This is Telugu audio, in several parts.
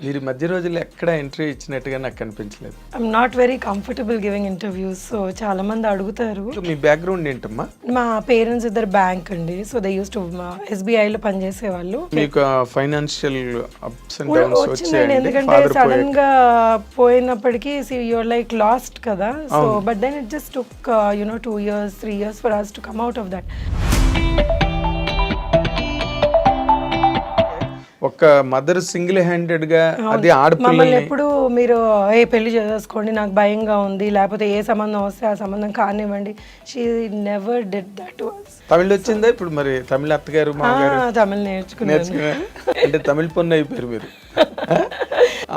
మీరు మధ్య రోజుల్లో ఎక్కడ ఇంటర్వ్యూ ఇచ్చినట్టుగా నాకు కనిపించలేదు. I'm not very comfortable giving interviews. So చాలా మంది అడుగుతారు. మీ బ్యాక్గ్రౌండ్ ఏంటమ్మా? మా పేరెంట్స్ ఇద్దరు బ్యాంక్ అండి. సో దే యూస్ టు ఎస్బీఐలో పనిచేసే వాళ్ళు. మీకు ఫైనాన్షియల్ అప్స్ అండ్ డౌన్స్ వచ్చిందండి, వచ్చాయండి? ఎందుకంటే ఫాదర్ సడన్ గా పోయినప్పటికీ యూఆర్ లైక్ లాస్ట్ కదా. So but then it just took 2 years 3 years for us to come out of that. ఒక మదర్ సింగిల్ హ్యాండెడ్ గా అది మమ్మల్ని ఆడపిల్లల్ని ఎప్పుడు మీరు పెళ్లి చేసుకోండి, నాకు భయంగా ఉంది, లేకపోతే ఏ సంబంధం వస్తే ఆ సంబంధం కానివ్వండి. She never did that to us. Tamil వచ్చిందా ఇప్పుడు? మరి తమిళ అత్తగారు మామగారు తమిళ్ నేర్చుకున్నాను. అంటే తమిళ పొన్ను అయిపోయారు మీరు.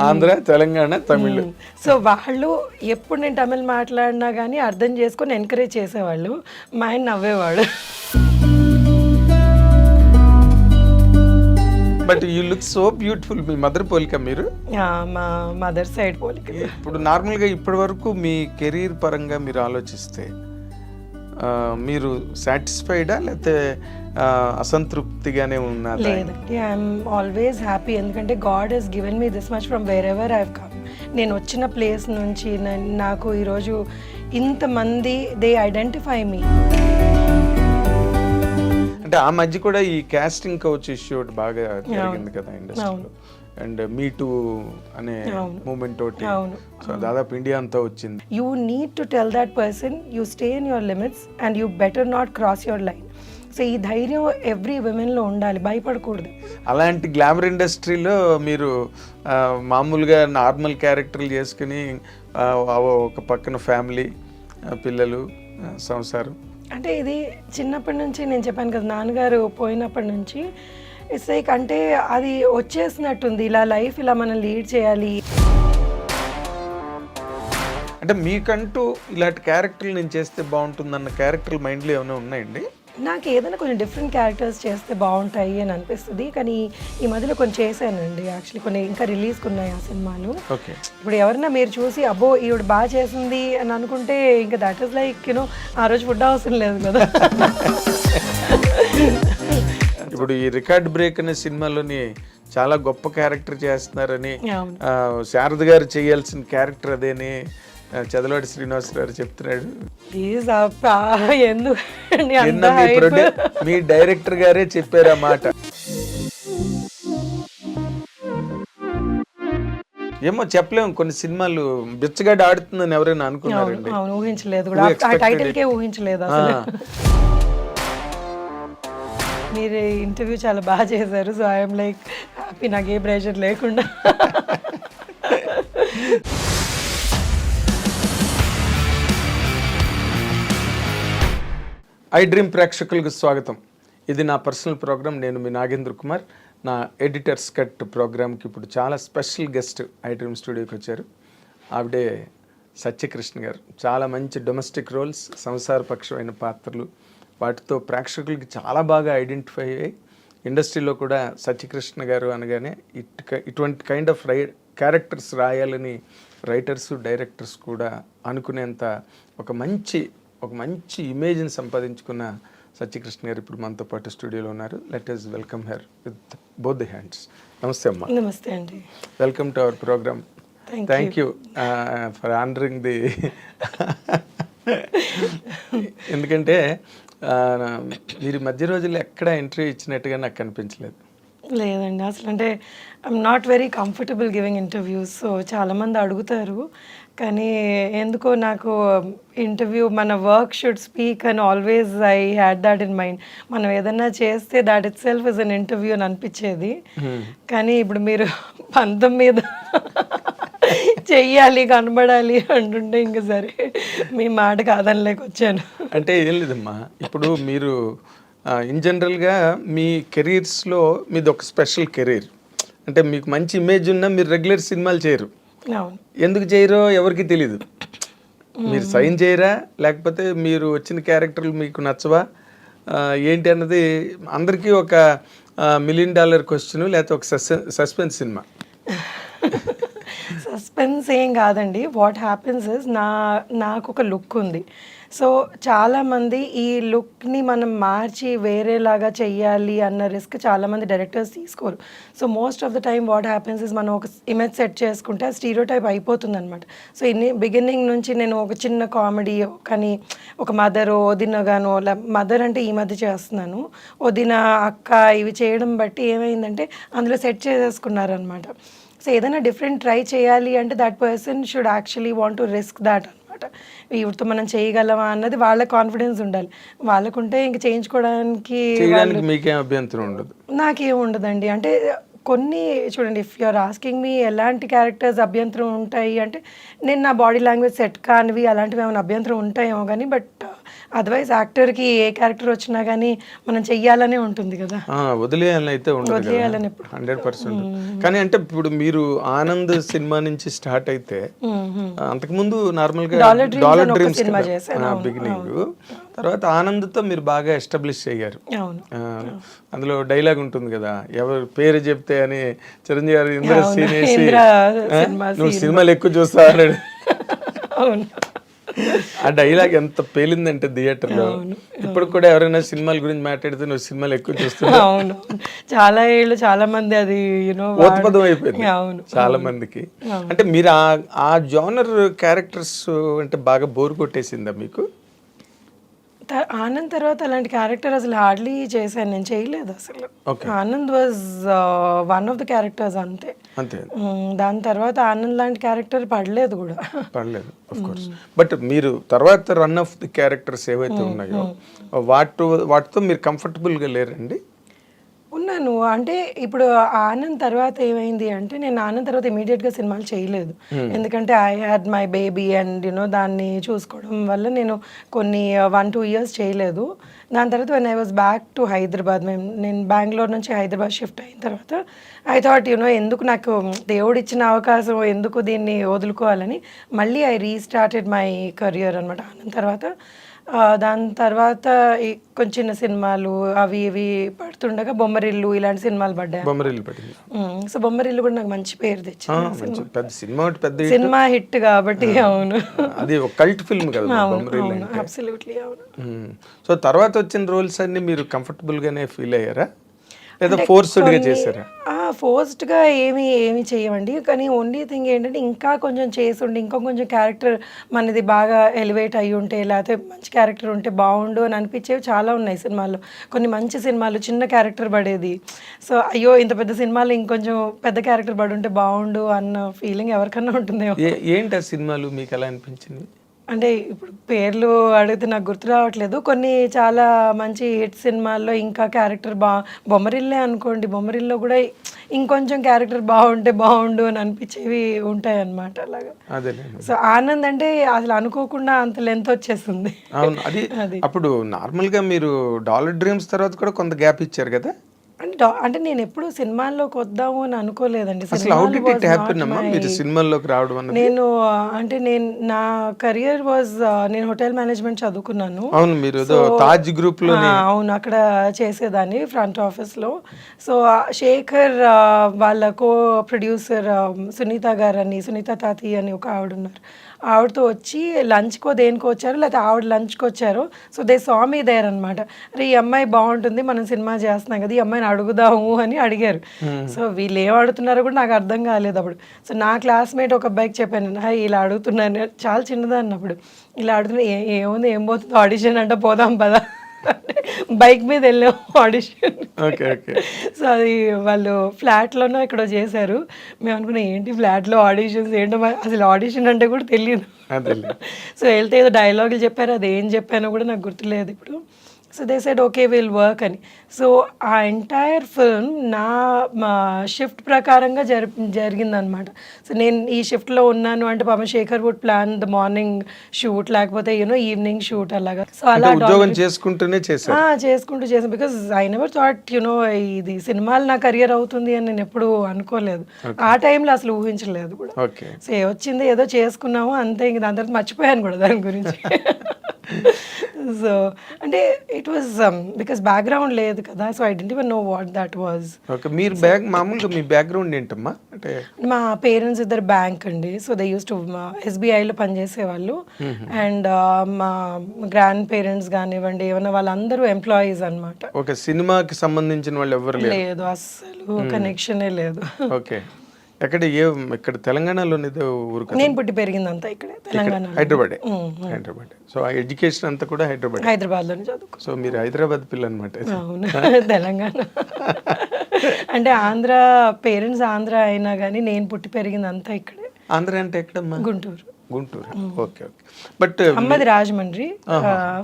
ఆంధ్ర, తెలంగాణ, తమిళ్. సో వాళ్ళు ఎప్పుడు నేను తమిళ్ మాట్లాడినా కానీ అర్థం చేసుకొని ఎంకరేజ్ చేసేవాళ్ళు. మా ఆయన నవ్వేవాడు. But you look so beautiful. మీ మదర్ పోలిక మీరు? మా మదర్ సైడ్ పోలిక. ఇప్పుడు నార్మల్గా ఇప్పటి వరకు మీ కెరీర్ పరంగా మీరు ఆలోచిస్తే మీరు సాటిస్ఫైడా లేకపోతే అసంతృప్తిగానే ఉన్నారా? లేదండి, ఐఎమ్ ఆల్వేస్ హ్యాపీ. ఎందుకంటే God has given me this much from wherever I have come. నేను వచ్చిన ప్లేస్ నుంచి నాకు ఈరోజు ఇంతమంది దే ఐడెంటిఫై మీ. అంటే ఆ మధ్య కూడా ఈ కాస్టింగ్ కౌచ్ ఇష్యూ బాగా జరిగింది కదా ఇండస్ట్రీలో. అండ్ మీ టూ అనే మూమెంట్ తోటి సో దాదాపు ఇండియా అంతా వచ్చింది. You need to tell that person you stay in your limits and you better not cross your line. So ఈ ధైర్యం ఎవ్రీ విమెన్లో ఉండాలి, భయపడకూడదు. అలాంటి గ్లామర్ ఇండస్ట్రీలో మీరు మామూలుగా నార్మల్ క్యారెక్టర్లు చేసుకుని ఒక పక్కన ఫ్యామిలీ, పిల్లలు, సంసారం. అంటే ఇది చిన్నప్పటి నుంచి నేను చెప్పాను కదా, నాన్నగారు పోయినప్పటి నుంచి ఇట్స్ లైక్ అంటే అది వచ్చేసినట్టుంది. ఇలా లైఫ్ ఇలా మనం లీడ్ చేయాలి. అంటే మీకంటూ ఇలాంటి క్యారెక్టర్లు నేను చేస్తే బాగుంటుందన్న క్యారెక్టర్లు మైండ్లో ఏమైనా ఉన్నాయండి? నాకు ఏదైనా కొంచెం డిఫరెంట్ క్యారెక్టర్స్ చేస్తే బాగుంటాయి అని అనిపిస్తుంది. కానీ ఈ మధ్యలో కొన్ని చేశానండి. యాక్చువల్లీ కొన్ని ఇంకా రిలీజ్కి ఉన్నాయి ఆ సినిమాలు. ఓకే. ఇప్పుడు ఎవరైనా మీరు చూసి అబ్బో ఈవిడ బాగా చేసింది అని అనుకుంటే ఇంకా దట్ ఈస్ లైక్ ఆ రోజు ఫుడ్ అవసరం లేదు కదా. ఇప్పుడు ఈ రికార్డ్ బ్రేక్ అనే సినిమాలోని చాలా గొప్ప క్యారెక్టర్ చేస్తున్నారని శారద గారు చేయాల్సిన క్యారెక్టర్ అదేని చదలవాడి శ్రీనివాస్ గారు చెప్తున్నాడు. మీ డైరెక్టర్ గారే చెప్పారు ఆ మాట. ఏమో చెప్పలేము, కొన్ని సినిమాలు బిచ్చగాడు ఆడుతుందని ఎవరైనా అనుకున్నారండి? ఊహించలేదు కూడా, ఆ టైటిల్ కే ఊహించలేదు అసలు. మీరు ఇంటర్వ్యూ చాలా బాగా చేశారు. సో ఐఎమ్ లైక్ హ్యాపీ, నాకు ఏ ప్రెషర్ లేకుండా. ఐ డ్రీమ్ ప్రేక్షకులకు స్వాగతం. ఇది నా పర్సనల్ ప్రోగ్రామ్. నేను మీ నాగేంద్ర కుమార్. నా ఎడిటర్స్ కట్ ప్రోగ్రామ్కి ఇప్పుడు చాలా స్పెషల్ గెస్ట్ ఐ డ్రీమ్ స్టూడియోకి వచ్చారు. ఆవిడే సత్యకృష్ణ గారు. చాలా మంచి డొమెస్టిక్ రోల్స్, సంసారపక్షమైన పాత్రలు, వాటితో ప్రేక్షకులకి చాలా బాగా ఐడెంటిఫై అయ్యాయి. ఇండస్ట్రీలో కూడా సత్యకృష్ణ గారు అనగానే ఇటువంటి కైండ్ ఆఫ్ క్యారెక్టర్స్ రాయాలని రైటర్స్, డైరెక్టర్స్ కూడా అనుకునేంత ఒక మంచి ఇమేజ్ని సంపాదించుకున్న సత్యకృష్ణ గారు ఇప్పుడు మనతో పాటు స్టూడియోలో ఉన్నారు. Let us welcome her with both the hands. నమస్తే అమ్మా. నమస్తే అండి. Welcome to our programme. Thank you for honouring the. ఎందుకంటే మీరు మధ్య రోజుల్లో ఎక్కడ ఇంటర్వ్యూ ఇచ్చినట్టుగా నాకు కనిపించలేదు. లేదండి, అసలు అంటే I'm not very comfortable giving interviews. So చాలామంది అడుగుతారు, కానీ ఎందుకో నాకు ఇంటర్వ్యూ మన వర్క్ షుడ్ స్పీక్ అని always I had that in mind. మనం ఏదన్నా చేస్తే that itself is an interview అని అనిపించేది. కానీ ఇప్పుడు మీరు పంతం మీద చెయ్యాలి, కనబడాలి అంటుంటే ఇంకా సరే మీ మాట కాదనలేక వచ్చాను. అంటే ఏం లేదమ్మా, ఇప్పుడు మీరు ఇన్ జనరల్గా మీ కెరీర్స్లో మీది ఒక స్పెషల్ కెరీర్. అంటే మీకు మంచి ఇమేజ్ ఉన్నా మీరు రెగ్యులర్ సినిమాలు చేయరు. ఎందుకు చేయరో ఎవరికి తెలీదు. మీరు సైన్ చేయరా, లేకపోతే మీరు వచ్చిన క్యారెక్టర్లు మీకు నచ్చవా ఏంటి అన్నది అందరికీ ఒక $1 million క్వశ్చన్, లేకపోతే ఒక సస్పెన్స్ సినిమా. సస్పెన్స్ ఏం కాదండి. వాట్ హ్యాపెన్స్ ఇస్ నాకు ఒక లుక్ ఉంది. సో చాలామంది ఈ లుక్ని మనం మార్చి వేరేలాగా చెయ్యాలి అన్న రిస్క్ చాలామంది డైరెక్టర్స్ తీసుకోరు. So most of the time what happens is మనం ఒక ఇమేజ్ సెట్ చేసుకుంటే ఆ స్టీరియోటైప్ అయిపోతుంది అనమాట. సో బిగినింగ్ నుంచి నేను ఒక చిన్న కామెడీ కానీ ఒక మదర్ వదినగానో మదర్ అంటే ఈ మధ్య చేస్తున్నాను, వదిన అక్క ఇవి చేయడం బట్టి ఏమైందంటే అందులో సెట్ చేసేసుకున్నారనమాట. సో ఏదైనా డిఫరెంట్ ట్రై చేయాలి అంటే that person should actually want to risk that అనమాట. వీటితో మనం చేయగలమా అన్నది వాళ్ళ కాన్ఫిడెన్స్ ఉండాలి. వాళ్ళకుంటే ఇంక చేయించుకోవడానికి మీకేం అభ్యంతరం ఉండదు? నాకేం ఉండదండి. అంటే కొన్ని చూడండి, ఇఫ్ యూఆర్ ఆస్కింగ్ మీ ఎలాంటి క్యారెక్టర్స్ అభ్యంతరం ఉంటాయి అంటే నేను నా బాడీ లాంగ్వేజ్ సెట్ కానివి అలాంటివి ఏమైనా అభ్యంతరం ఉంటాయేమో కానీ, బట్ అదర్వైజ్ యాక్టర్కి ఏ క్యారెక్టర్ వచ్చినా కానీ మనం చెయ్యాలనే ఉంటుంది కదా. వదిలేయాలని అయితే వదిలేయాలని ఎప్పుడు 100%. కానీ అంటే ఇప్పుడు మీరు ఆనంద్ సినిమా నుంచి స్టార్ట్ అయితే అంతకుముందు నార్మల్ గా డాలర్ డ్రీమ్స్ బిగినింగ్, తర్వాత ఆనంద్తో మీరు బాగా ఎస్టాబ్లిష్ అయ్యారు. అందులో డైలాగ్ ఉంటుంది కదా, ఎవరు పేరు చెప్తే అని చిరంజీవి గారు ఇంద్ర సీన్ వేసి నువ్వు సినిమాలు ఎక్కువ చూస్తా అన్నాడు. ఆ డైలాగ్ ఎంత పేలిందంటే థియేటర్లో. ఇప్పుడు కూడా ఎవరైనా సినిమాల గురించి మాట్లాడితే నువ్వు సినిమాలు ఎక్కువ చూస్తున్నావు. అవును, చాలా ఏళ్ళు చాలా మంది అది ఓత్పదం అయిపోయింది చాలా మందికి. అంటే మీరు ఆ జోనర్ క్యారెక్టర్స్ అంటే బాగా బోర్ కొట్టేసిందా మీకు? ఆనంద్ తర్వాత అలాంటి క్యారెక్టర్ అసలు హార్డ్లీ చేశాను, నేను చేయలేదు అసలు. Anand was one of the characters అంతే. దాని తర్వాత ఆనంద్ లాంటి క్యారెక్టర్ పడలేదు కూడా. పడలేదు ఆఫ్ కోర్స్. బట్ మీరు తర్వాత రన్ ఆఫ్ ది క్యారెక్టర్స్ ఏవైతే ఉన్నాయో వాటితో మీరు కంఫర్టబుల్గా లేరండి? ఉన్నాను. అంటే ఇప్పుడు ఆనంద్ తర్వాత ఏమైంది అంటే నేను ఆనంద్ తర్వాత ఇమీడియట్గా సినిమాలు చేయలేదు. ఎందుకంటే I had my baby and దాన్ని చూసుకోవడం వల్ల నేను కొన్ని 1-2 ఇయర్స్ చేయలేదు. దాని తర్వాత when I was back to Hyderabad, నేను బెంగళూరు నుంచి హైదరాబాద్ షిఫ్ట్ అయిన తర్వాత ఐ థాట్ ఎందుకు నాకు దేవుడు ఇచ్చిన అవకాశం ఎందుకు దీన్ని వదులుకోవాలని మళ్ళీ ఐ రీస్టార్టెడ్ మై కెరియర్ అనమాట ఆనంద్ తర్వాత. దాని తర్వాత కొంచెం చిన్న సినిమాలు అవి ఇవి పడుతుండగా బొమ్మరిల్లు ఇలాంటి సినిమాలు పడ్డాయి. సో బొమ్మరిల్లు కూడా నాకు మంచి పేరు తెచ్చింది, సినిమా హిట్ కాబట్టి. అవును, అది ఒక కల్ట్ ఫిల్మ్ కదా బొమ్మరిల్లు. అబ్సల్యూట్లీ అవును. సో తర్వాత వచ్చిన రోల్స్ అన్ని మీరు కంఫర్టబుల్ గానే ఫీల్ అయ్యారా లేదా ఫోర్స్డ్గా చేశారా? ఫోర్స్డ్గా ఏమి చేయమండి. కానీ ఓన్లీ థింగ్ ఏంటంటే ఇంకా కొంచెం చేసుండి ఇంకా కొంచెం క్యారెక్టర్ మనది బాగా ఎలివేట్ అయ్యి ఉంటే లేకపోతే మంచి క్యారెక్టర్ ఉంటే బాగుండు అని అనిపించేవి చాలా ఉన్నాయి సినిమాల్లో. కొన్ని మంచి సినిమాలు చిన్న క్యారెక్టర్ పడేది. సో అయ్యో ఇంత పెద్ద సినిమాలో ఇంకొంచెం పెద్ద క్యారెక్టర్ పడి ఉంటే బాగుండు అన్న ఫీలింగ్ ఎవరికన్నా ఉంటుందేమో. ఏంటి ఆ సినిమాలు మీకు ఎలా అనిపించింది? అంటే ఇప్పుడు పేర్లు అడిగితే నాకు గుర్తు రావట్లేదు. కొన్ని చాలా మంచి హిట్ సినిమాల్లో ఇంకా క్యారెక్టర్ బొమ్మరిల్లే అనుకోండి, బొమ్మరిల్లో కూడా ఇంకొంచెం క్యారెక్టర్ బాగుంటే బాగుండు అని అనిపించేవి ఉంటాయి అన్నమాట. అలాగా సో ఆనంద్ అంటే అసలు అనుకోకుండా అంత లెంత్ వచ్చేస్తుంది. అవును, అది అప్పుడు నార్మల్గా మీరు డాలర్ డ్రీమ్స్ తర్వాత కూడా కొంత గ్యాప్ ఇచ్చారు కదా. అంటే నేను ఎప్పుడు సినిమాల్లోకి వద్దాము అని అనుకోలేదండి. నేను అంటే నా కెరియర్ వాజ్ నేను హోటల్ మేనేజ్మెంట్ చదువుకున్నాను. అవును, అక్కడ చేసేదాన్ని ఫ్రంట్ ఆఫీస్ లో. సో శేఖర్ వాళ్ళ కో ప్రొడ్యూసర్ సునీత తాతి అని ఒక ఆవిడ ఉన్నారు. ఆవిడతో వచ్చి లంచ్కో దేనికో వచ్చారు, లేకపోతే ఆవిడ లంచ్కి వచ్చారు. So they saw me there అనమాట. అరే ఈ అమ్మాయి బాగుంటుంది, మనం సినిమా చేస్తున్నాం కదా, ఈ అమ్మాయిని అడుగుదాము అని అడిగారు. సో వీళ్ళు ఏం అడుగుతున్నారో కూడా నాకు అర్థం కాలేదు అప్పుడు. సో నా క్లాస్మేట్ ఒక అబ్బాయికి చెప్పాను, ఇలా అడుగుతున్నాను, చాలా చిన్నదాన్ని అప్పుడు, ఇలా అడుగుతున్నా ఏముంది ఏం పోతుంది ఆడిషన్ అంటే పోదాం పదా బైక్ మీద వెళ్ళాం ఆడిషన్. సో అది వాళ్ళు ఫ్లాట్లోనో ఇక్కడ చేశారు. మేము అనుకున్నాం ఏంటి ఫ్లాట్లో ఆడిషన్స్ ఏంటో, అసలు ఆడిషన్ అంటే కూడా తెలియదు. సో వెళ్తే ఏదో డైలాగులు చెప్పారు, అది ఏం చెప్పానో కూడా నాకు గుర్తులేదు ఇప్పుడు. So they said okay will work అని. సో ఆ ఎంటైర్ ఫిల్మ్ నా షిఫ్ట్ ప్రకారంగా జరిగిందనమాట. సో నేను ఈ షిఫ్ట్లో ఉన్నాను అంటే పాపం Shekhar would plan the morning shoot, లేకపోతే ఈవినింగ్ షూట్ అలాగా. సో అలా చేసుకుంటూ చేసాను. బికాస్ ఐ నెవర్ థాట్ ఇది సినిమాలు నా కెరియర్ అవుతుంది అని నేను ఎప్పుడు అనుకోలేదు. ఆ టైంలో అసలు ఊహించలేదు కూడా. సో వచ్చింది ఏదో చేసుకున్నాము అంతే, ఇంక దాని తర్వాత మర్చిపోయాను కూడా దాని గురించి. సో అంటే ఇట్ వాజ్ బికాస్ బ్యాక్గ్రౌండ్ లేదు కదా, so I didn't even know what that was. Okay, మీరు మామూలుగా మీ బ్యాక్గ్రౌండ్ ఏంటమ్మా? అంటే మా పేరెంట్స్ ఇద్దరు బ్యాంక్ అండి, సో దే యూస్ టు ఎస్బీఐలో పనిచేసేవాళ్ళు. అండ్ మా గ్రాండ్ పేరెంట్స్ కానివ్వండి ఏమన్నా వాళ్ళందరూ ఎంప్లాయీస్ అనమాట. ఓకే, సినిమాకి సంబంధించిన వాళ్ళు ఎవరు లేదు, అస్సలు కనెక్షనే లేదు. ఓకే, ఎక్కడ ఇక్కడ తెలంగాణలోనిదో ఊరు కదా? నేను పుట్టి పెరిగిందంతా ఇక్కడే తెలంగాణ, హైదరాబాద్. సో ఆ ఎడ్యుకేషన్ అంతా కూడా హైదరాబాద్. హైదరాబాద్లోనే చదువుకో. సో మీరు హైదరాబాద్ పిల్ల అనమాట. అవును, తెలంగాణ అంటే ఆంధ్ర, పేరెంట్స్ ఆంధ్ర అయినా కానీ నేను పుట్టి పెరిగిందంతా ఇక్కడే. ఆంధ్ర అంటే ఎక్కడమ్మా? Guntur. Guntur, okay okay. But అమ్మది రాజమండ్రి,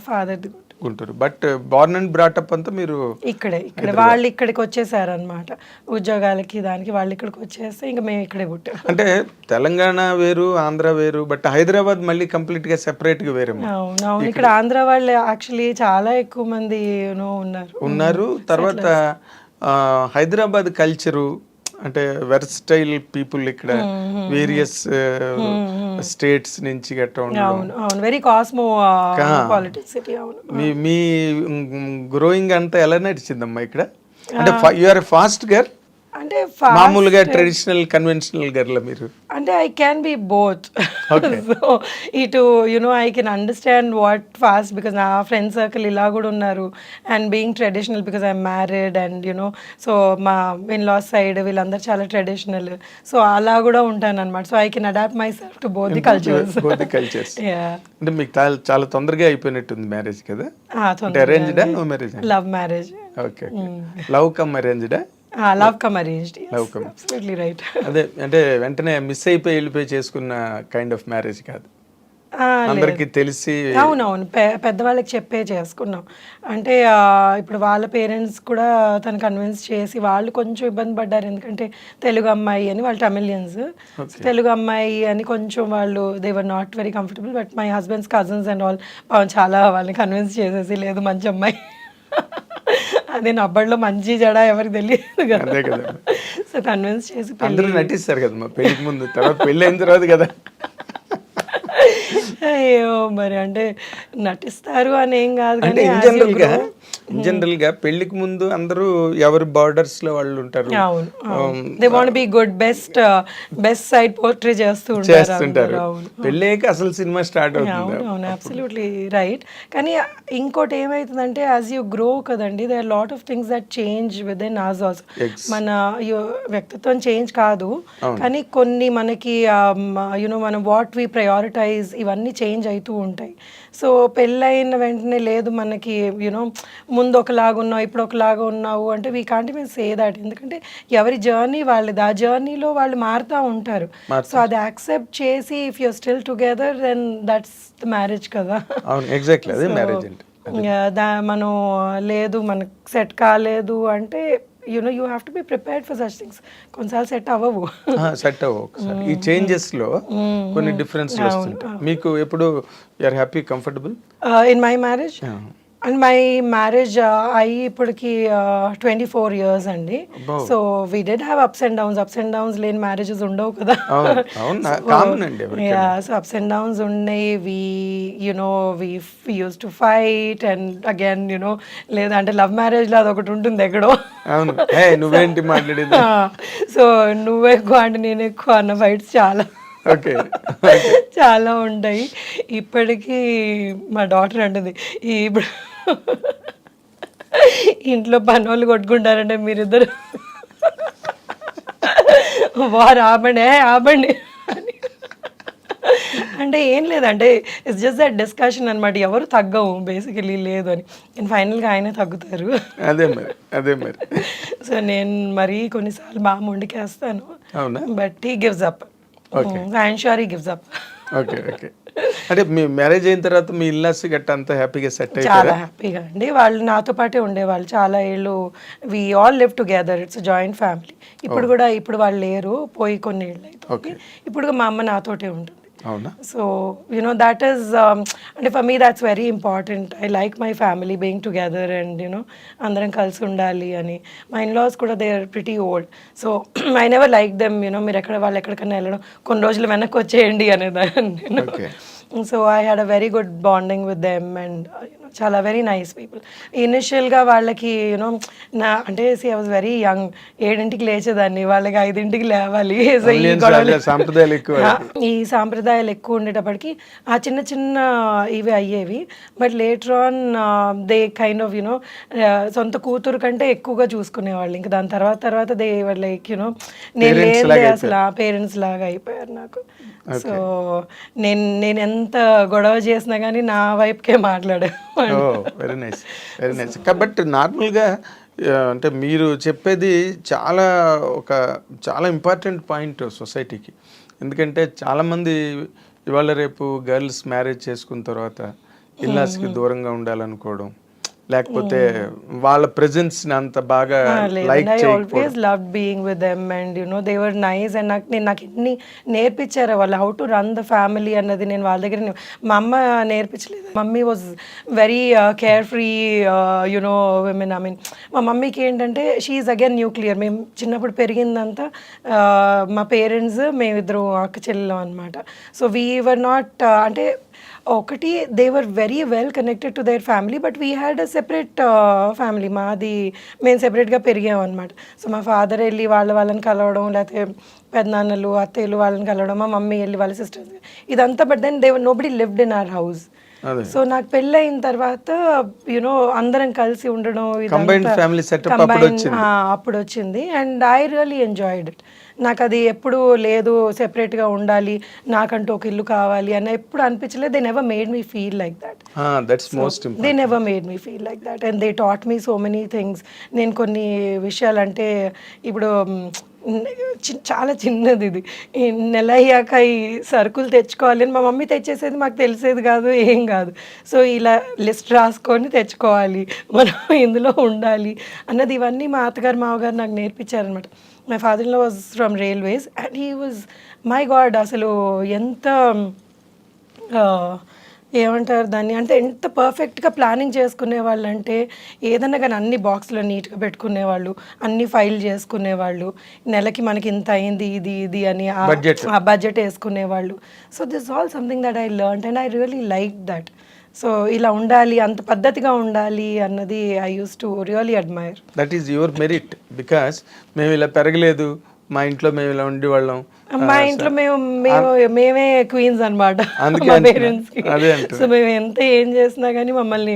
ఫాదర్ది Guntur. But born and brought up అంతా మీరు ఇక్కడ వాళ్ళు ఇక్కడికి వచ్చేసారు అనమాట ఉద్యోగాలకి, దానికి వాళ్ళు ఇక్కడికి వచ్చేస్తే ఇంకా మేము ఇక్కడే పుట్టాం. అంటే తెలంగాణ వేరు, ఆంధ్ర వేరు, బట్ హైదరాబాద్ మళ్ళీ కంప్లీట్ గా సెపరేట్ గా వేరే. అవును, ఇక్కడ ఆంధ్ర వాళ్ళు యాక్చువల్లీ చాలా ఎక్కువ మంది ఉన్నారు. తర్వాత హైదరాబాద్ కల్చరు అంటే వెర్స్టైల్ పీపుల్, ఇక్కడ వేరియస్ స్టేట్స్ నుంచి గట్రా ఉండడం, వెరీ కాస్మో పాలిటిక్స్ సిటీ. అవును, మీ గ్రోయింగ్ అంతా ఎలా నడిచిందమ్మా ఇక్కడ? అంటే యు ఆర్ ఫాస్ట్ గర్ల్ అంటే మామూలుగా ట్రెడిషనల్ కన్వెన్షనల్ గర్ల్ మీరు? అంటే I can be both. So ఇటు I can understand what fast, because నా ఫ్రెండ్ సర్కిల్ ఇలా కూడా ఉన్నారు. And being traditional because I'm married and so మా ఇన్ లాస్ సైడ్ వీళ్ళందరూ చాలా ట్రెడిషనల్, సో అలా కూడా ఉంటాను అనమాట. So I can adapt myself to both the cultures. అంటే మీకు చాలా తొందరగా అయిపోయినట్టుంది మ్యారేజ్ కదా? అరేంజ్డా no marriage? Love marriage. Okay, love come అరేంజ్డా? Love come arranged. Absolutely right. అదే అంటే వెంటనే మిస్ వెళ్ళిపోయి చేసుకున్న కైండ్ ఆఫ్ మ్యారేజ్ కాదు, అందరికి తెలిసి. అవునవును, పెద్దవాళ్ళకి చెప్పే చేసుకున్నాం. అంటే ఇప్పుడు వాళ్ళ పేరెంట్స్ కూడా తను కన్విన్స్ చేసి, వాళ్ళు కొంచెం ఇబ్బంది పడ్డారు, ఎందుకంటే తెలుగు అమ్మాయి అని, వాళ్ళు తమిళియన్స్, తెలుగు అమ్మాయి అని కొంచెం వాళ్ళు they were not very comfortable. But my husband's cousins and all చాలా వాళ్ళని కన్విన్స్ చేసేసి, లేదు మంచి అమ్మాయి, అదే నబ్బడిలో మంచి జడ ఎవరికి తెలియదు కదా, సో కన్విన్స్ చేసి అందరూ నటిస్తారు కదా పెళ్లికి ముందు, తర్వాత పెళ్ళి అయిన తర్వాత కదా. అయ్యో మరి అంటే నటిస్తారు అని ఏం కాదు, అంటే జనరల్ గా పెళ్లికి ముందు అందరూ ఎవరి బార్డర్స్ లో వాళ్ళు ఉంటారు. They want be good, best side portray చేస్తుంటారు. పెళ్ళేక అసలు సినిమా స్టార్ట్ అవుతుంది. అవును, అబ్సల్యూట్లీ రైట్. కానీ ఇంకోటి ఏమైతుందంటే యాజ్ యూ గ్రో కదండి, there are lot of things that change with in us also. మన వ్యక్తిత్వం చేంజ్ కాదు, కానీ కొన్ని మనకి మనం వాట్ వి ప్రయారిటైజ్ ఇవన్నీ చేంజ్ అవుతూ ఉంటాయి. సో పెళ్ళైన వెంటనే లేదు మనకి ముందు ఒకలాగా ఉన్నావు ఇప్పుడు ఒకలాగా ఉన్నావు అంటే we can't even say that, ఎందుకంటే ఎవరి జర్నీ వాళ్ళది, ఆ జర్నీలో వాళ్ళు మారుతూ ఉంటారు. సో అది యాక్సెప్ట్ చేసి if you still together then that's the marriage కదా. ఎగ్జాక్ట్లీ అదే మ్యారేజ్ అంటే. మనం లేదు మనకు సెట్ కాలేదు అంటే you have to be prepared for such things. కొన్నిసార్లు సెట్ అవ్వవు. ఈ చేంజెస్ లో కొన్ని డిఫరెన్స్ వస్తుంటాయి. మీకు ఎప్పుడు you are happy, comfortable in my marriage? And my marriage అయ్యి ఇప్పటికి 24 years అండి. So we did have ups and downs లేని మ్యారేజెస్ ఉండవు కదా. సో అప్స్ అండ్ డౌన్స్ ఉన్నాయి. We use to fight and again లేదంటే లవ్ మ్యారేజ్ లో అదొకటి ఉంటుంది ఎక్కడో. నువ్వేంటి మాట్లాడేది, సో నువ్వు ఎక్కువ అంటే నేను ఎక్కువ అన్న ఫైట్స్ చాలా ఉంటాయి. ఇప్పటికీ మా డాటర్ అంటుంది, ఇప్పుడు ఇంట్లో పని వాళ్ళు కొట్టుకుంటారంటే మీరిద్దరు వారు ఆపండి అని. అంటే ఏం లేదంటే ఇట్స్ జస్ట్ దట్ డిస్కషన్ అనమాట. ఎవరు తగ్గవు బేసికలీ, లేదు అని. నేను ఫైనల్గా ఆయనే తగ్గుతారు. అదే మరి. సో నేను మరీ కొన్నిసార్లు బాగా మొండికేస్తాను, but he gives up. I'm sure he gives up. Okay. అంటే మీ మ్యారేజ్ అయిన తర్వాత మీ ఇల్లాస్ గట్ట అంతా హ్యాపీగా సెట్ అయ్యారా? చాలా హ్యాపీగా అండి. వాళ్ళు నాతో పాటే ఉండేవాళ్ళు చాలా ఏళ్ళు. We all live together, it's joint family. ఇప్పుడు వాళ్ళు లేరు, పోయి కొన్ని ఏళ్ళు అవుతుంది. ఇప్పుడు మా అమ్మ నాతోటే ఉంటుంది. సో that is అంటే for me that's very important. I like my family being together and అందరం కలిసి ఉండాలి అని. మా ఇన్లాస్ కూడా they are pretty old, so I never like them మీరు వాళ్ళు ఎక్కడికన్నా వెళ్ళడం కొన్ని రోజులు వెనక్కి వచ్చేయండి అనేదాన్ని. So I had a very good bonding with them and చాలా వెరీ నైస్ పీపుల్. ఇనిషియల్గా వాళ్ళకి యూనో నా అంటే ఐ వాజ్ వెరీ యంగ్, 7ంటికి లేచేదాన్ని, వాళ్ళకి 5ంటికి లేవాలి. సో ఈ గొడవలు సాంప్రదాయాలు ఎక్కువ. ఈ సాంప్రదాయాలు ఎక్కువ ఉండేటప్పటికి ఆ చిన్న చిన్న ఇవి అయ్యేవి. But later on they kind of you know సొంత కూతురు కంటే ఎక్కువగా చూసుకునేవాళ్ళు. ఇంకా దాని తర్వాత దే వర్ లైక్ యూనో నేను లేదే అసలు ఆ పేరెంట్స్ లాగా అయిపోయారు నాకు. సో నేను ఎంత గొడవ చేసినా కానీ నా వైపుకే మాట్లాడేవాడు. Very nice, very nice. But నార్మల్గా అంటే మీరు చెప్పేది చాలా ఇంపార్టెంట్ పాయింట్ సొసైటీకి. ఎందుకంటే చాలామంది ఇవాళ రేపు గర్ల్స్ మ్యారేజ్ చేసుకున్న తర్వాత ఇల్లాస్కి దూరంగా ఉండాలనుకోవడం, లేకపోతే వాళ్ళ ప్రెజెన్స్ ని అంత బాగా like I always loved being with them and you know they were nice and నాకు ఎన్ని నేర్పించారు వాళ్ళు how to run the family అన్నది. నేను వాళ్ళ దగ్గర మా అమ్మ నేర్పించలేదు. Mummy was very carefree you know women. I mean మా మమ్మీకి ఏంటంటే షీఈ్ అగైన్ న్యూక్లియర్. మేము చిన్నప్పుడు పెరిగిందంతా మా పేరెంట్స్ మేమిద్దరు అక్క చెల్లెలం అనమాట. సో వీ వర్ నాట్ అంటే ఒకటి they were very well connected to their family but we had a separate family. మేము సెపరేట్గా పెరిగాం అనమాట. సో మా ఫాదర్ వెళ్ళి వాళ్ళని కలవడం, లేకపోతే పెద్దనాన్నలు అత్తయ్యలు వాళ్ళని కలవడం, మా మమ్మీ వెళ్ళి వాళ్ళ సిస్టర్స్, ఇదంతా. But then they nobody lived in our house. So నాకు పెళ్ళయిన తర్వాత యూనో అందరం కలిసి ఉండడం అప్పుడు వచ్చింది. And I really enjoyed it. నాకు అది ఎప్పుడు లేదు సెపరేట్గా ఉండాలి, నాకంటూ ఒక ఇల్లు కావాలి అని ఎప్పుడు అనిపించలేదు. They never made me feel like that. They never made me feel like that and they taught me so many things. నేను కొన్ని విషయాలు అంటే ఇప్పుడు చాలా చిన్నది ఇది, ఈ నెల అయ్యాక ఈ సరుకులు తెచ్చుకోవాలి అని మా మమ్మీ తెచ్చేసేది, మాకు తెలిసేది కాదు, ఏం కాదు. సో ఇలా లిస్ట్ రాసుకొని తెచ్చుకోవాలి, మనం ఇందులో ఉండాలి అన్నది, ఇవన్నీ మా అత్తగారు మామగారు నాకు నేర్పించారనమాట. My father in law was from railways and he was my God అసలు ఎంత ఏమంటారు దాన్ని అంటే ఎంత పర్ఫెక్ట్గా ప్లానింగ్ చేసుకునేవాళ్ళు అంటే ఏదన్నా కానీ అన్ని బాక్స్లో నీట్గా పెట్టుకునేవాళ్ళు, అన్ని ఫైల్ చేసుకునేవాళ్ళు, నెలకి మనకి ఇంత అయింది ఇది అని ఆ బడ్జెట్ వేసుకునేవాళ్ళు. So this all something that I learned and I really like that. So ఇలా ఉండాలి, అంత పద్ధతిగా ఉండాలి అన్నది I use to really admire. That is your merit. Because మేము ఇలా పెరగలేదు, మా ఇంట్లో మేము ఇలా ఉండేవాళ్ళం, మా ఇంట్లో మేమే క్వీన్స్ అనమాట మా పేరెంట్స్కి. సో మేము ఎంత ఏం చేసినా కానీ మమ్మల్ని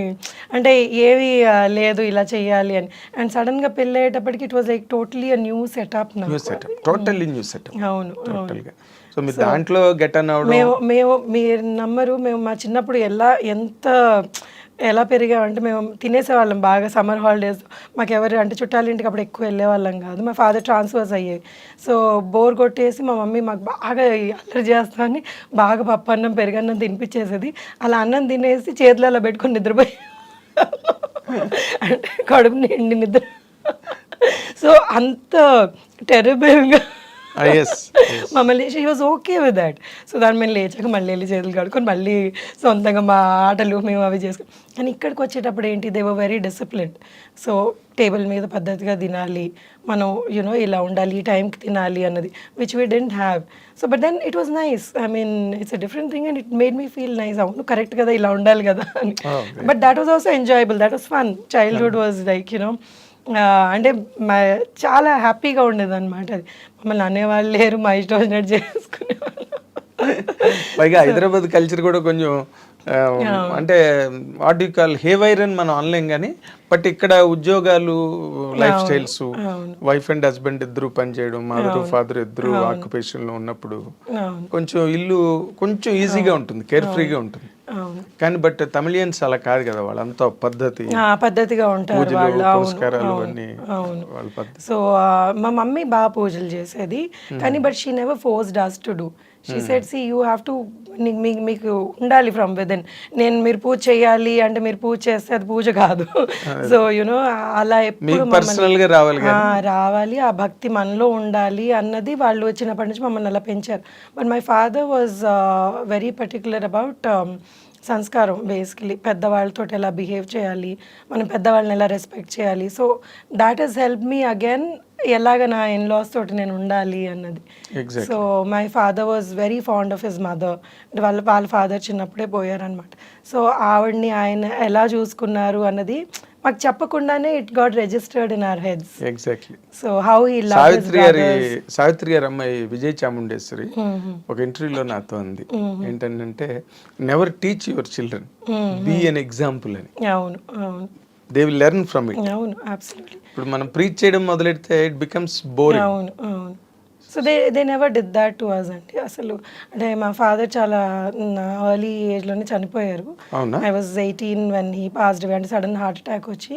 అంటే ఏవి లేదు ఇలా చెయ్యాలి అని. అండ్ సడన్గా పెళ్ళి అయ్యేటప్పటికి it was like totally new setup. అవును. సో మీ దాంట్లో గెట్ అన్ అవడం, మేము మీరు నమ్మరు, మేము మా చిన్నప్పుడు ఎలా పెరిగామంటే మేము తినేసేవాళ్ళం బాగా. సమ్మర్ హాలిడేస్ మాకు ఎవరు అంటే చుట్టాలింటికి అప్పుడు ఎక్కువ వెళ్ళేవాళ్ళం కాదు. మా ఫాదర్ ట్రాన్స్ఫర్స్ అయ్యేవి. సో బోర్ కొట్టేసి మా మమ్మీ మాకు బాగా అల్లరి చేస్తామని బాగా పప్పు అన్నం పెరుగన్నం తినిపించేసేది. అలా అన్నం తినేసి చేతులు అలా పెట్టుకొని నిద్రపోయి అంటే కడుపు నిండి నిద్ర. సో అంత టెరబుల్గా మమ్మల్ని she was okay with that. So దాన్ని మేము లేచాక మళ్ళీ వెళ్ళి చేతులు కడుక్కొని మళ్ళీ సొంతంగా మా ఆటలు మేము అవి చేసుకుని. కానీ ఇక్కడికి వచ్చేటప్పుడు ఏంటి, they were very disciplined. So table మీద పద్ధతిగా తినాలి, మనం యూనో ఇలా ఉండాలి, ఈ టైంకి తినాలి అన్నది which we didn't have. So but then it was nice. I mean it's a different thing and it made me feel nice. అవును కరెక్ట్ కదా, ఇలా ఉండాలి కదా అని. But that was also enjoyable, that was fun. Childhood was like you know అంటే చాలా హ్యాపీగా ఉండేది అనమాట. అది మమ్మల్ని అనేవాళ్ళు లేరు, మా ఇష్టం వచ్చినట్టు చేసుకునేవాళ్ళు. పైగా హైదరాబాద్ కల్చర్ కూడా కొంచెం అంటే వాట్ యు కాల్ హేవైర్ అని మనం అనలేం కానీ, బట్ ఇక్కడ ఉద్యోగాలు, life styles, wife and husband ఇద్దరు పనిచేయడం, మదర్ ఫాదర్ ఇద్దరు ఆక్యుపేషన్ లో ఉన్నప్పుడు కొంచెం ఇల్లు కొంచెం ఈజీగా ఉంటుంది, కేర్ ఫ్రీగా ఉంటుంది. కానీ బట్ తమిళియన్స్ అలా కాదు కదా, వాళ్ళంతా పద్ధతిగా ఉంటారు వాళ్ళు. సో మా మమ్మీ బాగా పూజలు చేసేది కానీ but she never forced us to do. She said see you have to, మీకు ఉండాలి ఫ్రమ్ విదిన్. మీరు పూజ చేయాలి అంటే మీరు పూజ చేస్తే అది పూజ కాదు. సో యునో అలా ఎప్పుడు రావాలి, ఆ భక్తి మనలో ఉండాలి అన్నది వాళ్ళు వచ్చినప్పటి నుంచి మమ్మల్ని అలా పెంచారు. But my father was very particular about సంస్కారం బేసికలీ పెద్దవాళ్ళతో ఎలా బిహేవ్ చేయాలి, మనం పెద్దవాళ్ళని ఎలా రెస్పెక్ట్ చేయాలి. So that has help me again ఎలాగ నా ఇన్లాస్ తోటి నేను ఉండాలి అన్నది. So my father was very fond of his mother. అంటే వాళ్ళ ఫాదర్ చిన్నప్పుడే పోయారనమాట. సో ఆవిడ్ని ఆయన ఎలా చూసుకున్నారు అన్నది మాకు చెప్పకుండానే it got registered in our heads. Exactly. So how he Savitri గారి అమ్మాయి విజయ్ చాముండేశ్వరి ఒక ఇంటర్వ్యూలో నాతో అంది ఏంటంటే never teach your children, be an example అని. అవును అవును, they will learn from it. అవును అబ్సల్యూట్లీ. ఇప్పుడు మనం ప్రీచ్ చేయడం మొదలెడితే ఇట్ బికమ్స్ బోరింగ్. అవును అవును. So they never did that to us అండి. అసలు అంటే మా ఫాదర్ చాలా ఎర్లీ ఏజ్లోనే చనిపోయారు. I was 18 when he passed away. అంటే సడన్ హార్ట్ అటాక్ వచ్చి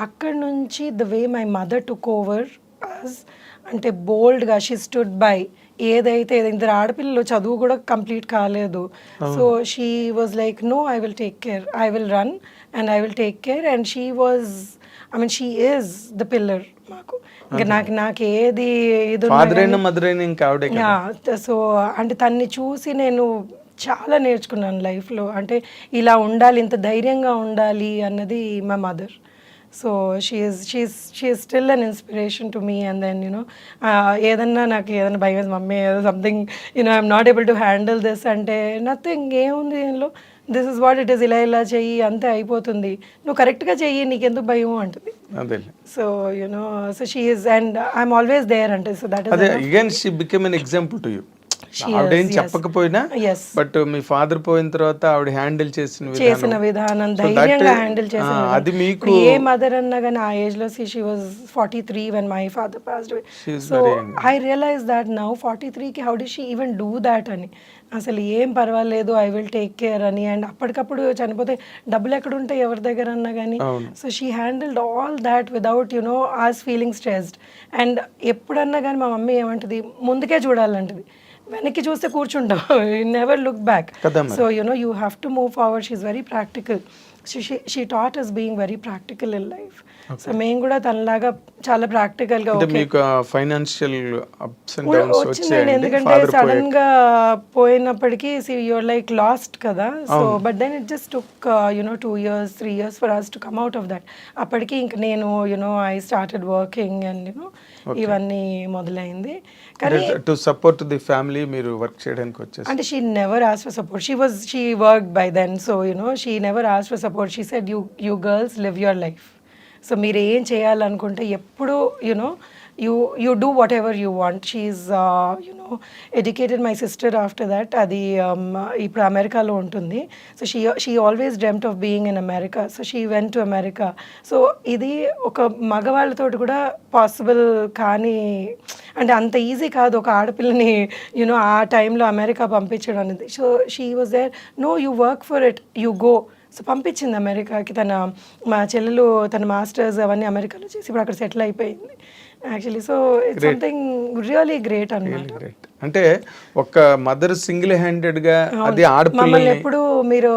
అక్కడ నుంచి the way my mother took over us, అంటే బోల్డ్గా షీ స్టుడ్ బై. ఏదైతే ఇద్దరు ఆడపిల్లలు చదువు కూడా కంప్లీట్ కాలేదు. So she was like no, I will take care, I will run and I will take care. And she was, I mean she is the pillar మాకు. ఇంకా నాకు ఏది ఇది సో అంటే తన్ని చూసి నేను చాలా నేర్చుకున్నాను లైఫ్లో. అంటే ఇలా ఉండాలి, ఇంత ధైర్యంగా ఉండాలి అన్నది మా mother. So she is still an inspiration to me. And then ఏదన్నా నాకు ఏదైనా భయం, mummy something I'm not able to handle this అంటే నథింగ్, ఏముంది దీనిలో, this is what it is, ఇలా చెయ్యి అంతే అయిపోతుంది, నువ్వు కరెక్ట్గా చెయ్యి, నీకెందుకు భయం అంటుంది. So so she is and I'm always there అంటే. So that is again she become an example to you. ఆవిడేం చెప్పకపోయినా బట్ మీ ఫాదర్ పోయిన తర్వాత ఆవిడ హ్యాండిల్ చేసిన విధానం, ధైర్యంగా హ్యాండిల్ చేసిన అది మీకు ఏ మదర్ అన్నా కానీ ఆ ఏజ్ లో she was 43 when my father passed away. So I realized that now 43 కి how did she even do that అని. అసలు ఏం పర్వాలేదు, ఐ విల్ టేక్ కేర్ అని. అండ్ అప్పటికప్పుడు చనిపోతే డబ్బులు ఎక్కడ ఉంటాయి ఎవరి దగ్గర అన్నా కానీ. So she handled all that without us feeling stressed. And ఎప్పుడన్నా కానీ మా మమ్మీ ఏమంటది, ముందుకే చూడాలంటది, వెనక్కి చూస్తే కూర్చుంటాం, never look back. So you have to move forward. She is very practical. She taught us being very practical in life. So మేము కూడా తనలాగా చాలా ప్రాక్టికల్గా వచ్చిందండి. ఎందుకంటే సడన్ గా పోయినప్పటికీ యూఆర్ లైక్ లాస్ట్ కదా. So but then it just took 2 years 3 years for us to come out of that. అప్పటికి ఇంక నేను ఐ స్టార్టెడ్ వర్కింగ్ అండ్ ఇవన్నీ మొదలైంది. కానీ టు సపోర్ట్ ది ఫ్యామిలీ మీరు వర్క్ చేయడానికి వచ్చేసి అంటే she never asked for support. She worked by then. So she never asked for support. She said you girls live your life. So మీరు ఏం చేయాలనుకుంటే ఎప్పుడు you do whatever you want. She's educated my sister after that. అది ఇప్పుడు అమెరికాలో ఉంటుంది. So she always dreamt of being in America. So she went to America. So ఇది ఒక మగవాళ్ళతోటి కూడా పాసిబుల్ కానీ, అంటే అంత ఈజీ కాదు ఒక ఆడపిల్లని ఆ టైంలో అమెరికా పంపించడం అనేది. So she was there, no you work for it, you go. So పంపించింది అమెరికాకి. మా చెల్లెలు తన మాస్టర్స్ అవన్నీ అమెరికాలో చేసి ఇప్పుడు అక్కడ సెటిల్ అయిపోయింది actually. So it's something really great అన్నమాట. అంటే ఒక మదర్ సింగిల్ హ్యాండెడ్ గా అది మమ్మల్ని ఎప్పుడు మీరు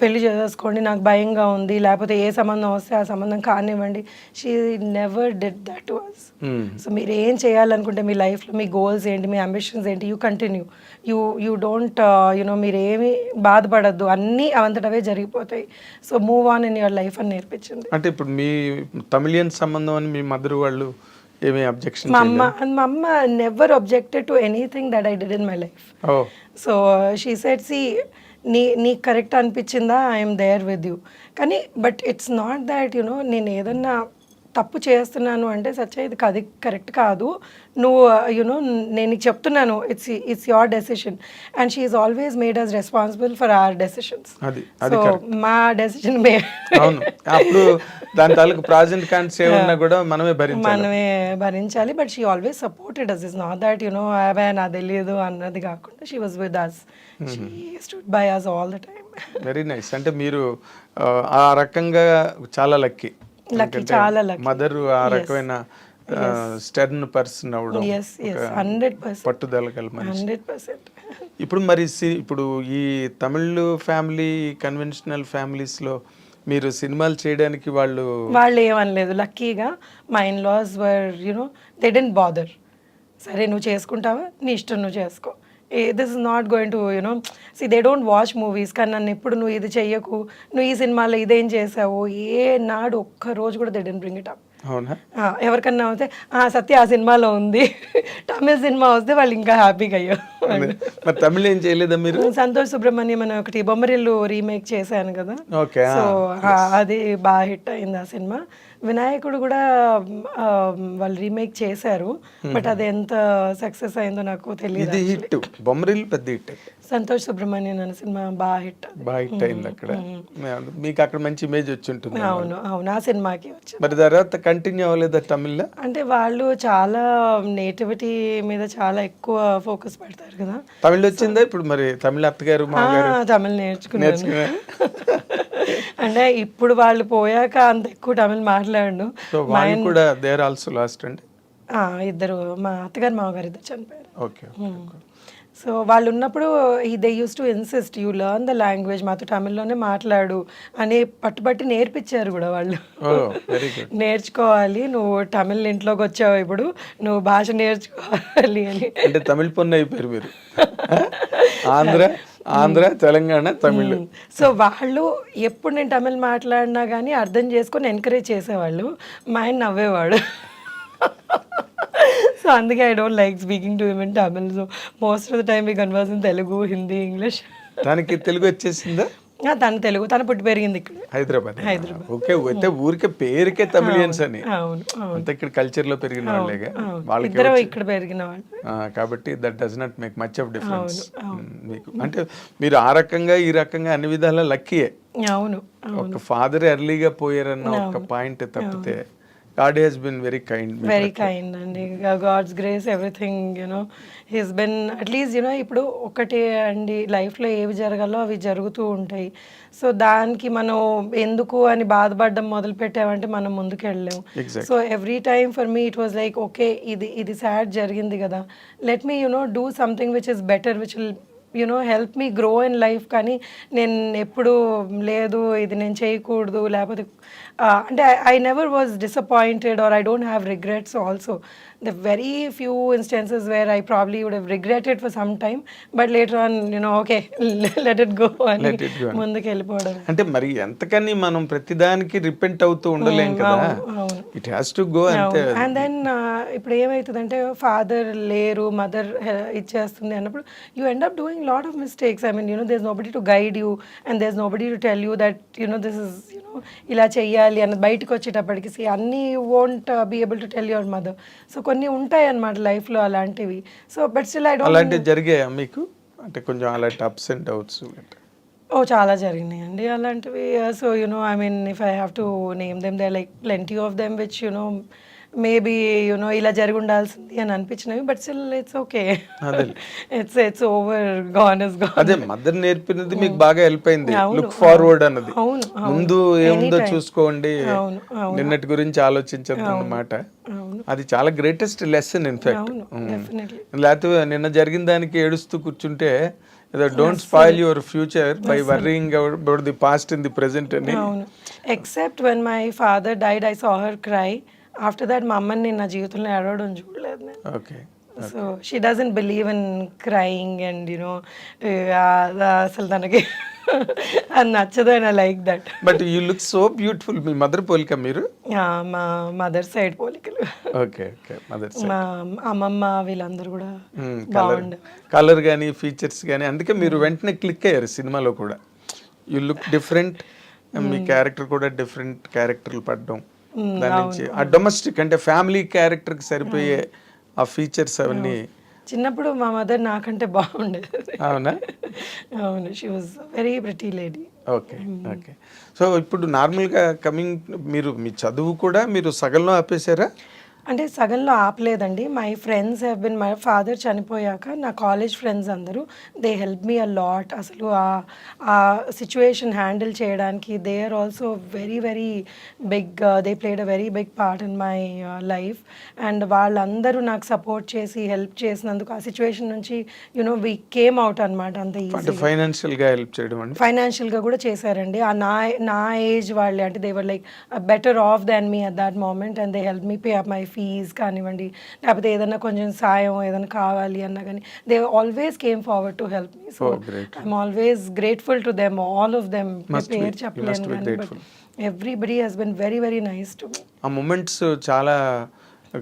పెళ్లి చేసుకోండి, నాకు భయంగా ఉంది, లేకపోతే ఏ సంబంధం వస్తే ఆ సంబంధం కానివ్వండి, she never did that to us. So మీరు ఏం చేయాలనుకుంటే మీ లైఫ్లో మీ గోల్స్ ఏంటి, మీ అంబిషన్స్ ఏంటి, యూ కంటిన్యూ. యూ డోంట్ మీరు ఏమి బాధపడద్దు, అన్నీ అవంతటవే జరిగిపోతాయి. So move on in your life అని నేర్పించింది. అంటే ఇప్పుడు మీ తమిళియన్ సంబంధం అని మీ మదర్ వాళ్ళు ఏమీ అబ్జెక్షన్? మా అమ్మ never objected to anything that I did in my life. So she said, see నీకు కరెక్ట్ అనిపించిందా, ఐఎమ్ దేర్ విత్ యూ. కానీ బట్ ఇట్స్ నాట్ దాట్ నేను ఏదన్నా తప్పు చేస్తున్నాను అంటే సచ్చా ఇది అది కరెక్ట్ కాదు, నువ్వు నేను నీకు చెప్తున్నాను, it's your decision. And she is always made us responsible for our decisions. So మా డెసిషన్ అప్పుడు దాని తాలూకు ప్రాజెక్ట్ కాన్సే ఉన్నా కూడా మనమే భరించాలి. But she always supported us. Is not that అవే నాకు తెలియదు అన్నది కాకుండా she was with us. She stood by us all the time. Very nice. అంటే మీరు ఆ రకంగా చాలా లక్కీ. చాలా లక్కీ. మదర్ ఆ రకమైన స్టర్న్ పర్సన్ అవడం, 100% పట్టుదల గల మనిషి. 100%. ఇప్పుడు మరి ఇప్పుడు ఈ తమిళ్ ఫ్యామిలీ కన్వెన్షనల్ ఫ్యామిలీస్ లో మీరు సినిమాలు చేయడానికి వాళ్ళు ఏమనలేదు. లక్కీగా మా in loss were they didn't bother. సరే నువ్వు చేసుకుంటావా, నీ ఇష్టం, నువ్వు చేసుకో, this is not going to you know see they don't watch movies, కానీ నన్ను ఎప్పుడు నువ్వు ఇది చెయ్యకు, నువ్వు ఈ సినిమాలో ఇదేం చేసావు, ఏ నాడు ఒక్క రోజు కూడా they don't bring it up. అవునా? ఎవరికన్నా అయితే సత్య ఆ సినిమాలో ఉంది, తమిళ సినిమా వస్తే వాళ్ళు ఇంకా హ్యాపీగా అయ్యారు. మరి తమిళ ఏం చేయలేదా మీరు? సంతోష్ సుబ్రహ్మణ్యం అని ఒకటి బొమ్మరిల్లు రీమేక్ చేశాను కదా, ఓకే. సో అది బాగా హిట్ అయింది ఆ సినిమా. వినాయకుడు కూడా వాళ్ళు రీమేక్ చేశారు, బట్ అది ఎంత సక్సెస్ అయిందో నాకు తెలియదు. ఇది హిట్, బొమ్మరిల్లు పెద్ద హిట్. సంతోష్ సుబ్రహ్మణ్యం అనే సినిమా బాగా హిట్ అయింది అక్కడ, మీకు అక్కడ మంచి ఇమేజ్ వచ్చి ఉంటుంది. అవును అవును, ఆ సినిమాకి వచ్చింది. మరి తర్వాత కంటిన్యూ అవ్వలేదా తమిళ్లో? అంటే వాళ్ళు చాలా నేటివిటీ మీద చాలా ఎక్కువ ఫోకస్ పెడతారు కదా. తమిళ్ వచ్చిందా ఇప్పుడు? మరి తమిళ అత్తగారు తమిళ్ నేర్చుకున్నాను. అంటే ఇప్పుడు వాళ్ళు పోయాక అంత ఎక్కువ తమిళ్ మాట్లాడు. వాళ్ళు కూడా దే ఆర్ ఆల్సో లాస్ట్ అండి. ఇద్దరు, మా అత్తగారు మామగారు ఇద్దరు చనిపోయారు. ఓకే. సో వాళ్ళు ఉన్నప్పుడు they use to insist you learn the language, మాతో తమిళ్లోనే మాట్లాడు అని పట్టుబట్టి నేర్పించారు కూడా వాళ్ళు. నేర్చుకోవాలి, నువ్వు తమిళ్ ఇంట్లోకి వచ్చావు, ఇప్పుడు నువ్వు భాష నేర్చుకోవాలి అని. అంటే తమిళ్ పొన్ను అయిపోయారు మీరు. ఆంధ్ర తెలంగాణ తమిళ్. సో వాళ్ళు ఎప్పుడు నేను తమిళ్ మాట్లాడినా కానీ అర్థం చేసుకొని ఎంకరేజ్ చేసేవాళ్ళు. మా ఆయన నవ్వేవాడు. సో అందుకే I don't like speaking to him in Tamil. So most of the time we converse in Telugu, Hindi, English. దానికి తెలుగు వచ్చేసిందా? తను తెలుగు, తను పుట్టి పెరిగింది ఇక్కడ హైదరాబాద్. ఓకే. అయితే ఊరికే పేరుకే తమిళియన్స్ అని, అవును అంతా ఇక్కడ కల్చర్ లో పెరిగిన వాళ్ళేగా వాళ్ళకి ఇక్కడ పెరిగిన వాళ్ళు. కాబట్టి that does not make much of difference మీకు. అంటే మీరు ఆ రకంగా ఈ రకంగా అన్ని విధాలా లక్కీయే. అవును, ఒక ఫాదర్ ఎర్లీగా పోయారన్న ఒక పాయింట్ తప్పితే God has been very kind. Very kind అండి. God's grace, everything, you know, he's been at least, you know, ఇప్పుడు ఒకటే అండి, లైఫ్లో ఏవి జరగాలో అవి జరుగుతూ ఉంటాయి. సో దానికి మనం ఎందుకు అని బాధపడడం మొదలు పెట్టామంటే మనం ముందుకు వెళ్ళలేము. So every time for me it was like okay, ఇది సాడ్ జరిగింది కదా, let me you know do something which is better, which will you know help me grow in life. కానీ నేను ఎప్పుడు లేదు ఇది నేను చేయకూడదు, లేకపోతే అంటే I never was disappointed or I don't have regrets also. The very few instances where I probably would have regretted for some time, but later on you know okay let it go అని ముందుకు వెళ్ళిపోవడం. అంటే మరి ఎంతకని మనం ప్రతిదానికి రిపెంట్ అవుతూ ఉండలేం కదా, ఇట్ హ్యాస్ టు గో అంతే. అండ్ దెన్ ఇప్పుడు ఏమవుతుందంటే ఫాదర్ లేరు, మదర్ ఇచ్చేస్తుంది అన్నప్పుడు you end up doing lot of mistakes. I mean, you know, there's nobody to guide you and there's nobody to tell you that, you know, this is, you know, ila cheyyali and bayitiki vachetappadiki see anni you won't be able to tell your mother. So konni untayi annamata life lo alantivi. So but still I don't. అలాంటి జరిగాయా మీకు? అంటే కొంచెం అలాంటి అప్స్ అండ్ డౌట్స్? చాలా జరిగినాయండి అలాంటివి. So you know, I mean if I have to name them, they like plenty of them which you know maybe you know ఇలా జరిగి ఉండాల్సింది అని అనిపించినవి, but still it's okay, it's over, gone is gone. అదే మదర్ నేర్పినది మీకు బాగా హెల్ప్ అయింది, లుక్ ఫార్వర్డ్ అన్నది. ముందు ఏముందో చూసుకోండి, నిన్నటి గురించి ఆలోచించద్దు అన్నమాట. అది చాలా గ్రేటెస్ట్ లెసన్ ఇన్ఫాక్ట్. లేకపోతే నిన్న జరిగిన దానికి ఏడుస్తూ కూర్చుంటే don't spoil your future by worrying about the past in the present అని. Except when my father died I saw her cry. After that మా అమ్మని నేను నా జీవితంలో ఏడవడం చూడలేదు నేను. Okay. So she doesn't believe in crying and you know అసలు తనకి అది నచ్చదు and I like that. But you look so beautiful. మీ మదర్ పోలిక మీరు? మా మదర్ సైడ్ పోలికలు. Okay okay. మదర్ సైడ్ మా అమ్మమ్మ వీళ్ళందరూ కూడా బాగుండే, కలర్ కానీ ఫీచర్స్ కానీ, అందుకే మీరు వెంటనే క్లిక్ అయ్యారు సినిమాలో కూడా. You look different, me character కూడా డిఫరెంట్ క్యారెక్టర్లు పడడం, దాని నుంచి ఆ డొమెస్టిక్ అంటే ఫ్యామిలీ క్యారెక్టర్కి సరిపోయే ఆ ఫీచర్స్ అవన్నీ. చిన్నప్పుడు మా మదర్ నాకంటే బాగుండేది. అవునా? అవును, she was very pretty lady. Okay okay. So ఇప్పుడు నార్మల్గా కమింగ్, మీరు మీ చదువు కూడా మీరు సగంలో ఆపేశారా? అంటే సగంలో ఆపలేదండి. My friends have been, my father చనిపోయాక నా కాలేజ్ ఫ్రెండ్స్ అందరూ they help me a lot. అసలు ఆ సిచ్యువేషన్ హ్యాండిల్ చేయడానికి they are also very very big, they played a very big part in my life. And వాళ్ళందరూ నాకు సపోర్ట్ చేసి హెల్ప్ చేసినందుకు ఆ సిచ్యువేషన్ నుంచి యునో వి కేమ్ అవుట్ అనమాట. అంత ఈజీ ఫైనాన్షియల్గా హెల్ప్ చేయడం అండి, ఫైనాన్షియల్గా కూడా చేశారండి. నా ఏజ్ వాళ్ళే, అంటే they were like better off than me at that moment and they help me pay up my fees కానివ్వండి, లేకపోతే ఏదైనా కొంచెం సాయం ఏదైనా కావాలి అన్నా కానీ they always came forward to help me. So I'm always grateful to them, all of them. పేరు చెప్పలేను కానీ but everybody has been very very nice to me. ఆ మూమెంట్స్ చాలా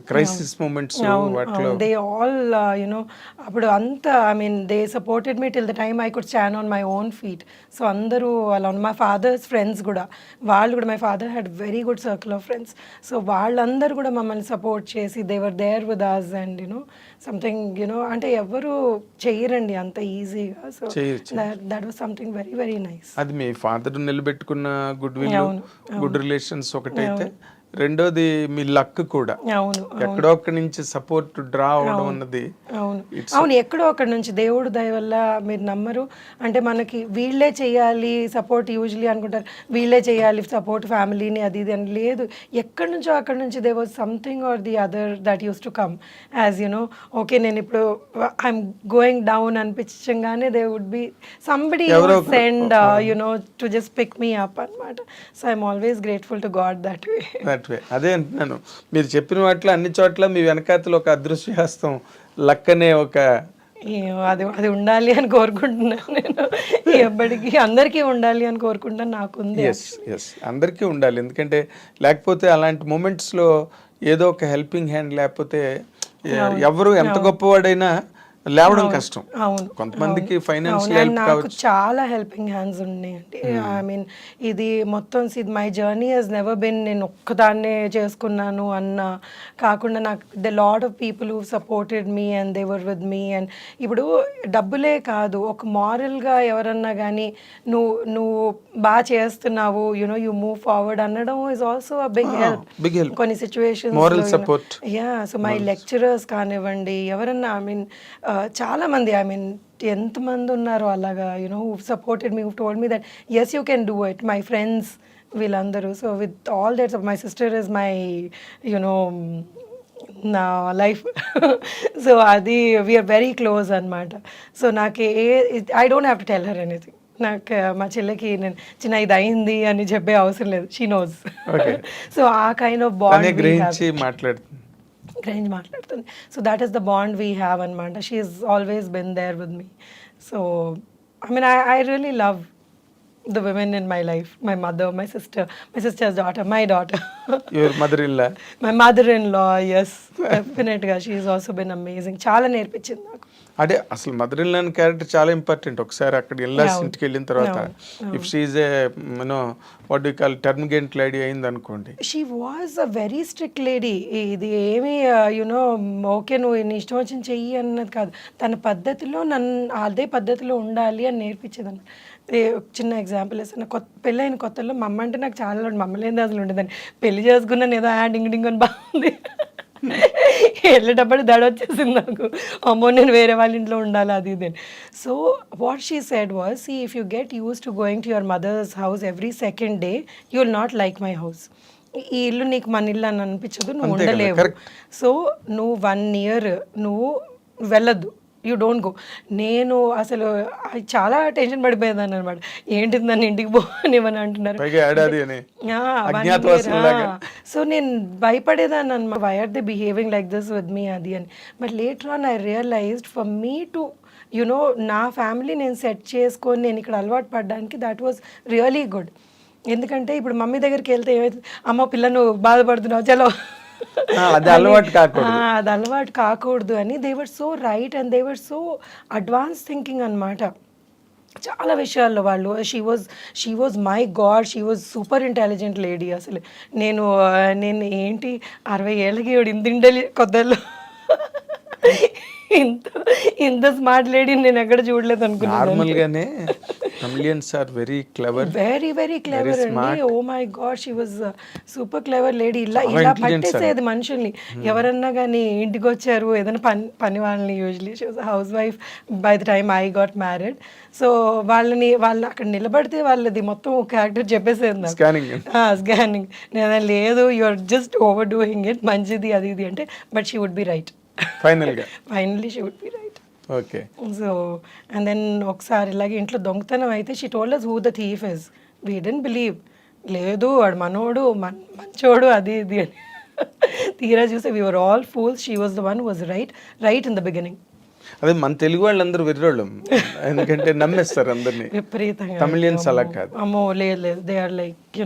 క్రైసిస్ మూమెంట్స్ వాటిలో దే ఆల్ యునో అప్పుడు అంతా I mean they supported me till the time I could stand on my own feet. So అందరూ అలా మా ఫాదర్స్ ఫ్రెండ్స్ కూడా, వాళ్ళు కూడా, my father had very good circle of friends. So వాళ్ళందరూ కూడా మమ్మల్ని సపోర్ట్ చేసి they were there with us and you know something you know అంటే ఎవరు చెయ్యరండి అంత ఈజీగా. So that was something very very nice. అది మీ ఫాదర్ నిలబెట్టుకున్న గుడ్ విల్, గుడ్ రిలేషన్స్ ఒకటైతే, రెండోది మీ లక్ కూడా. ఎక్కడో ఒక్కడి నుంచి సపోర్ట్ డ్రా అవడం అన్నది. అవును, ఎక్కడో అక్కడి నుంచి దేవుడు దయ వల్ల. మీరు నమ్మరు, అంటే మనకి వీళ్ళే చేయాలి సపోర్ట్, యూజువలీ అనుకుంటారు వీళ్ళే చేయాలి సపోర్ట్ ఫ్యామిలీని అది ఇది అని. లేదు, ఎక్కడి నుంచో అక్కడి నుంచి they was something or the other that use to come as you know okay నేను ఇప్పుడు ఐఎమ్ గోయింగ్ డౌన్ అనిపించగానే they would be somebody send you know to just pick me up అనమాట. So I'm always grateful to God that way. అదే అంటున్నాను, మీరు చెప్పిన వాటిలో అన్ని చోట్ల మీ వెనకాతలు ఒక అదృశ్య హస్తం, లక్ అనే ఒక అది అది ఉండాలి అని కోరుకుంటున్నాను నేను. ఎప్పటికీ అందరికీ ఉండాలి అని కోరుకుంటాను, నాకుంది. ఎస్ అందరికీ ఉండాలి, ఎందుకంటే లేకపోతే అలాంటి మూమెంట్స్లో ఏదో ఒక హెల్పింగ్ హ్యాండ్ లేకపోతే ఎవరు ఎంత గొప్పవాడైనా లేవడం కష్టం. అవును, కొంతమందికి ఫైనాన్షియల్ నాకు చాలా హెల్పింగ్ హ్యాండ్స్ ఉన్నాయండి. ఐ మీన్ ఇది మొత్తం my journey has never been నేను ఒక్కదాన్నే చేసుకున్నాను అన్న కాకుండా, నాకు the lot of people who supported me and they were with me. And ఇప్పుడు డబ్బులే కాదు, ఒక మారల్గా ఎవరన్నా కానీ నువ్వు బాగా చేస్తున్నావు, యునో యూ మూవ్ ఫార్వర్డ్ అనడం is also a big help. కొన్ని situations. Yeah, so my lecturers కానివ్వండి, ఎవరన్నా ఐ మీన్ చాలా మంది, ఐ మీన్ ఎంతమంది ఉన్నారో అలాగా you know who supported me, who told me that yes you can do it. My friends వీళ్ళందరూ. So with all that my sister is my you know నా లైఫ్. సో అది వీఆర్ వెరీ క్లోజ్ అనమాట. సో నాకు I don't have to tell her anything. నాకు మా చెల్లెకి నేను చిన్న ఇది అయింది అని చెప్పే అవసరం లేదు, షీ నోస్. సో ఆ కైండ్ ఆఫ్ బాండ్ గ్రహించి మాట్లాడుతుంది. So that is the bond we have అనమాట. She is always been there with me. So I mean I really love the women in my life, my mother, my sister's daughter, my daughter. Your mother-in-law? My mother-in-law, yes, definitely. She has also been amazing. చాలా నేర్పించింది నాకు. అదే అసలు మదర్ ఇన్ లా క్యారెక్టర్ చాలా ఇంపార్టెంట్. ఒకసారి అక్కడ ఇల్లాస్ ఇంటికి వెళ్ళిన తర్వాత if she is a you know what do call termagant lady అయింది అనుకోండి, she was a very strict lady. ఇది ఏమి యునో ఓకే నువ్వు నీ ఇష్టం వచ్చిన చెయ్యి అన్నది కాదు, తన పద్ధతిలో నన్ను అదే పద్ధతిలో ఉండాలి అని నేర్పించేది అన్నమాట. చిన్న ఎగ్జాంపుల్ వేస్తాను, పెళ్ళైన కొత్తలో మా అమ్మ అంటే నాకు చాలా మమ్మల్ని అసలు ఉండేదాన్ని. పెళ్లి చేసుకున్నాను ఏదో డింగ్ డింగ్ అని బాగుంది, వెళ్ళేటప్పుడు దడ వచ్చేసింది నాకు, అమ్మో నేను వేరే వాళ్ళ ఇంట్లో ఉండాలి అది ఇది అని. So what she said was, see if you get used to going to your mother's house every second day you will not like my house. ఈ ఇల్లు నీకు మన ఇల్లు అని అనిపించదు, నువ్వు ఉండలేవు. సో నువ్వు 1 year నువ్వు వెళ్ళొద్దు, యూ డోంట్ గో. నేను అసలు చాలా టెన్షన్ పడిపోయేదాన్ని అనమాట, ఏంటి నన్ను ఇంటికి పోనివని అంటున్నారు. సో నేను భయపడేదాన్ని అనమాట, why are they behaving like this with me అది అని. But later on I realized for me to you know నా ఫ్యామిలీ నేను సెట్ చేసుకొని నేను ఇక్కడ అలవాటు పడడానికి దట్ వాజ్ రియలీ గుడ్. ఎందుకంటే ఇప్పుడు మమ్మీ దగ్గరికి వెళ్తే ఏమైతే, అమ్మ పిల్లను బాధపడుతున్నావు చలో అది అలవాటు కాకూడదు అని. They were so right and they were so advance thinking అనమాట చాలా విషయాల్లో. వాళ్ళు she was my God, she was super intelligent lady. అసలు నేను ఏంటి 60 ఏళ్ళకి ఇంత కొత్తలో ఇంత స్మార్ట్ లేడీ నేను ఎక్కడ చూడలేదు అనుకున్నాను. నార్మల్గానే Tamilians are very clever. Very, very clever అండి. Oh my God, she was super clever lady. ఇలా పట్టేసేది మనుషుల్ని. ఎవరన్నా కానీ ఇంటికి వచ్చారు ఏదైనా పని వాళ్ళని, usually she was house wife by the time I got married. So వాళ్ళు అక్కడ నిలబడితే వాళ్ళది మొత్తం క్యారెక్టర్ చెప్పేసేది నాకు. స్కానింగ్. నేను లేదు you are just over doing it, మంచిది అది ఇది అంటే, but she would be right. Finally she would be right. Okay. So and then ఒకసారి ఇలాగే ఇంట్లో దొంగతనం అయితే she told us who the thief is. We didn't believe. లేదు వాడు మనోడు మంచోడు అది ఇది అని. తీరా చూస్తే we were all fools, she was the one who was right in the beginning. అదే మన తెలుగు వాళ్ళందరూ వెర్రోళ్ళం, ఎందుకంటే నమ్మేస్తారు అందరినీ. విపరీతంగా తమిళియన్స్ అలా కాదు. అమ్మో లేదు, దే ఆర్ లైక్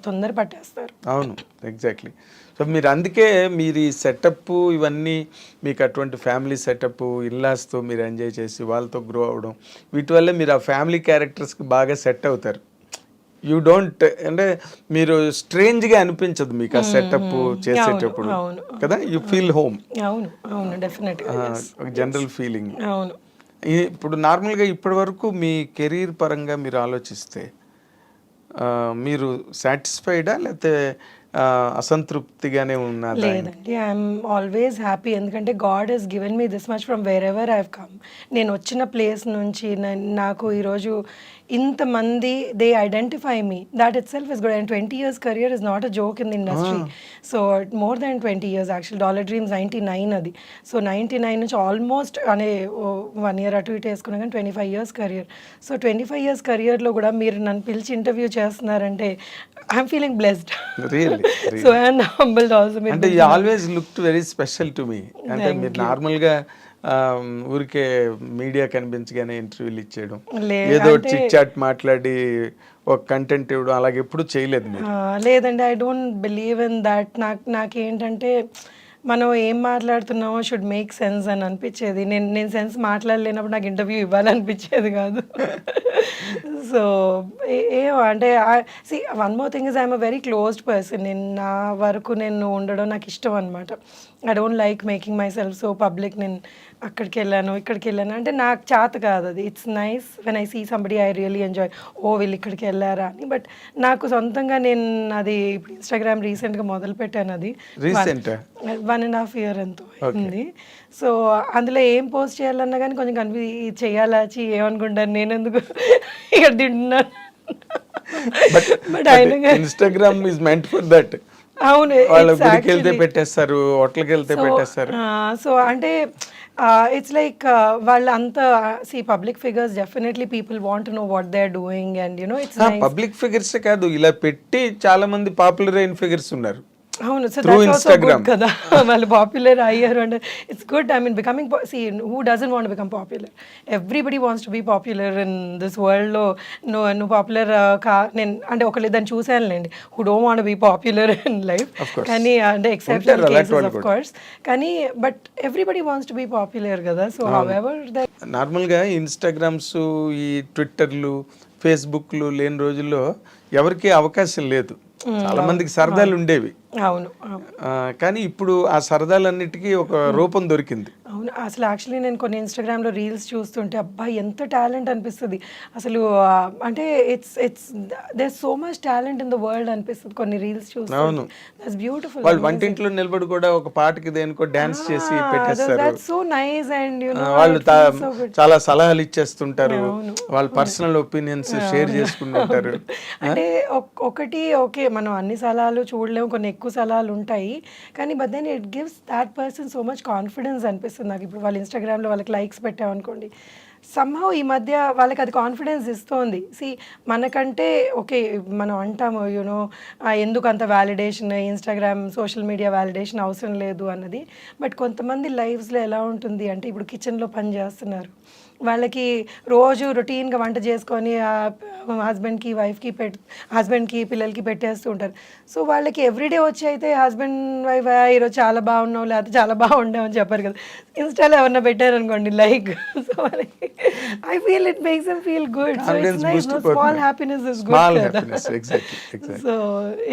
తొందర పట్టేస్తారు. అవును, ఎగ్జాక్ట్లీ. సో మీరు అందుకే మీరు ఈ సెటప్ ఇవన్నీ మీకు అటువంటి ఫ్యామిలీ సెటప్ ఇల్లాస్తో మీరు ఎంజాయ్ చేసి వాళ్ళతో గ్రో అవ్వడం, వీటి వల్ల మీరు ఆ ఫ్యామిలీ క్యారెక్టర్స్కి బాగా సెట్ అవుతారు. యూ డోంట్ అంటే మీరు స్ట్రేంజ్గా అనిపించదు మీకు ఆ సెటప్ చేసేటప్పుడు కదా, యూ ఫీల్ హోమ్. అవును అవును, డెఫినెట్గా ఒక జనరల్ ఫీలింగ్. అవును. ఇప్పుడు నార్మల్గా ఇప్పటి వరకు మీ కెరీర్ పరంగా మీరు ఆలోచిస్తే మీరు సాటిస్ఫైడా లేకపోతే అసంతృప్తిగానే ఉన్నదా? లేదండి, ఐఎమ్ ఆల్వేస్ హ్యాపీ. ఎందుకంటే God has given me this much from wherever I have come. నేను వచ్చిన ప్లేస్ నుంచి నాకు ఈరోజు ఇంతమంది they identify me, that itself is good. And 20 years career is not a joke in the industry. So more than 20 years actual. Dollar dreams 99 అది. సో 99 నుంచి ఆల్మోస్ట్ అనే 1 year అటు ఇటు వేసుకున్నా కానీ 25 years కెరియర్. సో 25 years కెరియర్లో కూడా మీరు నన్ను పిలిచి ఇంటర్వ్యూ చేస్తున్నారంటే I'm feeling blessed. So and humbled also. అంటే you always looked very special to me. అంటే మీరు నార్మల్గా ఊరికే మీడియా కనిపించగానే ఇంటర్వ్యూలు ఇచ్చేయడం, ఏదో చిట్ చాట్ మాట్లాడి ఒక కంటెంట్ ఇవ్వడం అలాగే ఎప్పుడు చేయలేదు మీరు? లేదండి, I don't believe in that. నాకేంటంటే మనం ఏం మాట్లాడుతున్నామో షుడ్ మేక్ సెన్స్ అని అనిపించేది. నేను సెన్స్ మాట్లాడలేనప్పుడు నాకు ఇంటర్వ్యూ ఇవ్వాలనిపించేది కాదు. సో అంటే see one more thing is I'm a very closed person. నేను నా వరకు నేను ఉండడం నాకు ఇష్టం అనమాట. I don't like making myself so public. నేను అక్కడికి వెళ్ళాను ఇక్కడికి వెళ్ళాను అంటే నాకు చేత కాదు అది. It's nice when I see somebody I really enjoy, ఓ వీళ్ళు ఇక్కడికి వెళ్ళారా అని. బట్ నాకు సొంతంగా నేను అది ఇప్పుడు ఇన్స్టాగ్రామ్ రీసెంట్గా మొదలు పెట్టాను. అది 1.5 year ఎంతో అయింది. సో అందులో ఏం పోస్ట్ చేయాలన్నా కానీ కొంచెం చేయాలా ఏమనుకుంటాను నేను ఎందుకు ఇక్కడ తింటున్నాను. But Instagram is meant for that. అవును, వాళ్ళు గుడికి వెళ్తే పెట్టేస్తారు, హోటల్కి వెళ్తే పెట్టేస్తారు. సో అంటే ఇట్స్ లైక్ వాళ్ళంతా public figures, definitely people want to know what they are doing and it's public figures కాదు, ఇలా పెట్టి చాలా మంది పాపులర్ అయిన ఫిగర్స్ ఉన్నారు. అవును, సో దట్స్ ఆల్సో గుడ్ కదా. వాళ్ళు పాపులర్ అయ్యారు అంటే it's good. I mean becoming who doesn't want become popular? Everybody wants to be popular in this వరల్డ్లో. నువ్వు పాపులర్ నేను అంటే ఒకళ్ళిద్దరిని చూసానులేండి who don't want be popular in life, కానీ అంటే ఎక్సెప్షనల్ కేసెస్ ఆఫ్ కోర్స్. కానీ but everybody wants to be popular కదా. సో హౌఎవర్ దట్ నార్మల్గా ఇన్స్టాగ్రామ్స్, ఈ ట్విట్టర్లు, ఫేస్బుక్లు లేని రోజుల్లో ఎవరికి అవకాశం లేదు. చాలా మందికి సరదాలు ఉండేవి. అవును, కానీ ఇప్పుడు ఆ సరదాలన్నిటికీ ఒక రూపం దొరికింది. అవును, అసలు యాక్చువల్లీ నేను కొన్ని ఇన్స్టాగ్రామ్లో రీల్స్ చూస్తుంటే అబ్బా ఎంత టాలెంట్ అనిపిస్తుంది అసలు. అంటే it's there so much talent in the world అనిపిస్తుంది కొన్ని రీల్స్ చూస్తే. అవును, దట్స్ బ్యూటిఫుల్. వాళ్ళు వంటింట్లో నిలబడి కూడా ఒక పాటకి దేనికో డాన్స్ చేసి పెట్టేస్తారు. That's so nice. అండ్ వాళ్ళు చాలా సలహాలు ఇచ్చేస్తుంటారు, వాళ్ళ పర్సనల్ ఒపీనియన్స్ షేర్ చేసుకుంటుంటారు. అంటే ఒకటి ఓకే, మనం అన్ని సలహాలు చూడలేము, కొన్ని ఎక్కువ సలహాలు ఉంటాయి, కానీ but then it gives that person so much confidence అనిపిస్తుంది నాకు. ఇప్పుడు వాళ్ళ ఇన్స్టాగ్రామ్లో వాళ్ళకి లైక్స్ పెట్టామనుకోండి, సమ్హౌ ఈ మధ్య వాళ్ళకి అది కాన్ఫిడెన్స్ ఇస్తోంది. మనకంటే ఓకే మనం అంటాము ఎందుకు అంత validation, Instagram social media validation అవసరం లేదు అన్నది. బట్ కొంతమంది లైఫ్స్లో ఎలా ఉంటుంది అంటే ఇప్పుడు కిచెన్లో పని చేస్తున్నారు, వాళ్ళకి రోజు రొటీన్గా వంట చేసుకొని హస్బెండ్కి వైఫ్కి హస్బెండ్కి పిల్లలకి పెట్టేస్తూ ఉంటారు. సో వాళ్ళకి ఎవ్రీడే వచ్చి అయితే హస్బెండ్ వైఫ్ ఈరోజు చాలా బాగున్నావు లేకపోతే చాలా బాగుండావు అని చెప్పారు కదా. ఇన్స్టాలో ఎవరన్నా పెట్టారనుకోండి like, so I feel it makes them feel good. So it's nice, small happiness is good కదా. సో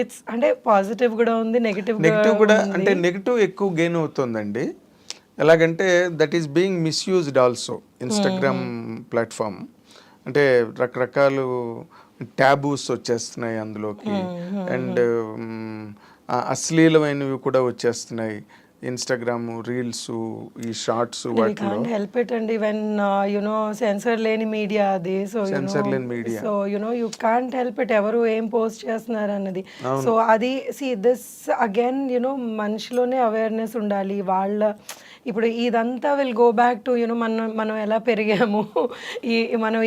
ఇట్స్ అంటే పాజిటివ్ కూడా ఉంది, నెగిటివ్ కూడా. అంటే నెగిటివ్ ఎక్కువ గెయిన్ అవుతుందండి. ఎలాగంటే that is being misused also. Instagram platform అంటే రకరకాలు ట్యాబూస్ వచ్చేస్తున్నాయి అందులోకి, అండ్ అశ్లీలమైనవి కూడా వచ్చేస్తున్నాయి. ఇన్స్టాగ్రామ్ రీల్స్, ఈ షార్ట్స్, వాటిలో హెల్ప్ ఇట్ అండి వెన్ సెన్సర్ లేని మీడియా అది. సో సెన్సర్ లేని media, so you can't help it ఎవరు ఏం పోస్ట్ చేస్తున్నారు అన్నది. సో అది దిస్ అగైన్ మనిషిలోనే అవేర్నెస్ ఉండాలి. వాళ్ళ ఇప్పుడు ఇదంతా will go back to you know మనం ఎలా పెరిగాము, మనం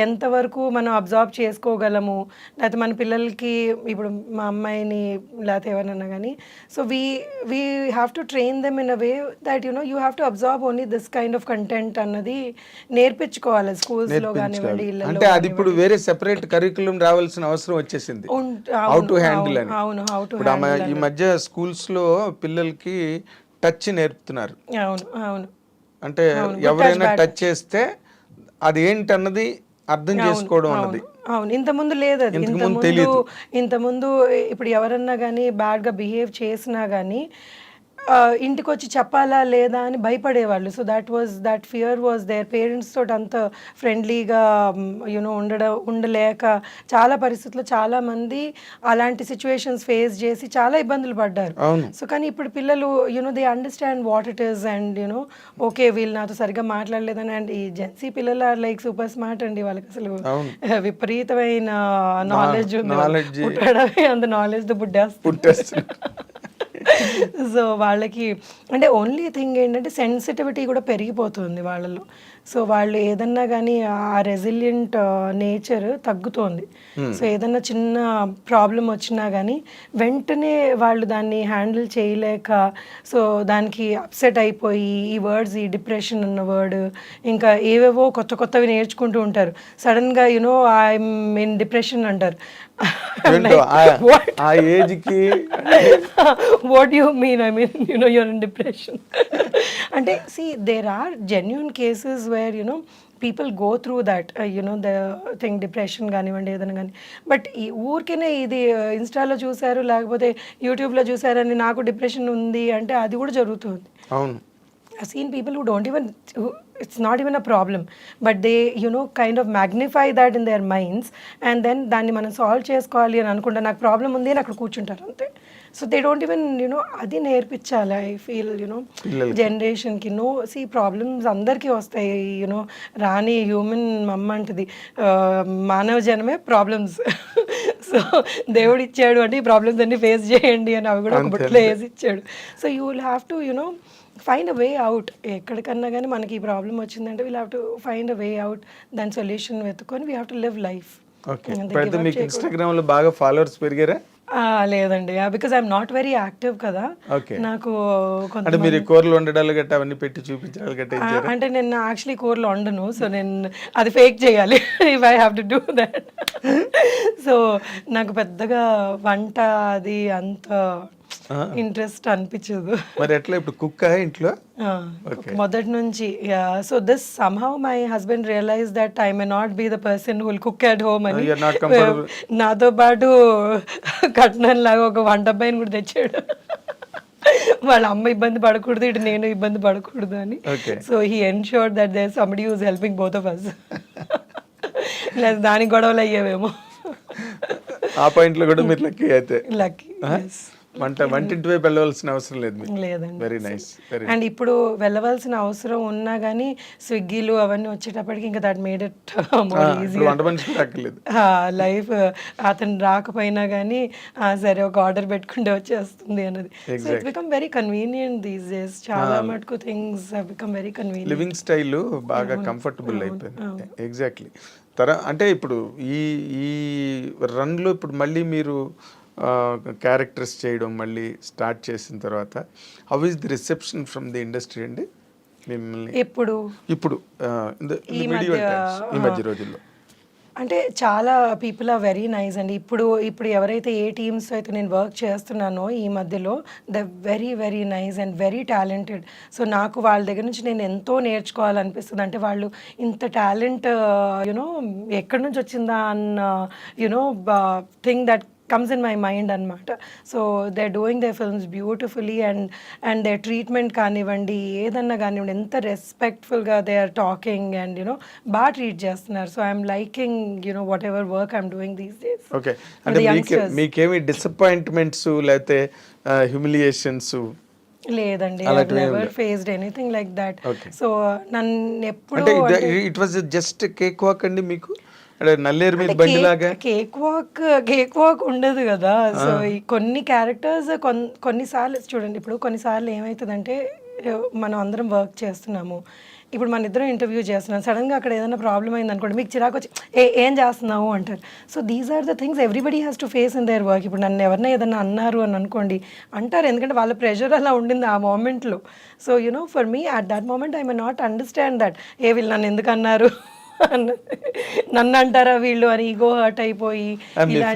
ఎంతవరకు మనం అబ్జార్బ్ చేసుకోగలము, లేకపోతే మన పిల్లలకి ఇప్పుడు మా అమ్మాయిని లేకపోతే ఎవరినన్నా కానీ, so we have to train them in a way that you have to absorb only this kind of content అన్నది నేర్పించుకోవాలి స్కూల్స్లో కానివ్వండి, ఇళ్ళలో. అంటే అది ఇప్పుడు వేరే సెపరేట్ కరికులం రావాల్సిన అవసరం వచ్చేసింది, హౌ టు హ్యాండిల్ అని. అవును, హౌ టు ఇప్పుడు ఈ మధ్య స్కూల్స్ లో పిల్లలకి టచ్ నేర్పుతున్నారు. అవును అవును అంటే ఎవరైనా టచ్ చేస్తే అది ఏంటన్నది అర్థం చేసుకోవడం అన్నది. అవును, ఇంతకుముందు లేదు అది. ఇంతకుముందు ఇప్పుడు ఎవరన్నా కానీ బ్యాడ్గా బిహేవ్ చేసినా కానీ ఇంటికి వచ్చి చెప్పాలా లేదా అని భయపడేవాళ్ళు. So that fear was there. Parents తోటి అంత ఫ్రెండ్లీగా ఉండలేక చాలా పరిస్థితుల్లో చాలామంది అలాంటి సిచ్యువేషన్స్ ఫేస్ చేసి చాలా ఇబ్బందులు పడ్డారు. సో కానీ ఇప్పుడు పిల్లలు they understand what it is and okay వీళ్ళు నాతో సరిగ్గా మాట్లాడలేదని. అండ్ ఈ జెన్సీ పిల్లలు ఆర్ లైక్ సూపర్ స్మార్ట్ అండి. వాళ్ళకి అసలు విపరీతమైన నాలెడ్జ్ ఉంది, పుట్టడమే అంత నాలెడ్జ్ పుట్టేస్తుంది. సో వాళ్ళకి అంటే ఓన్లీ థింగ్ ఏంటంటే సెన్సిటివిటీ కూడా పెరిగిపోతుంది వాళ్ళలో. సో వాళ్ళు ఏదన్నా కానీ ఆ రెసిలియంట్ నేచర్ తగ్గుతోంది. సో ఏదన్నా చిన్న ప్రాబ్లం వచ్చినా కానీ వెంటనే వాళ్ళు దాన్ని హ్యాండిల్ చేయలేక సో దానికి అప్సెట్ అయిపోయి ఈ వర్డ్స్, ఈ డిప్రెషన్ అన్న వర్డ్, ఇంకా ఏవేవో కొత్తవి నేర్చుకుంటూ ఉంటారు. సడన్గా ఐఎమ్ ఇన్ డిప్రెషన్ అంటారు. ఆ ఏజ్ కి what you mean? I mean you're in depression అంటే there are genuine cases where people go through that the thing, depression కానివ్వండి ఏదైనా కానీ. బట్ ఈ ఊరికేనే ఇది ఇన్స్టాలో చూసారు లేకపోతే యూట్యూబ్లో చూసారని నాకు డిప్రెషన్ ఉంది అంటే అది కూడా జరుగుతుంది. అవును, I've seen people who don't even, it's not even a problem, but they kind of magnify that in their minds and then దాన్ని మనం సాల్వ్ చేసుకోవాలి అని అనుకుంటా నాకు ప్రాబ్లం ఉంది అని అక్కడ కూర్చుంటారు అంతే. సో దే డోంట్ ఈవెన్ అది నేర్పించాలి. ఐ ఫీల్ జనరేషన్కి ప్రాబ్లమ్స్ అందరికీ వస్తాయి. రాని హ్యూమన్ మమ్మ అంటది మానవ జనమే ప్రాబ్లమ్స్. సో దేవుడు ఇచ్చాడు అంటే ఈ ప్రాబ్లమ్స్ అన్ని ఫేస్ చేయండి అని అవి కూడా ఒక బుట్టలో వేసి ఇచ్చాడు. So you will have to find a way out. ఎక్కడికన్నా కానీ మనకి ఈ ప్రాబ్లం వచ్చిందంటే we'll have to find a way out, దాని సొల్యూషన్ వెతుకొని we have to live life. Okay, మీకు ఇన్స్టాగ్రామ్ లో బాగా ఫాలోవర్స్ పెరిగారా? లేదండి, because I'm not very active కదా. నాకు అంటే మీరు కూరలు వండడాలు గట్ట అవన్నీ పెట్టి చూపించాలి గట్ట అంటే నేను యాక్చువల్లీ కూరలు వండను. సో నేను అది ఫేక్ చేయాలి if I have to do that. So నాకు పెద్దగా వంట అది అంత ఇంట్రెస్ట్ అనిపించదు. మరి ఎట్లా ఇప్పుడు కుక్ ఇంట్లో మొదటి నుంచి. So this somehow my husband realise that I may not be the person who will cook at home అని నాతో పాటు కట్నం లాగా ఒక వంట అబ్బాయిని కూడా తెచ్చాడు. వాళ్ళ అమ్మ ఇబ్బంది పడకూడదు, ఇటు నేను ఇబ్బంది పడకూడదు అని. So he ensured that there somebody who is helping both of us. లేదా దానికి గొడవలు అయ్యేవేమో. ఆ పాయింట్లో కూడా మీరు లక్కీ అయితే. లక్కీ. వంటింటి వైపు వెళ్ళవలసిన అవసరం లేదు. లేదండి. Very nice. అండ్ ఇప్పుడు వెళ్ళవలసిన అవసరం ఉన్నా కానీ స్విగ్గీలు అవన్నీ వచ్చేటప్పటికి ఇంకా that made it more easy. Life అతను రాకపోయినా కానీ సరే ఒక ఆర్డర్ పెట్టుకుంటే వచ్చేస్తుంది అన్నది. So it become very convenient these days. చాలా మటుకు things have become very convenient. Living style బాగా కంఫర్టబుల్ అయిపోయింది. ఎగ్జాక్ట్లీ. అంటే ఇప్పుడు ఈ రన్లో ఇప్పుడు మళ్ళీ మీరు క్యారెక్టర్స్ చేయడం మళ్ళీ స్టార్ట్ చేసిన తర్వాత how is the reception from the industry అండి మిమ్మల్ని ఇప్పుడు ఈ మధ్య రోజుల్లో? అంటే చాలా పీపుల్ ఆర్ వెరీ నైస్ అండి. ఇప్పుడు ఎవరైతే ఏ టీమ్స్ అయితే నేను వర్క్ చేస్తున్నానో ఈ మధ్యలో the very very nice and very talented. So నాకు వాళ్ళ దగ్గర నుంచి నేను ఎంతో నేర్చుకోవాలనిపిస్తుంది. అంటే వాళ్ళు ఇంత టాలెంట్ ఎక్కడి నుంచి వచ్చిందా అన్న thing that comes in my mind అన్నమాట. So they are doing their films beautifully and their treatment కానివ్వండి ఏదన్నా కానివ్వండి ఎంత రెస్పెక్ట్ఫుల్గా దే ఆర్ టాకింగ్ అండ్ బాగా ట్రీట్ చేస్తున్నారు. So I'm liking whatever work I'm doing these days. Okay, అంటే మీకేమి డిసప్పాయింట్మెంట్స్ లేకపోతే హ్యూమిలియేషన్స్? లేదండి, I never faced anything like that. So నన్ను ఎప్పుడు it was just cakewalk అండి మీకు? నల్లేరు మీద బండిలాగా కేక్ వాక్ ఉండదు కదా. సో ఈ కొన్ని క్యారెక్టర్స్ కొన్నిసార్లు చూడండి, ఇప్పుడు కొన్నిసార్లు ఏమవుతుందంటే మనం అందరం వర్క్ చేస్తున్నాము. ఇప్పుడు మన ఇద్దరం ఇంటర్వ్యూ చేస్తున్నాం, సడన్గా అక్కడ ఏదైనా ప్రాబ్లం అయింది అనుకోండి, మీకు చిరాకు వచ్చి ఏం చేస్తున్నావు అంటారు. So these are the things everybody has to face in their work. ఇప్పుడు నన్ను ఎవరైనా ఏదైనా అన్నారు అని అనుకోండి, అంటారు, ఎందుకంటే వాళ్ళ ప్రెషర్ అలా ఉండింది ఆ మూమెంట్లో. So you know for me at that moment I may not understand that వీళ్ళు నన్ను ఎందుకు అన్నారు, నన్ను అంటారా వీళ్ళు అని ఈగో హర్ట్ అయిపోయి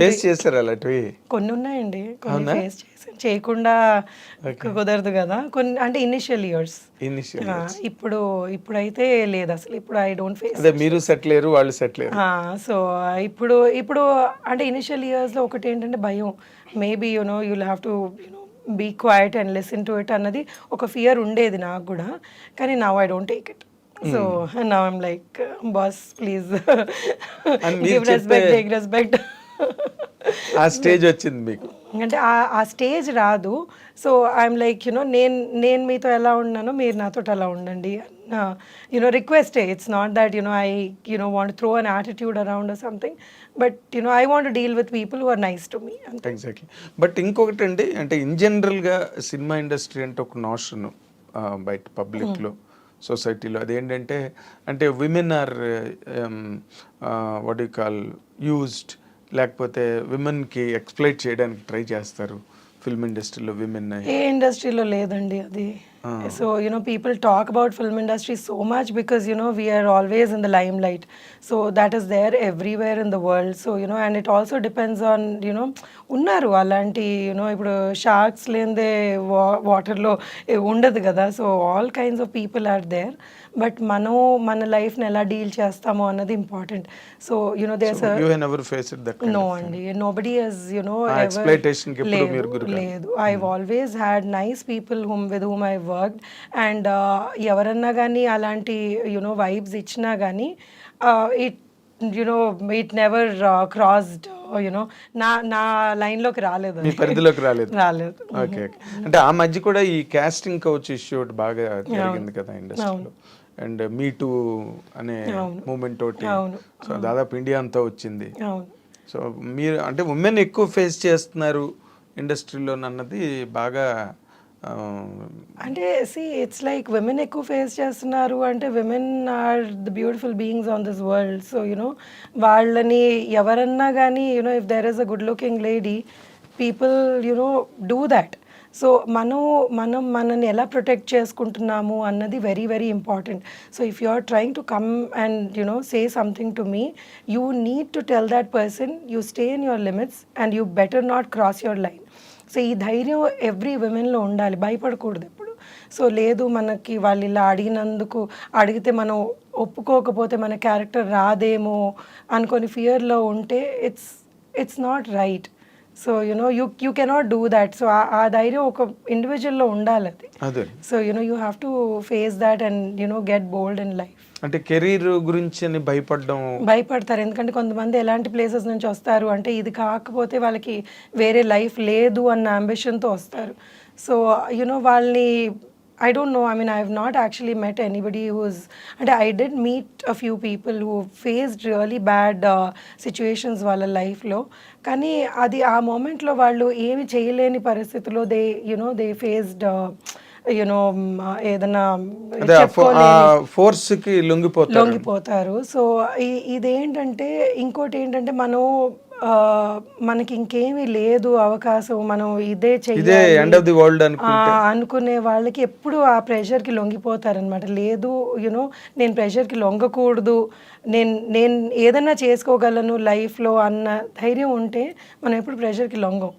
ఫేస్ చేశారు అలాంటివి కొన్ని ఉన్నాయండి. కొన్ని ఫేస్ చేశాను, చేయకుండా కుదరదు కదా కొన్ని, అంటే ఇనిషియల్ ఇయర్స్. ఇప్పుడైతే లేదు అసలు. ఇప్పుడు ఐ డోంట్ ఫేస్. మీరు సెటిల్ అయ్యారు, వాళ్ళు సెటిల్ అయ్యారు. సో ఇప్పుడు అంటే ఇనిషియల్ ఇయర్స్లో ఒకటి ఏంటంటే భయం, maybe you know you'll have to you know be quiet and listen to it అన్నది ఒక ఫియర్ ఉండేది నాకు కూడా. కానీ now I don't take it. So now I'm like boss please give respect, take respect. ఆ స్టేజ్ వచ్చింది మీకు అంటే ఆ స్టేజ్ రాదు. సో ఐఎమ్ లైక్ యునో నేను మీతో ఎలా ఉన్నానో మీరు నాతో అలా ఉండండి. యునో రిక్వెస్టే, it's not that you know I you know want throw an attitude around or something, but you know I want deal with people who are nice to me. Exactly. But ఇంకొకటి అండి, అంటే ఇన్ జనరల్గా సినిమా ఇండస్ట్రీ అంటే ఒక నోషన్ బయట పబ్లిక్లో సొసైటీలో అదేంటంటే, అంటే women are what you call used, లేకపోతే విమెన్కి ఎక్స్ప్లైట్ చేయడానికి ట్రై చేస్తారు ఫిల్మ్ ఇండస్ట్రీలో విమెన్. ఏ ఇండస్ట్రీలో లేదండి అది. So you know people talk about film industry so much because you know we're always in the limelight. So that is there everywhere in the world. So you know and it also depends on you know ఉన్నారు అలాంటి యునో ఇప్పుడు షార్క్స్ లేనిదే వాటర్లో ఉండదు కదా. So all kinds of people are there. But మనం మన లైఫ్ని ఎలా డీల్ చేస్తామో అన్నది ఇంపార్టెంట్. సో యునో నో అండి, నోబడీ హస్ యునో లేదు. I always had nice people with whom I worked. And ఎవరన్నా కానీ అలాంటి యునో వైబ్స్ ఇచ్చినా కానీ it you know it never crossed you know నా లైన్లోకి రాలేదు, పరిధిలోకి రాలేదు. ఓకే. అంటే ఆ మధ్య కూడా ఈ కాస్టింగ్ కౌచ్ ఇష్యూ బాగా జరిగింది కదా ఇండస్ట్రీలో. అండ్ మీ టూ అనే మూమెంట్ తోటి సో దాదాపు ఇండియా అంతా వచ్చింది. సో మీరు అంటే ఉమెన్ ఎక్కువ ఫేస్ చేస్తున్నారు ఇండస్ట్రీలో అన్నది బాగా అంటే ఇట్స్ లైక్ విమెన్ ఎక్కువ ఫేస్ చేస్తున్నారు అంటే women are the beautiful beings on this world. So you know వాళ్ళని ఎవరన్నా కానీ you know if there is a good looking lady, people you know do that. So మనని ఎలా ప్రొటెక్ట్ చేసుకుంటున్నాము అన్నది very very important. So if you are trying to come and you know say something to me, you need to tell that person you stay in your limits and you better not cross your line. So ఈ ధైర్యం ఎవ్రీ విమెన్లో ఉండాలి, భయపడకూడదు ఎప్పుడు. సో లేదు మనకి వాళ్ళు ఇలా అడిగితే మనం ఒప్పుకోకపోతే మన క్యారెక్టర్ రాదేమో అనుకొని ఫియర్లో ఉంటే it's not right. So you know you cannot do that. So ఆ ధైర్యం ఒక ఇండివిజువల్లో ఉండాలి అది. So you know you have to face that and you know get bold in life. అంటే కెరీర్ గురించి అని భయపడతారు, ఎందుకంటే కొంతమంది ఎలాంటి ప్లేసెస్ నుంచి వస్తారు అంటే ఇది కాకపోతే వాళ్ళకి వేరే లైఫ్ లేదు అన్న అంబిషన్తో వస్తారు. సో యునో వాళ్ళని I don't know. I mean, I have not actually met anybody who's... And I did meet a few people who faced really bad situations వాళ్ళ లైఫ్లో. కానీ అది ఆ మూమెంట్లో వాళ్ళు ఏమి చేయలేని పరిస్థితిలో they faced యునో ఏదైనా ఫోర్స్కి లొంగిపోతారు. సో ఇదేంటంటే ఇంకోటి ఏంటంటే మనకి ఇంకేమీ లేదు అవకాశం, మనం ఇదే చెయ్యాలి అనుకునే వాళ్ళకి ఎప్పుడు ఆ ప్రెషర్కి లొంగిపోతారనమాట. లేదు యునో నేను ప్రెషర్కి లొంగకూడదు, నేను ఏదైనా చేసుకోగలను లైఫ్లో అన్న ధైర్యం ఉంటే మనం ఎప్పుడు ప్రెషర్కి లొంగం.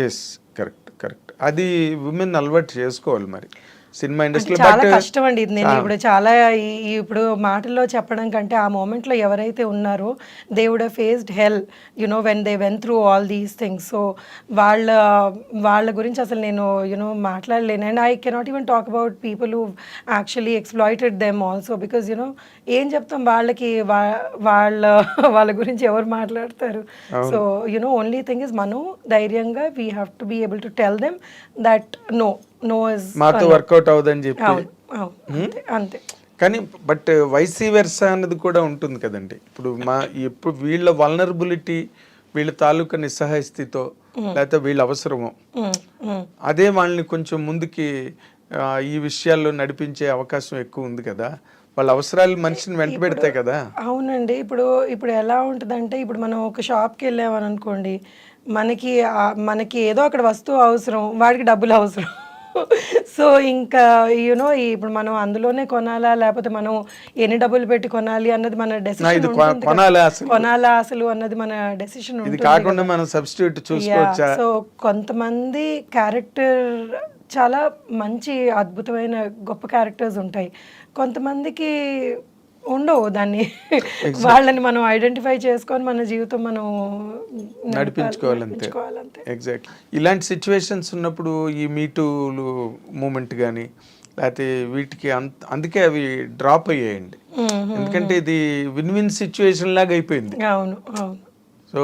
Yes, correct. అది విమెన్ అలవాటు చేసుకోవాలి మరి సినిమా ఇండస్ట్రీ. చాలా కష్టం అండి ఇది. నేను ఇప్పుడు చాలా ఇప్పుడు మాటల్లో చెప్పడం కంటే ఆ మూమెంట్లో ఎవరైతే ఉన్నారో they would have faced hell you know when they went through all these things. So వాళ్ళ గురించి అసలు నేను యునో మాట్లాడలేను. And I cannot even talk about people who actually exploited them also, because you know ఏం చెప్తాం వాళ్ళకి, వాళ్ళ గురించి ఎవరు మాట్లాడతారు. So you know only thing is మనం ధైర్యంగా we have to be able to tell them that మాతో వర్కౌట్ అవుదని చెప్పి అంతే. కానీ బట్ వైసీ వెర్సా అన్నది కూడా ఉంటుంది కదండి. ఇప్పుడు వీళ్ళ వల్నరబిలిటీ, వీళ్ళ తాలూకా నిస్సహాయ స్థితితో లేకపోతే వీళ్ళ అవసరమో అదే వాళ్ళని కొంచెం ముందుకి ఈ విషయాల్లో నడిపించే అవకాశం ఎక్కువ ఉంది కదా, వాళ్ళ అవసరాలు మనిషిని వెంట పెడతాయి కదా. అవునండి. ఇప్పుడు ఎలా ఉంటదంటే, ఇప్పుడు మనం ఒక షాప్‌కి వెళ్ళామని అనుకోండి, మనకి ఏదో అక్కడ వస్తువు అవసరం, వాడికి డబ్బులు అవసరం. సో, ఇంకా ఇప్పుడు మనం అందులోనే కొనాలా? లేపోతే మనం ఎన్ని డబ్బులు పెట్టి కొనాలి అన్నది మన డెసిషన్ ఇది ఉంటుంది కదా! కొనాలా అసలు, కొనాలా అసలు అన్నది మన డెసిషన్ ఇది ఉంటుంది కాకుండా కదా! మనం సబ్స్టిట్యూట్ చూసుకోవచ్చా? సో, కొంతమంది క్యారెక్టర్ చాలా మంచి అద్భుతమైన గొప్ప క్యారెక్టర్స్ ఉంటాయి. కొంతమందికి ఉండవు. దాన్ని వాళ్ళని మనం ఐడెంటిఫై చేసుకొని మన జీవితం మనం నడిపించుకోవాలంతే. ఎగ్జాక్ట్లీ. ఇలాంటి సిచ్యువేషన్స్ ఉన్నప్పుడు ఈ మీటూలు మూమెంట్ కానీ లేకపోతే వీటికి అందుకే అవి డ్రాప్ అయ్యాయండి. ఎందుకంటే ఇది విన్ విన్ సిచ్యువేషన్ లాగా అయిపోయింది. అవును, అవును. సో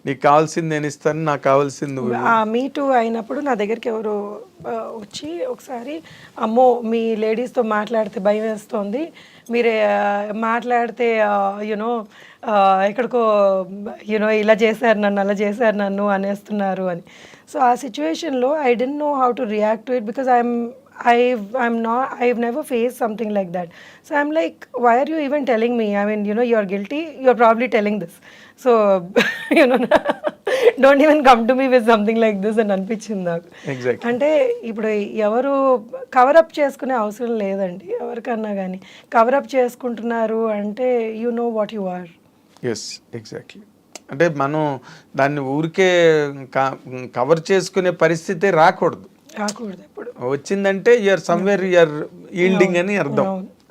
నీకు కావాల్సింది నేను ఇస్తాను, నాకు కావాల్సింది నువ్వు. మీటూ అయినప్పుడు నా దగ్గరికి ఎవరో వచ్చి ఒకసారి, అమ్మో మీ లేడీస్తో మాట్లాడితే భయం వేస్తుంది, మీరే మాట్లాడితే ఎక్కడికో ఇలా చేశారు నన్ను, అలా చేశారు నన్ను అనేస్తున్నారు అని. సో ఆ సిచ్యువేషన్లో I don't know how to react to it because I've never faced something like that. So I'm like, why are you even telling me? I mean, you're guilty. You're probably telling this. So, don't even come to me with something like this అని అనిపించింది నాకు. Exactly. అంటే ఇప్పుడు ఎవరు కవరప్ చేసుకునే అవసరం లేదండి ఎవరికన్నా కానీ. కవరప్ చేసుకుంటున్నారు అంటే you know what you are. Yes, exactly. అంటే మనం దాన్ని ఊరికే కవర్ చేసుకునే పరిస్థితి రాకూడదు. ఎప్పుడు వచ్చిందంటే యూఆర్ సమ్వేర్ యూఆర్ ఈల్డింగ్ అని అర్థం,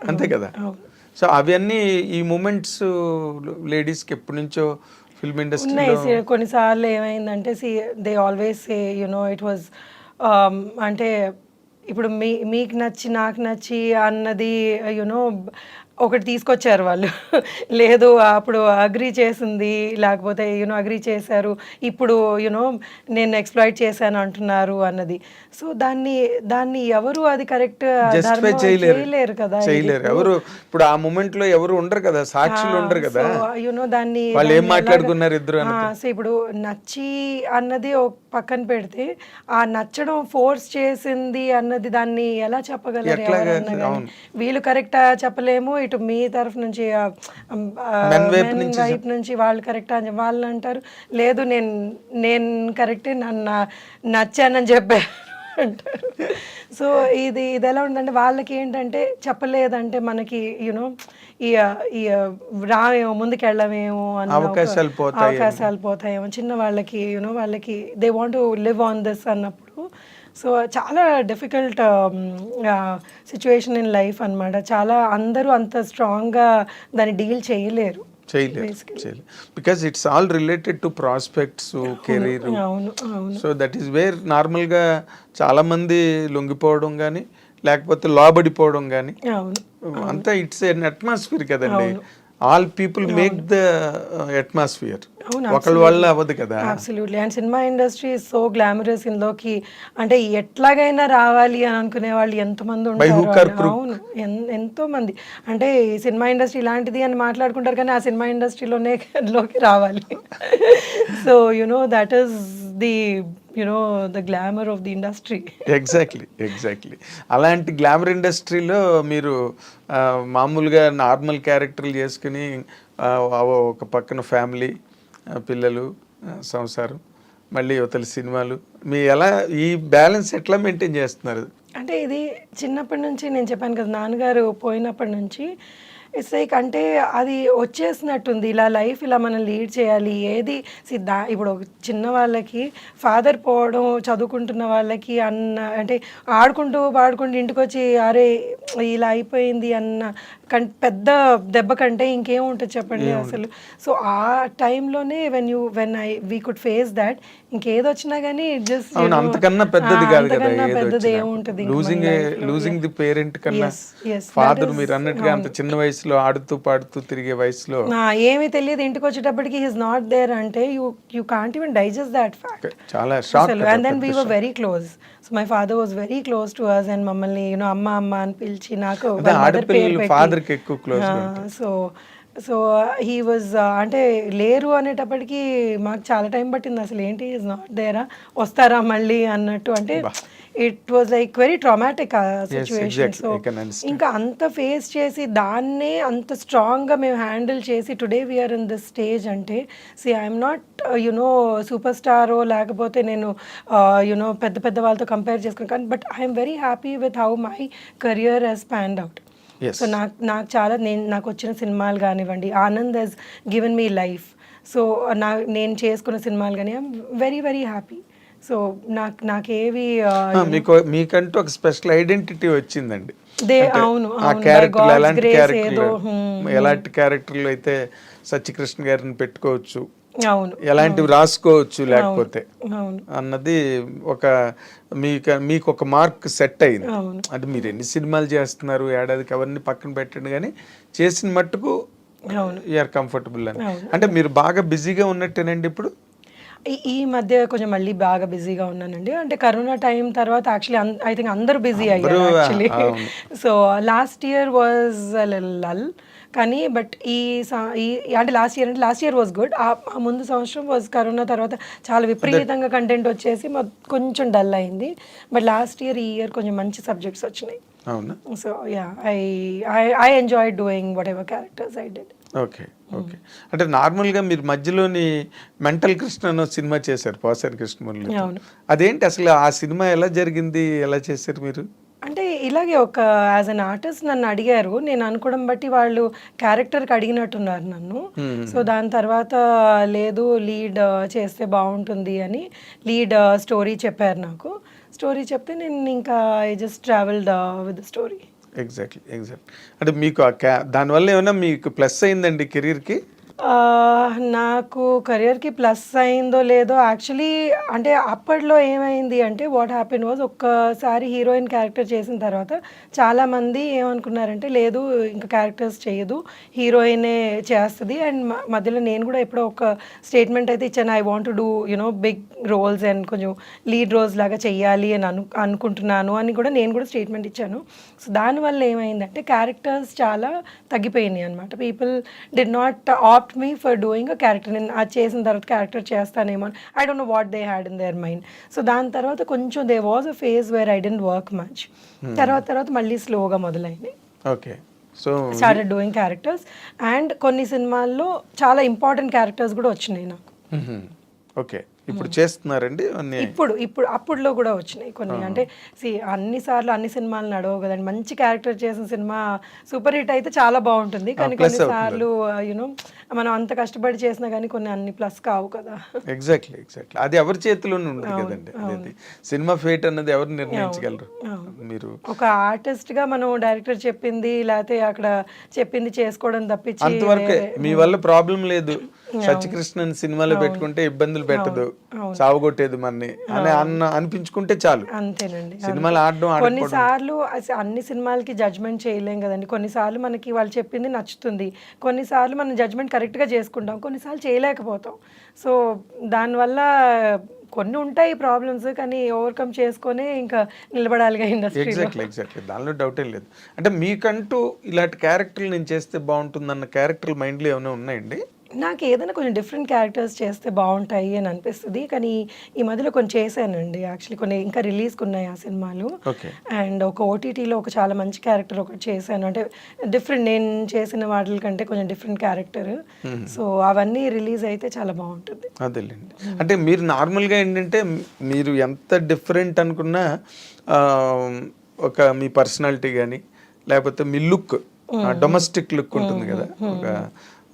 అంతే కదా. సో అవన్నీ ఈ మూమెంట్స్ లేడీస్కి ఎప్పటి నుంచో ఫిల్మ్ ఇండస్ట్రీలో కొన్నిసార్లు ఏమైందంటే they always say it was అంటే ఇప్పుడు మీకు నచ్చి నాకు నచ్చి అన్నది ఒకటి తీసుకొచ్చారు వాళ్ళు. లేదు అప్పుడు అగ్రీ చేసింది, లేకపోతే అగ్రీ చేశారు, ఇప్పుడు నేను ఎక్స్ప్లాయిట్ చేశాను అంటున్నారు అన్నది. సో దాన్ని ఎవరు అది కరెక్ట్ చేయలేరు కదా, చేయలేరు ఎవరు. ఇప్పుడు ఆ మూమెంట్ లో ఎవరు ఉండరు కదా, సాక్షులు ఉండరు కదా, దాన్ని వాళ్ళు ఏం మాట్లాడుకున్నారు ఇద్దరు. సో ఇప్పుడు నచ్చి అన్నది ఒక పక్కన పెడితే, ఆ నచ్చడం ఫోర్స్ చేసింది అన్నది దాన్ని ఎలా చెప్పగలరు ఎవరన్నా కానీ. వీళ్ళు కరెక్టా చెప్పలేము, ఇటు మీ తరఫు నుంచి వైపు నుంచి వాళ్ళు కరెక్టా అని వాళ్ళు అంటారు, లేదు నేను కరెక్టే, నన్ను నచ్చానని చెప్పారు అంటారు. సో ఇది ఎలా ఉందంటే, వాళ్ళకి ఏంటంటే చెప్పలేదంటే మనకి ఈ రావేమో, ముందుకెళ్ళమేమో అన్న అవకాశాలు పోతాయేమో చిన్న వాళ్ళకి. వాళ్ళకి they want to live on this అన్నప్పుడు. సో చాలా డిఫికల్ట్ సిచ్యువేషన్ ఇన్ లైఫ్ అన్నమాట. చాలా అందరూ అంత స్ట్రాంగ్గా దాన్ని డీల్ చేయలేరు. Because it's all related to prospects, career. So that is where నార్మల్గా చాలా మంది లొంగిపోవడం కానీ లేకపోతే లోబడిపోవడం కానీ అంతా ఇట్స్ ఎన్ అట్మాస్ఫియర్ కదండి. All people make the atmosphere, ఒకళ్ళ వల్ల అవ్వదు కదా. Absolutely. And cinema industry is so glamorous. ఇందులోకి అంటే ఎట్లాగైనా రావాలి అని అనుకునే వాళ్ళు ఎంతమంది ఉంటారు. అవును, ఎంతో మంది. అంటే ఈ సినిమా ఇండస్ట్రీ ఇలాంటిది అని మాట్లాడుకుంటారు, కానీ ఆ సినిమా ఇండస్ట్రీలోకి రావాలి. So that is the glamour of the industry. Exactly. అలాంటి గ్లామర్ ఇండస్ట్రీలో మీరు మామూలుగా నార్మల్ క్యారెక్టర్లు చేసుకుని ఒక పక్కన ఫ్యామిలీ, పిల్లలు, సంసారం, మళ్ళీ యువతల సినిమాలు, మీ ఎలా ఈ బ్యాలెన్స్ ఎట్లా మెయింటైన్ చేస్తున్నారు? అంటే ఇది చిన్నప్పటి నుంచి నేను చెప్పాను కదా, నాన్నగారు పోయినప్పటి నుంచి ఇట్స్ లైక్, అంటే అది వచ్చేసినట్టుంది, ఇలా లైఫ్ ఇలా మనం లీడ్ చేయాలి. ఏది ఇప్పుడు చిన్న వాళ్ళకి ఫాదర్ పోవడం, చదువుకుంటున్న వాళ్ళకి అంటే ఆడుకుంటూ పాడుకుంటూ ఇంటికి వచ్చి అరే ఇలా అయిపోయింది అన్న పెద్ద దెబ్బ కంటే ఇంకేం ఉంటుంది చెప్పండి అసలు. సో ఆ టైంలోనే వీ కుడ్ ఫేస్ దాట్. ఇంకేది వచ్చినా కానీ జస్ట్ అంతకన్నా పెద్దది కాదు కదా, పెద్దది ఏముంటుంది. లూజింగ్ ది పేరెంట్ కన్నా ఫాదర్ మీరు అన్నట్టుగా అంత చిన్న వయసులో ఆడుతూ పాడుతూ తిరిగే వయసులో ఏమీ తెలియదు, ఇంటికి వచ్చేటప్పటికి హి ఇస్ నాట్ దేర్ అంటే you can't even digest that fact. చాలా shock. And then we were very close. So my father was very close to us and మమ్మల్ని అమ్మ అమ్మ అని పిలిచి, నాకు ఫాదర్కి ఎక్కువ క్లోజ్. సో హీ వాజ్ అంటే లేరు అనేటప్పటికి మాకు చాలా టైం పట్టింది. అసలు ఏంటి ఈజ్ నాట్ దేరా, వస్తారా మళ్ళీ అన్నట్టు. అంటే it was like very traumatic ఆ సిచ్యువేషన్. exactly. సో I can understand. ఇంకా అంత ఫేస్ చేసి దాన్నే అంత స్ట్రాంగ్గా మేము హ్యాండిల్ చేసి today we're in this stage అంటే ఐఎమ్ నాట్ యునో సూపర్ స్టారో లేకపోతే నేను యునో పెద్ద పెద్ద వాళ్ళతో కంపేర్ చేసుకుని కానీ but I'm very happy with how my career has panned out. Yes. సో నాకు చాలా నాకు వచ్చిన సినిమాలు కానివ్వండి, Anand has given me life. So నేను చేసుకున్న సినిమాలు కానీ I'm very very happy. So నాకేవి మీకంటూ ఒక స్పెషల్ ఐడెంటిటీ వచ్చిందండి. అవును ఆ క్యారెక్టర్ ఎలాంటి క్యారెక్టర్లు అయితే సత్యకృష్ణ గారిని పెట్టుకోవచ్చు, అవును ఎలాంటివి రాసుకోవచ్చు లేకపోతే అవును అన్నది ఒక మీకు ఒక మార్క్ సెట్ అయింది. అవును. అంటే మీరు ఎన్ని సినిమాలు చేస్తున్నారు ఏడాదికి అవన్నీ పక్కన పెట్టండి కానీ చేసిన మట్టుకు అవును యూఆర్ కంఫర్టబుల్ అని. అంటే మీరు బాగా బిజీగా ఉన్నట్టేనండి ఇప్పుడు? ఈ మధ్య కొంచెం మళ్ళీ బాగా బిజీగా ఉన్నానండి. అంటే కరోనా టైం తర్వాత యాక్చువల్లీ ఐ థింక్ అందరూ బిజీ అయ్యారు actually. So last year was lull కానీ బట్ అంటే లాస్ట్ ఇయర్ వాజ్ గుడ్. ఆ ముందు సంవత్సరం వాజ్ కరోనా తర్వాత చాలా విపరీతంగా కంటెంట్ వచ్చేసి కొంచెం డల్ అయింది. బట్ లాస్ట్ ఇయర్ ఈ ఇయర్ కొంచెం మంచి సబ్జెక్ట్స్ వచ్చినాయి. అవునా? So yeah I enjoy doing what ever characters I did. Okay okay. అంటే నార్మల్గా మీరు మధ్యలోని మెంటల్ కృష్ణ అనే సినిమా చేశారు పోసారి కృష్ణమురళి. అవును. అదేంటి అసలు ఆ సినిమా ఎలా జరిగింది, ఎలా చేశారు మీరు? అంటే ఇలాగే ఒక యాజ్ అన్ ఆర్టిస్ట్ నన్ను అడిగారు, నేను అనుకోవడం బట్టి వాళ్ళు క్యారెక్టర్కి అడిగినట్టున్నారు నన్ను. సో దాని తర్వాత లేదు లీడ్ చేస్తే బాగుంటుంది అని లీడ్ స్టోరీ చెప్పారు నాకు. స్టోరీ చెప్తే నేను ఇంకా I just travelled with the story. Exactly. అంటే మీకు దానివల్ల ఏమైనా మీకు ప్లస్ అయిందండి కెరీర్కి? నాకు కెరియర్కి ప్లస్ అయిందో లేదో యాక్చువల్లీ అంటే అప్పట్లో ఏమైంది అంటే వాట్ హ్యాపెన్ వాజ్ ఒక్కసారి హీరోయిన్ క్యారెక్టర్ చేసిన తర్వాత చాలామంది ఏమనుకున్నారంటే లేదు ఇంకా క్యారెక్టర్స్ చేయదు హీరోయినే చేస్తుంది. అండ్ మధ్యలో నేను కూడా ఎప్పుడో ఒక స్టేట్మెంట్ అయితే ఇచ్చాను, I want to do you know big roles and కొంచెం లీడ్ రోల్స్ లాగా చెయ్యాలి అని అనుకుంటున్నాను అని కూడా నేను కూడా స్టేట్మెంట్ ఇచ్చాను. సో దానివల్ల ఏమైందంటే క్యారెక్టర్స్ చాలా తగ్గిపోయినాయి అనమాట. People did not opt me for doing a character. నేను అది చేసిన తర్వాత క్యారెక్టర్ చేస్తానేమో I don't know what they had in their mind. So దాని తర్వాత కొంచెం there was a phase where I didn't work much. తర్వాత మళ్ళీ స్లోగా మొదలైంది. Okay. So started doing characters and కొన్ని సినిమాల్లో చాలా ఇంపార్టెంట్ క్యారెక్టర్స్ కూడా వచ్చినాయి నాకు. ఓకే. ఇప్పుడు చేస్తున్నారండి అన్ని? ఇప్పుడు అప్పుడులో కూడా వచ్చినాయి కొన్ని. అంటే అన్నిసార్లు అన్ని సినిమాలు నడవు కదండి. మంచి క్యారెక్టర్ చేసిన సినిమా సూపర్ హిట్ అయితే చాలా బాగుంటుంది కానీ కొన్నిసార్లు యూనో మనం అంత కష్టపడి చేసినా కానీ కొన్ని అన్ని ప్లస్ కావు కదా. ఎగ్జాక్ట్లీ. అది ఎవరి చేతిలోనే ఉండదు కదండి. అది సినిమా ఫేట్ అన్నది ఎవరు నిర్ణయించగలరు? మీరు ఒక ఆర్టిస్ట్ గా మనం డైరెక్టర్ చెప్పింది లేకపోతే అక్కడ చెప్పింది చేసుకోవడం తప్పించి అంతవరకే. మీ వల్ల ప్రాబ్లం లేదు, సత్యకృష్ణన్ సినిమాలో పెట్టుకుంటే ఇబ్బందులు పెట్టదు, సావుగొట్టేది మనని అని అనిపించుకుంటే చాలు. అంతేనండి. సినిమాలు ఆడడం కొన్నిసార్లు అన్ని సినిమాలకి జడ్జ్మెంట్ చేయలేం కదండి. కొన్నిసార్లు మనకి వాళ్ళు చెప్పింది నచ్చుతుంది, కొన్నిసార్లు మనం జడ్జ్మెంట్ కరెక్ట్గా చేసుకుంటాం, కొన్నిసార్లు చేయలేకపోతాం. సో దానివల్ల కొన్ని ఉంటాయి ప్రాబ్లమ్స్ కానీ ఓవర్కమ్ చేసుకొని ఇంకా నిలబడాలిగా ఇండస్ట్రీలో. ఎగ్జాక్ట్లీ దానిలో డౌటే లేదు. అంటే మీకంటూ ఇలాంటి క్యారెక్టర్లు నేను చేస్తే బాగుంటుందన్న క్యారెక్టర్లు మైండ్లో ఏమైనా ఉన్నాయండి? నాకు ఏదైనా కొంచెం డిఫరెంట్ క్యారెక్టర్స్ చేస్తే బాగుంటాయి అని అనిపిస్తుంది కానీ ఈ మధ్యలో కొన్ని చేశానండి యాక్చువల్లీ. కొన్ని ఇంకా రిలీజ్కి ఉన్నాయి ఆ సినిమాలు. అండ్ ఒక ఓటీటీలో ఒక చాలా మంచి క్యారెక్టర్ ఒకటి చేశాను. అంటే డిఫరెంట్ నేను చేసిన వాటి కంటే కొంచెం డిఫరెంట్ క్యారెక్టర్. సో అవన్నీ రిలీజ్ అయితే చాలా బాగుంటుంది. అదేలేండి. అంటే మీరు నార్మల్గా ఏంటంటే మీరు ఎంత డిఫరెంట్ అనుకున్నా ఒక మీ పర్సనాలిటీ కానీ లేకపోతే మీ లుక్ డొమెస్టిక్ లుక్ ఉంటుంది కదా, ఒక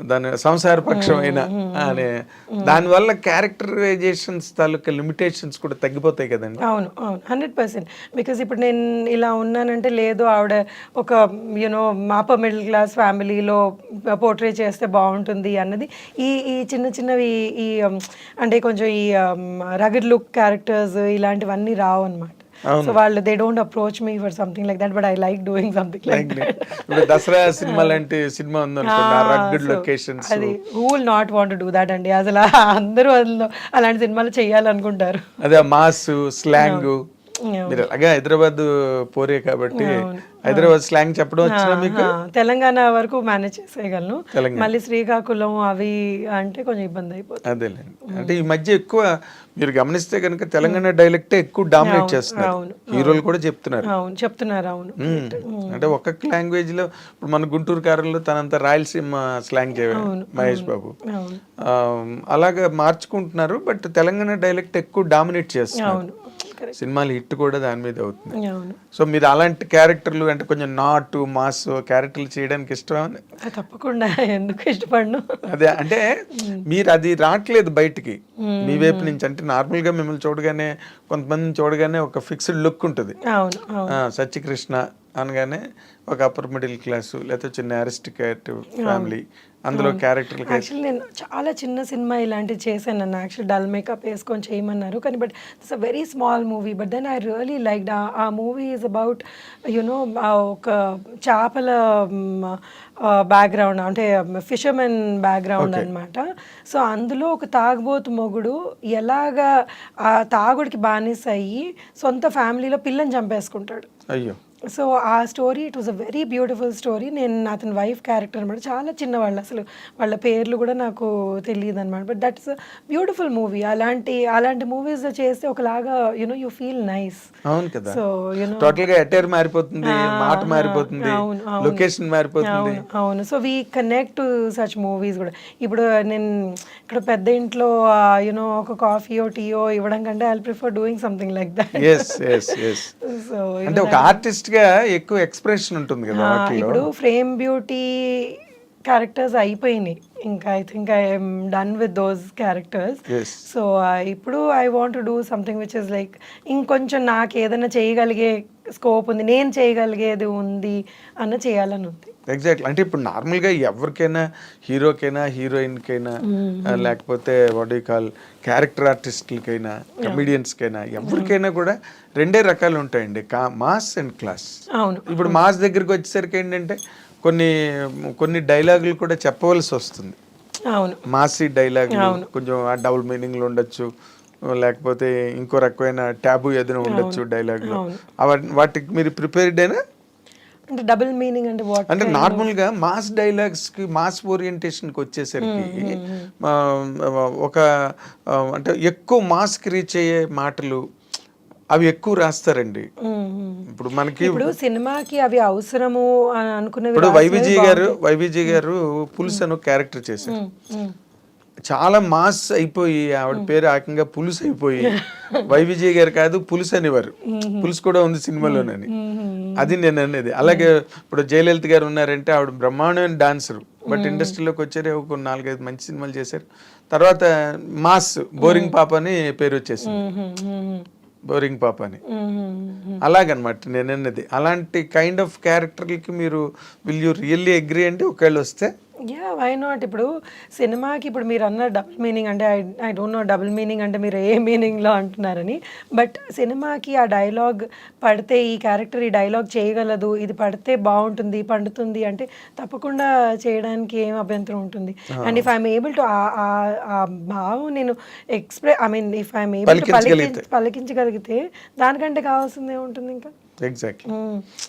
దాని సంసారపక్షమైన అనే దానివల్ల క్యారెక్టరైజేషన్స్ తాలూకా లిమిటేషన్స్ కూడా తగ్గిపోతాయి కదండి. అవును 100%. బికాజ్ ఇప్పుడు నేను ఇలా ఉన్నానంటే లేదు ఆవిడ ఒక యూనో అప్పర్ మిడిల్ క్లాస్ ఫ్యామిలీలో పోర్ట్రే చేస్తే బాగుంటుంది అన్నది ఈ చిన్న చిన్నవి ఈ అంటే కొంచెం ఈ రగడ్ లుక్ క్యారెక్టర్స్ ఇలాంటివన్నీ రావు అనమాట. సో వాళ్ళు they don't approach me for something like that but I like doing something like that. ఇప్పుడు దసరా సినిమా లాంటి సినిమా ఉందనుకోండి, ఆ రగ్గడ్ లొకేషన్స్, అది who will not want to do that అండి. అసలు అందరూ అలాంటి సినిమాలు చేయాలనుకుంటారు. అదే మాస్ స్లాంగ్ మీరు అలాగే హైదరాబాద్ పోరే కాబట్టి హైదరాబాద్ స్లాంగ్ చెప్పడం వచ్చినా మీకు? తెలంగాణ వరకు మేనేజ్ చేసేయగలను, మళ్ళీ శ్రీకాకుళం అవి అంటే కొంచెం ఇబ్బంది అయిపోతుంది. అదేలేండి. అంటే ఈ మధ్య ఎక్కువ మీరు గమనిస్తే కనుక తెలంగాణ డైలెక్టే ఎక్కువ డామినేట్ చేస్తున్నారు, హీరోలు కూడా చెప్తున్నారు. అవును. అంటే ఒక్కొక్క లాంగ్వేజ్ లో ఇప్పుడు మన గుంటూరు కారంలో తనంత రాయలసీమ స్లాంగ్ మహేష్ బాబు అలాగా మార్చుకుంటున్నారు. బట్ తెలంగాణ డైలెక్ట్ ఎక్కువ డామినేట్ చేస్తున్నారు. సినిమాలు హిట్ కూడా దాని మీద అవుతుంది. సో మీరు అలాంటి క్యారెక్టర్లు అంటే కొంచెం నాటు మాస్ క్యారెక్టర్లు చేయడానికి ఇష్టమని? తప్పకుండా, ఎందుకు ఇష్టపడను. అదే అంటే మీరు అది రావట్లేదు బయటికి మీ వైపు నుంచి. అంటే నార్మల్ గా మిమ్మల్ని చూడగానే కొంతమందిని చూడగానే ఒక ఫిక్స్డ్ లుక్ ఉంటుంది. సత్యకృష్ణ అనగానే ఒక అప్పర్ మిడిల్ క్లాసు లేకపోతే చిన్న అరిస్టికేట్ ఫ్యామిలీ, అందులో క్యారెక్టర్లు. యాక్చువల్లీ నేను చాలా చిన్న సినిమా ఇలాంటివి చేశాను, నన్ను యాక్చువల్లీ డల్ మేకప్ వేసుకొని చేయమన్నారు. కానీ but it's a very small movie, but then I really like ఆ మూవీ ఈజ్ అబౌట్ యునో ఒక చేపల బ్యాక్గ్రౌండ్, అంటే ఫిషర్మెన్ బ్యాక్గ్రౌండ్ అనమాట. సో అందులో ఒక తాగుబోతు మొగుడు ఎలాగా ఆ తాగుడికి బానిస అయ్యి సొంత ఫ్యామిలీలో పిల్లని చంపేసుకుంటాడు. అయ్యో. సో ఆ story, it was a very beautiful story. నేను అతని వైఫ్ క్యారెక్టర్ అనమాట, చాలా చిన్నవాళ్ళు, అసలు వాళ్ళ పేర్లు కూడా నాకు తెలియదు అనమాట. But that's beautiful movie. అలాంటి మూవీస్ చేస్తే ఒకలాగా యునో యూ ఫీల్ నైస్. అవును కదా. సో యునో టోటల్ గా అటైర్ మారిపోతుంది, మాట మారిపోతుంది, లొకేషన్ మారిపోతుంది. అవును. So we connect to such movies కూడా. ఇప్పుడు నేను ఇక్కడ పెద్ద ఇంట్లో యునో ఒక కాఫీయో టీయో ఇవ్వడం కంటే I prefer doing something like that. So అంటే ఒక ఆర్టిస్ట్ గా ఎక్కువ ఎక్స్ప్రెషన్ ఉంటుంది కదా. ఇప్పుడు ఫ్రేమ్ బ్యూటీ క్యారెక్టర్స్ అయిపోయినాయి, ఇంకా I think I'm done with those characters. So ఇప్పుడు I want to do something which is like ఇంకొంచెం నాకు ఏదైనా చేయగలిగే స్కోప్ ఉంది, నేను చేయగలిగేది ఉంది అన్న చేయాలని ఉంది. ఎగ్జాక్ట్లీ. అంటే ఇప్పుడు నార్మల్గా ఎవరికైనా, హీరోకైనా హీరోయిన్కైనా లేకపోతే వాట్ యు కాల్ క్యారెక్టర్ ఆర్టిస్టులకైనా కమెడియన్స్కైనా ఎవరికైనా కూడా రెండే రకాలు ఉంటాయండి, మాస్ అండ్ క్లాస్. ఇప్పుడు మాస్ దగ్గరికి వచ్చేసరికి ఏంటంటే కొన్ని డైలాగులు కూడా చెప్పవలసి వస్తుంది. మాసీ డైలాగులు కొంచెం డబుల్ మీనింగ్లు ఉండొచ్చు, లేకపోతే ఇంకో రకమైన ట్యాబు ఏదైనా ఉండొచ్చు డైలాగులు. వాటికి మీరు ప్రిపేర్డ్ అయినా? అంటే డబుల్ మీనింగ్ అంటే వాట్? అంటే నార్మల్ గా మాస్ డైలాగ్స్ కి, మాస్ ఓరియంటేషన్ కి వచ్చేసరికి ఒక అంటే ఎక్కువ మాస్ కి రీచ్ అయ్యే మాటలు అవి ఎక్కువ రాస్తారండి. ఇప్పుడు మనకి సినిమాకి అవి అవసరము అని అనుకునేవి. ఇప్పుడు వైవిజీ గారు పులుసు అని క్యారెక్టర్ చేశారు, చాలా మాస్ అయిపోయి ఆవిడ పేరు ఏకంగా పులుసు అయిపోయి వైవిజయ్ గారు కాదు పులుసు అనేవారు. పులుసు కూడా ఉంది సినిమాలోనని, అది నేను అనేది. అలాగే ఇప్పుడు జయలలిత గారు ఉన్నారంటే ఆవిడ బ్రహ్మాండమైన డాన్సర్, బట్ ఇండస్ట్రీలోకి వచ్చారు, ఒక 4-5 మంచి సినిమాలు చేశారు. తర్వాత మాస్ బోరింగ్ పాప అని పేరు వచ్చేసింది, బోరింగ్ పాప అని. అలాగనమాట నేను అన్నది. అలాంటి కైండ్ ఆఫ్ క్యారెక్టర్లకి మీరు విల్ యూ రియల్లీ అగ్రీ అండి ఒకవేళ వస్తే? Yeah, why not. ఇప్పుడు సినిమాకి ఇప్పుడు మీరు అన్న డబుల్ మీనింగ్ అంటే I don't know double meaning అంటే మీరు ఏ మీనింగ్లో అంటున్నారని. బట్ సినిమాకి ఆ డైలాగ్ పడితే, ఈ క్యారెక్టర్ ఈ డైలాగ్ చేయగలదు, ఇది పడితే బాగుంటుంది, పండుతుంది అంటే తప్పకుండా చేయడానికి ఏం అభ్యంతరం ఉంటుంది. And if I'm able to ఆ భావం నేను ఇఫ్ ఐఎమ్ ఏబుల్ టు పలికించగలిగితే దానికంటే కావాల్సింది ఏముంటుంది ఇంకా. ఎగ్జాక్ట్లీ.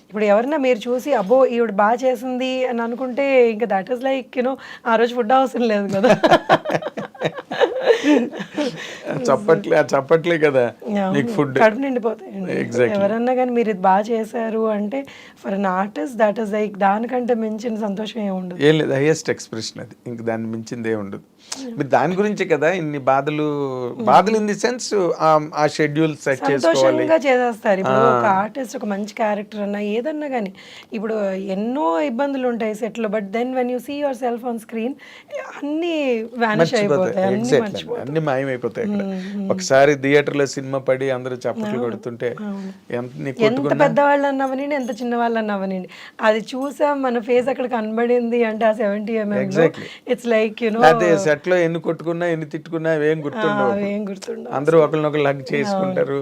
ఇప్పుడు ఎవరన్నా మీరు చూసి అబ్బో ఈవిడ బాగా చేసింది అని అనుకుంటే ఇంకా దట్ ఈస్ లైక్ యూనో ఆ రోజు ఫుడ్ అవసరం లేదు కదా. చప్పట్లే కదా మీకు ఫుడ్ కడుపు నిండిపోతాయి. ఎవరన్నా కానీ మీరు ఇది బాగా చేశారు అంటే for an artist that is like దానికంటే మించిన సంతోషం ఏమి ఉండదు. ఏం లేదు, హైయెస్ట్ ఎక్స్ప్రెషన్ అది, ఇంక దాన్ని మించింది ఏమి ఉండదు. మీరు దాని గురించే కదా ఇన్ని బాధలు ఇన్ ది సెన్స్ ఆ షెడ్యూల్ సెట్ చేసుకోవాలి, చేసేస్తారు. ఇప్పుడు ఒక ఆర్టిస్ట్ ఒక మంచి క్యారెక్టర్ అన్నా ఏదన్నా కానీ ఇప్పుడు ఎన్నో ఇబ్బందులు ఉంటాయి సెట్ లో, but then when you see yourself on screen అన్ని వానిష్ అయిపోతాయి, అన్ని మాయమైపోతాయి. అక్కడ ఒకసారి థియేటర్ లో సినిమా పడి అందరూ చప్పట్లు కొడుతుంటే ఎంత పెద్దవాళ్ళు అన్నవనండి, ఎంత చిన్న వాళ్ళు అన్నవనండి, అది చూసాం మన ఫేస్ అక్కడ కనబడింది అంటే ఆ 70 mm it's like you know set లో ఎన్ని కొట్టుకున్నా ఎన్ని తిట్టుకున్నా ఏం గుర్తుండవు. అందరూ ఒకరినొకరు హగ్ చేసుకుంటారు,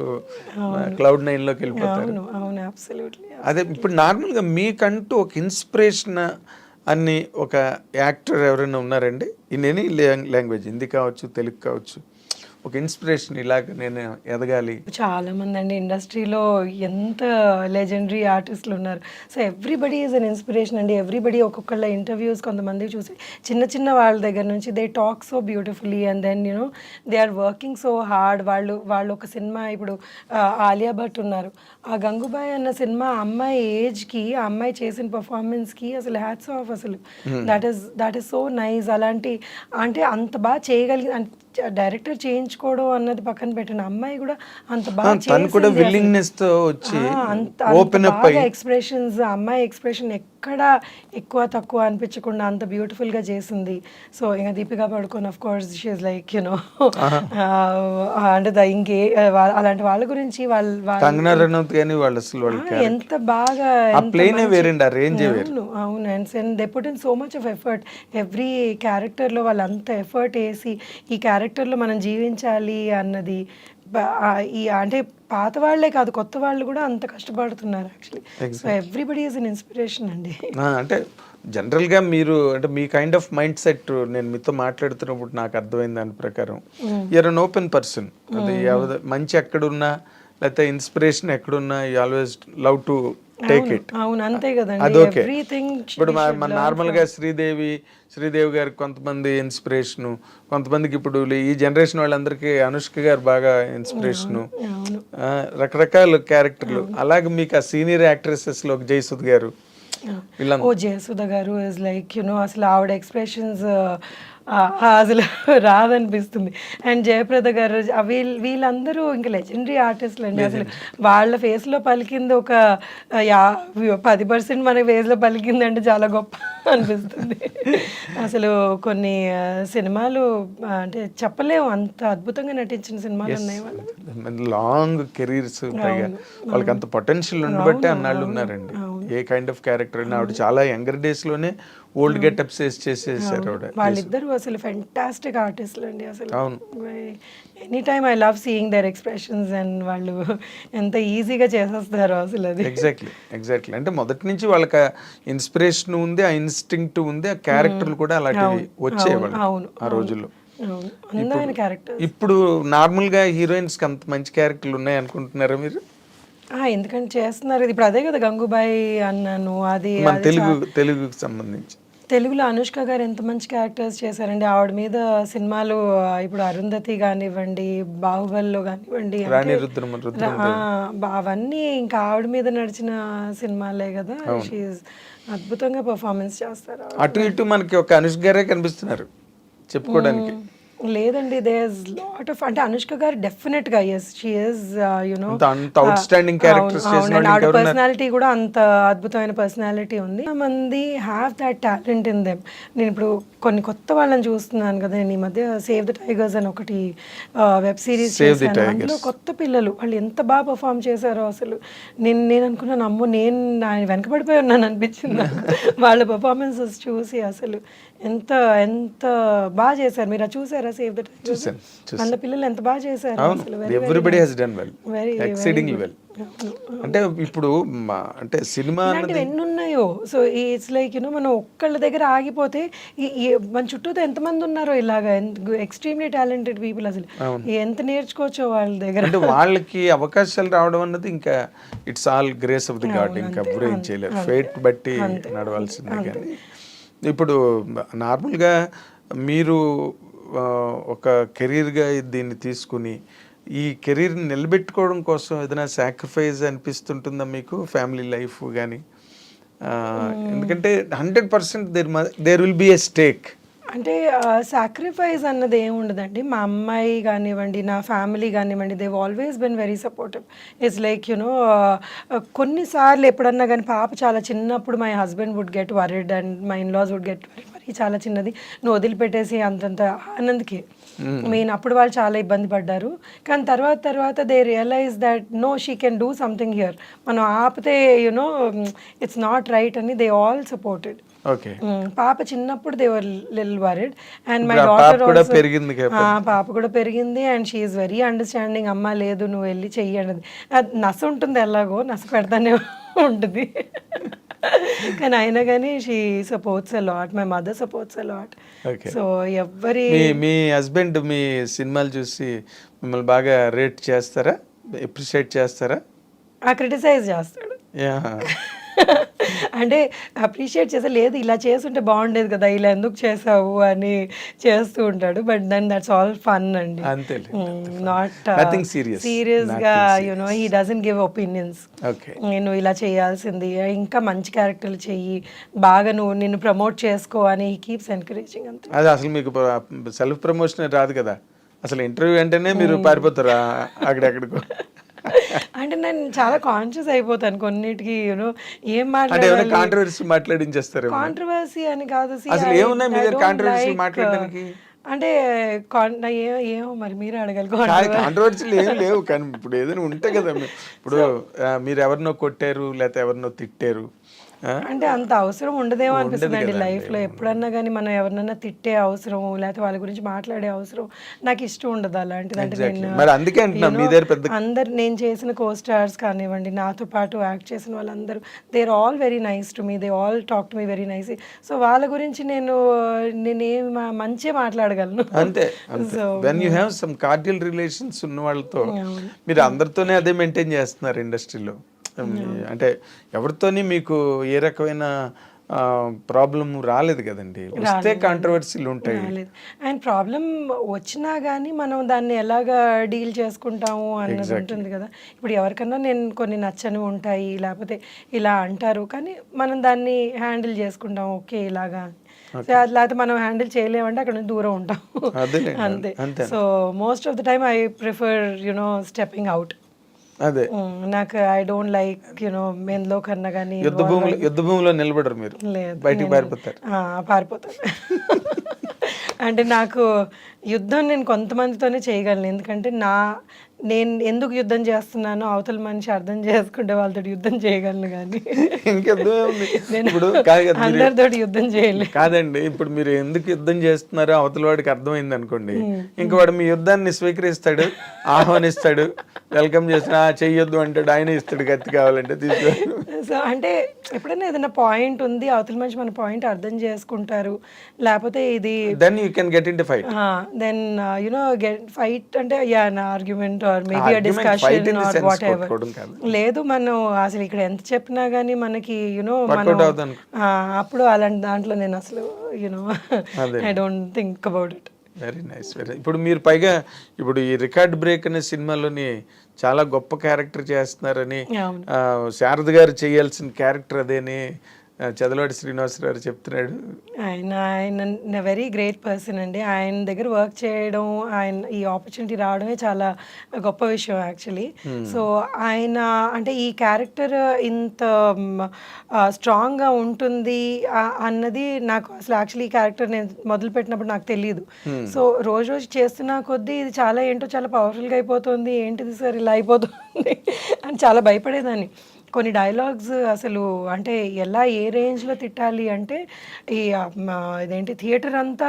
క్లౌడ్ 9 లోకి వెళ్ళిపోతారు. అదే ఇప్పుడు నార్మల్ గా మీకంటూ ఒక ఇన్స్పిరేషన్ అని ఒక యాక్టర్ ఎవరైనా ఉన్నారండి ఇన్ ఎనీ లాంగ్వేజ్, హిందీ కావచ్చు తెలుగు కావచ్చు, ఒక ఇన్స్పిరేషన్, ఇలాగ నేను ఎదగాలి? చాలా మంది అండి ఇండస్ట్రీలో ఎంత లెజెండరీ ఆర్టిస్టులు ఉన్నారు. So everybody is an inspiration అండి. ఎవ్రీబడి ఒక్కొక్కళ్ళ ఇంటర్వ్యూస్ కొంతమంది చూసి చిన్న చిన్న వాళ్ళ దగ్గర నుంచి they talk so beautifully and then they are working so hard. వాళ్ళు ఒక సినిమా ఇప్పుడు ఆలియా భట్ ఉన్నారు. ఆ గంగూబాయ్ అన్న సినిమా అమ్మాయి ఏజ్కి, ఆ అమ్మాయి చేసిన పర్ఫార్మెన్స్కి అసలు హ్యాట్స్ ఆఫ్. అసలు దట్ ఈస్ సో నైస్. అలాంటి అంటే అంత బాగా చేయగలిగి డైరెక్టర్ చేయించుకోవడం అన్నది పక్కన పెట్టిన అమ్మాయి కూడా అంత బాగా తను కూడా విల్లింగ్నెస్ తో వచ్చి ఓపెన్ అప్ అయ్యి ఎక్స్ప్రెషన్స్, అమ్మాయి ఎక్స్ప్రెషన్ ఎక్కడ ఎక్కువ తక్కువ అనిపించకుండా అంత బ్యూటిఫుల్ గా చేసింది. సో ఇంకా Deepika Padukone of course she is like అంటే ఇంకే అలాంటి వాళ్ళ గురించి కంగనా రనౌత్ గాని వాళ్ళు అసలు వాళ్ళకి ఎంత బాగా ఆ ప్లేనే వేరండి, ఆ రేంజ్ వేరు. అవును. And they put in so much of effort. Every క్యారెక్టర్లో వాళ్ళు అంత ఎఫర్ట్ వేసి ఈ క్యారెక్టర్లో మనం జీవించాలి అన్నది ఈ అంటే పాత వాళ్ళే కాదు కొత్త వాళ్ళు కూడా అంత కష్టపడుతున్నారు actually. So everybody is an inspiration అండి. అంటే జనరల్గా మీరు అంటే మీ కైండ్ ఆఫ్ మైండ్ సెట్ నేను మీతో మాట్లాడుతున్నప్పుడు నాకు అర్థమైంది దాని ప్రకారం యూఆర్ అన్ ఓపెన్ పర్సన్. అది మంచి ఎక్కడున్నా లేకపోతే ఇన్స్పిరేషన్ ఎక్కడున్నా you always love to take it. అవును, అంతే కదండి. అదొకే. ఎవ్రీథింగ్ ఇప్పుడు మన నార్మల్గా శ్రీదేవి గారికి కొంతమంది ఇన్స్పిరేషను, కొంతమందికి ఇప్పుడు ఈ జనరేషన్ వాళ్ళందరికీ అనుష్క గారు బాగా ఇన్స్పిరేషను, రకరకాల క్యారెక్టర్లు. అలాగే మీకు ఆ సీనియర్ యాక్ట్రెసెస్లో జయసుధ గారు, జయసుధ గారు ఇస్ లైక్ అసలు ఆవిడ ఎక్స్ప్రెషన్స్ అసలు రాదనిపిస్తుంది. అండ్ జయప్రద గారు వీళ్ళందరూ ఇంకా లెజెండరీ ఆర్టిస్టులు అండి. అసలు వాళ్ళ ఫేస్లో పలికింది ఒక 10% మన ఫేస్లో పలికింది అంటే చాలా గొప్ప అనిపిస్తుంది. అసలు కొన్ని సినిమాలు అంటే చెప్పలేము, అంత అద్భుతంగా నటించిన సినిమాలు ఉన్నాయి వాళ్ళు. లాంగ్ కెరీర్స్, వాళ్ళకి అంత పొటెన్షియల్ ఉండబట్టే అన్నాళ్ళు ఉన్నారండి. ఏ కైండ్ ఆఫ్ క్యారెక్టర్ అయినా ఆవిడ చాలా యంగర్ డేస్ లోనే ఓల్డ్ గెటప్స్ చేసేసారు ఆవిడ. వాళ్ళిద్దరు అసలు ఫెంటాస్టిక్ ఆర్టిస్టులు అండి. అసలు any time I love seeing their expressions and వాళ్ళు ఎంత ఈజీగా చేసేస్తారు అసలు. అది ఎగ్జాక్ట్లీ అంటే మొదటి నుంచి వాళ్ళకి ఇన్స్పిరేషన్ ఉంది, ఆ ఇన్స్టింక్ట్ ఉంది, ఆ క్యారెక్టర్లు కూడా అలాంటివి వచ్చేవాళ్ళు ఆ రోజుల్లో. ఇప్పుడు నార్మల్ గా హీరోయిన్స్ కి అంత మంచి క్యారెక్టర్లు ఉన్నాయి అనుకుంటున్నారా మీరు? ఎందుకంటే చేస్తున్నారు. ఇప్పుడు అదే కదా గంగూబాయి అన్నాను, అది తెలుగుకి సంబంధించి. తెలుగులో అనుష్క గారు ఎంత మంచి క్యారెక్టర్స్ చేశారండి. ఆవిడ మీద సినిమాలు ఇప్పుడు అరుంధతి కానివ్వండి, బాహుబలిలో కానివ్వండి, అవన్నీ ఇంకా ఆవిడ మీద నడిచిన సినిమాలే కదా. షీఈస్ అద్భుతంగా పర్ఫార్మెన్స్ చేస్తారు. అటు ఇటు మనకి ఒక అనుష్క గారే కనిపిస్తున్నారు చెప్పుకోవడానికి. లేదండి, దేర్ ఇస్ లాట్ ఆఫ్ అంటే అనుష్క గారు డెఫినెట్ గా yes she is ఆవిడ పర్సనాలిటీ కూడా అంత అద్భుతమైన పర్సనాలిటీ ఉంది. మంది have that talent in them. నేను ఇప్పుడు కొన్ని కొత్త వాళ్ళని చూస్తున్నాను కదా. నేను ఈ మధ్య సేవ్ ద టైగర్స్ అని ఒకటి వెబ్ సిరీస్ చేశాను. అందులో కొత్త పిల్లలు వాళ్ళు ఎంత బాగా పర్ఫామ్ చేశారో అసలు. నేను అనుకున్నాను అమ్మో నేను వెనకబడిపోయి ఉన్నాను అనిపించింది వాళ్ళ పర్ఫార్మెన్సెస్ చూసి. అసలు ఎంత ఎంత బాగా చేశారు. మీరు చూసారా సేవ్ ద టైగర్స్? మన పిల్లలు ఎంత బాగా చేశారు అసలు. Everybody has done well, exceedingly well. అంటే ఇప్పుడు అంటే సినిమా ఎన్ని ఉన్నాయో. సో ఇట్స్ లైక్ మనం ఒక్కళ్ళ దగ్గర ఆగిపోతే మన చుట్టూతో ఎంతమంది ఉన్నారో ఇలాగా ఎక్స్ట్రీమ్లీ టాలెంటెడ్ పీపుల్. అసలు ఎంత నేర్చుకోవచ్చో వాళ్ళ దగ్గర. అంటే వాళ్ళకి అవకాశాలు రావడం అన్నది ఇంకా it's all grace of the God. ఇంకా ఎవరు ఏం చేయలేరు, ఫేట్ బట్టి నడవాల్సిందే. కానీ ఇప్పుడు నార్మల్గా మీరు ఒక కెరీర్గా దీన్ని తీసుకుని ఈ కెరీర్ని నిలబెట్టుకోవడం కోసం ఏదైనా సాక్రిఫైస్ అనిపిస్తుంటుందా మీకు? ఫ్యామిలీ లైఫ్ కానీ, ఎందుకంటే 100% there will be a stake. అంటే సాక్రిఫైస్ అన్నది ఏమి ఉండదండి. మా అమ్మాయి కానివ్వండి, నా ఫ్యామిలీ కానివ్వండి, they've always been very supportive. It's like కొన్నిసార్లు ఎప్పుడన్నా కానీ పాప చాలా చిన్నప్పుడు my husband would get worried and my in-laws would get worried. మరి చాలా చిన్నది, నువ్వు వదిలిపెట్టేసి అంతంత ఆనంద్కి మెయిన్ అప్పుడు వాళ్ళు చాలా ఇబ్బంది పడ్డారు. కానీ తర్వాత they realise that no she can do something here. మనం ఆపితే ఇట్స్ నాట్ రైట్ అని దే ఆల్ సపోర్టెడ్. పాప చిన్నప్పుడు they were little worried and my daughter also. పాప కూడా పెరిగింది and she is very understanding. అమ్మ లేదు నువ్వు వెళ్ళి చెయ్యి అన్నది. నస ఉంటుంది, ఎలాగో నస పెడతానే ఉంటుంది. కానీ అయినా కానీ she supports a lot, my mother supports a lot. Okay. So ఎవ్వరి మీ హస్బెండ్ మీ సినిమాలు చూసి మిమ్మల్ని బాగా రేట్ చేస్తారా, అప్రిషియేట్ చేస్తారా? క్రిటిసైజ్ చేస్తాడు. అంటే అప్రిషియేట్ చేస్తే లేదు ఇలా చేస్తుంటే బాగుండేది కదా, ఇలా ఎందుకు చేసావు అని చేస్తూ ఉంటాడు. But then that's all fun అండి. అంతేలే. Not Nothing serious. సీరియస్గా you know he doesn't give opinions. Okay. నేను ఇలా చేయాల్సింది, ఇంకా మంచి క్యారెక్టర్లు చెయ్యి, బాగా నువ్వు నిన్ను ప్రమోట్ చేసుకో అని హీ కీప్స్ ఎంకరేజింగ్. అంతే. అది అసలు మీకు సెల్ఫ్ ప్రమోషన్ రాదు కదా, అసలు ఇంటర్వ్యూ అంటేనే మీరు పారిపోతారా అక్కడెక్కడికో? అంటే నేను చాలా కాన్షియస్ అయిపోతాను కొన్నిటికి, యూనో ఏం అంటే ఏమైనా మాట్లాడాలి. కాంట్రవర్సీ మాట్లాడించేస్తారు. కాంట్రవర్సీ అని కాదు, see, అసలు I- ఏమున్నాయి మీ I దగ్గర don't కాంట్రవర్సీ like, మాట్లాడడానికి? అంటే ఏమో మరి మీరే అడగాలి. కాంట్రవర్సీలు ఏం లేవు, కానీ ఇప్పుడు ఏదైనా ఉంటే కదా. ఇప్పుడు మీరు ఎవరినో కొట్టారు లేకపోతే ఎవరినో తిట్టారు, అంటే అంత అవసరం ఉండదేమో అనిపిస్తుంది అండి కదండి. లైఫ్లో. ఎప్పుడన్నా కానీ మనం ఎవరినన్నా తిట్టే అవసరం లేకపోతే వాళ్ళ గురించి మాట్లాడే అవసరం నాకు ఇష్టం ఉండదు అలాంటిది. అంటే నేను మరి అందుకే అంటున్నా మీ దగ్గర పెద్ద అందరు నేను చేసిన కో స్టార్స్ కానివ్వండి, నాతో పాటు యాక్ట్ చేసిన వాళ్ళందరూ they are all very nice to me, they all talk to me very nice. So వాళ్ళ గురించి నేనేం మంచిగా మాట్లాడగలను. అంతే. So when you have some cordial relations ఉన్న వాళ్ళతో మీరు అందరితోనే అదే మెయింటైన్ చేస్తున్నారు ఇండస్ట్రీలో. అంటే ఎవరితోని మీకు ఏ రకమైన ప్రాబ్లం రాలేదు కదండి, వస్తే కాంట్రవర్సీలు ఉంటాయి. అండ్ ప్రాబ్లం వచ్చినా కానీ మనం దాన్ని ఎలాగా డీల్ చేసుకుంటాము అన్నది ఉంటుంది కదా. ఇప్పుడు ఎవరికన్నా నేను కొన్ని నచ్చని ఉంటాయి, లేకపోతే ఇలా అంటారు, కానీ మనం దాన్ని హ్యాండిల్ చేసుకుంటాం. ఓకే ఇలాగా, లేకపోతే మనం హ్యాండిల్ చేయలేమంటే అక్కడ నుంచి దూరం ఉంటాం. అంతే. So most of the time I prefer stepping out. అదే నాకు ఐ డోంట్ లైక్ ఎందులో కన్నా కానీ యుద్ధ భూమిలో నిలబడరు మీరు, లేదు బయటికి పారిపోతారు. పారిపోతాను. అంటే నాకు యుద్ధం నేను కొంతమందితోనే చేయగలను, ఎందుకంటే నేను ఎందుకు యుద్ధం చేస్తున్నానో అవతల మనిషి అర్థం చేసుకుంటే వాళ్ళతో యుద్ధం చేయగలను, కానీ నేను అందరితో యుద్ధం చేయలేదు. కాదండి, ఇప్పుడు మీరు ఎందుకు యుద్ధం చేస్తున్నారో అవతల వాడికి అర్థమైంది అనుకోండి, ఇంక వాడు మీ యుద్ధాన్ని స్వీకరిస్తాడు, ఆహ్వానిస్తాడు, వెల్కమ్ చేసిన చెయ్యొద్దు అంటాడు, ఆయన ఇస్తాడు కత్తి కావాలంటే తీసుకో. సో అంటే ఎప్పుడైనా ఏదైనా పాయింట్ ఉంది, అవతల మనిషి మన పాయింట్ అర్థం చేసుకుంటారు, లేకపోతే ఇది then you can get in to fight. Then get fight అంటే argument or maybe a discussion or whatever. లేదు మనం అసలు ఇక్కడ ఎంత చెప్పినా కానీ మనకి మనం అప్పుడు అలాంటి దాంట్లో నేను అసలు I don't think about it. Very nice. ఇప్పుడు మీరు పైగా ఇప్పుడు ఈ రికార్డ్ బ్రేక్ అనే సినిమాలోని చాలా గొప్ప క్యారెక్టర్ చేస్తున్నారని, శారద గారు చేయాల్సిన క్యారెక్టర్ అదేని చదలవాడి శ్రీనివాసరావు చెప్తున్నాడు. ఆయన వెరీ గ్రేట్ పర్సన్ అండి. ఆయన దగ్గర వర్క్ చేయడం, ఆయన ఈ ఆపర్చునిటీ రావడమే చాలా గొప్ప విషయం యాక్చువల్లీ. సో ఆయన అంటే ఈ క్యారెక్టర్ ఇంత స్ట్రాంగ్గా ఉంటుంది అన్నది నాకు అసలు యాక్చువల్లీ ఈ క్యారెక్టర్ నేను మొదలుపెట్టినప్పుడు నాకు తెలియదు. సో రోజు రోజు చేస్తున్న కొద్దీ ఇది చాలా ఏంటో చాలా పవర్ఫుల్గా అయిపోతుంది, ఏంటిది సార్ ఇలా అయిపోతుంది అని చాలా భయపడేదాన్ని. కొన్ని డైలాగ్స్ అసలు అంటే ఎలా ఏ రేంజ్లో తిట్టాలి అంటే ఇదేంటి థియేటర్ అంతా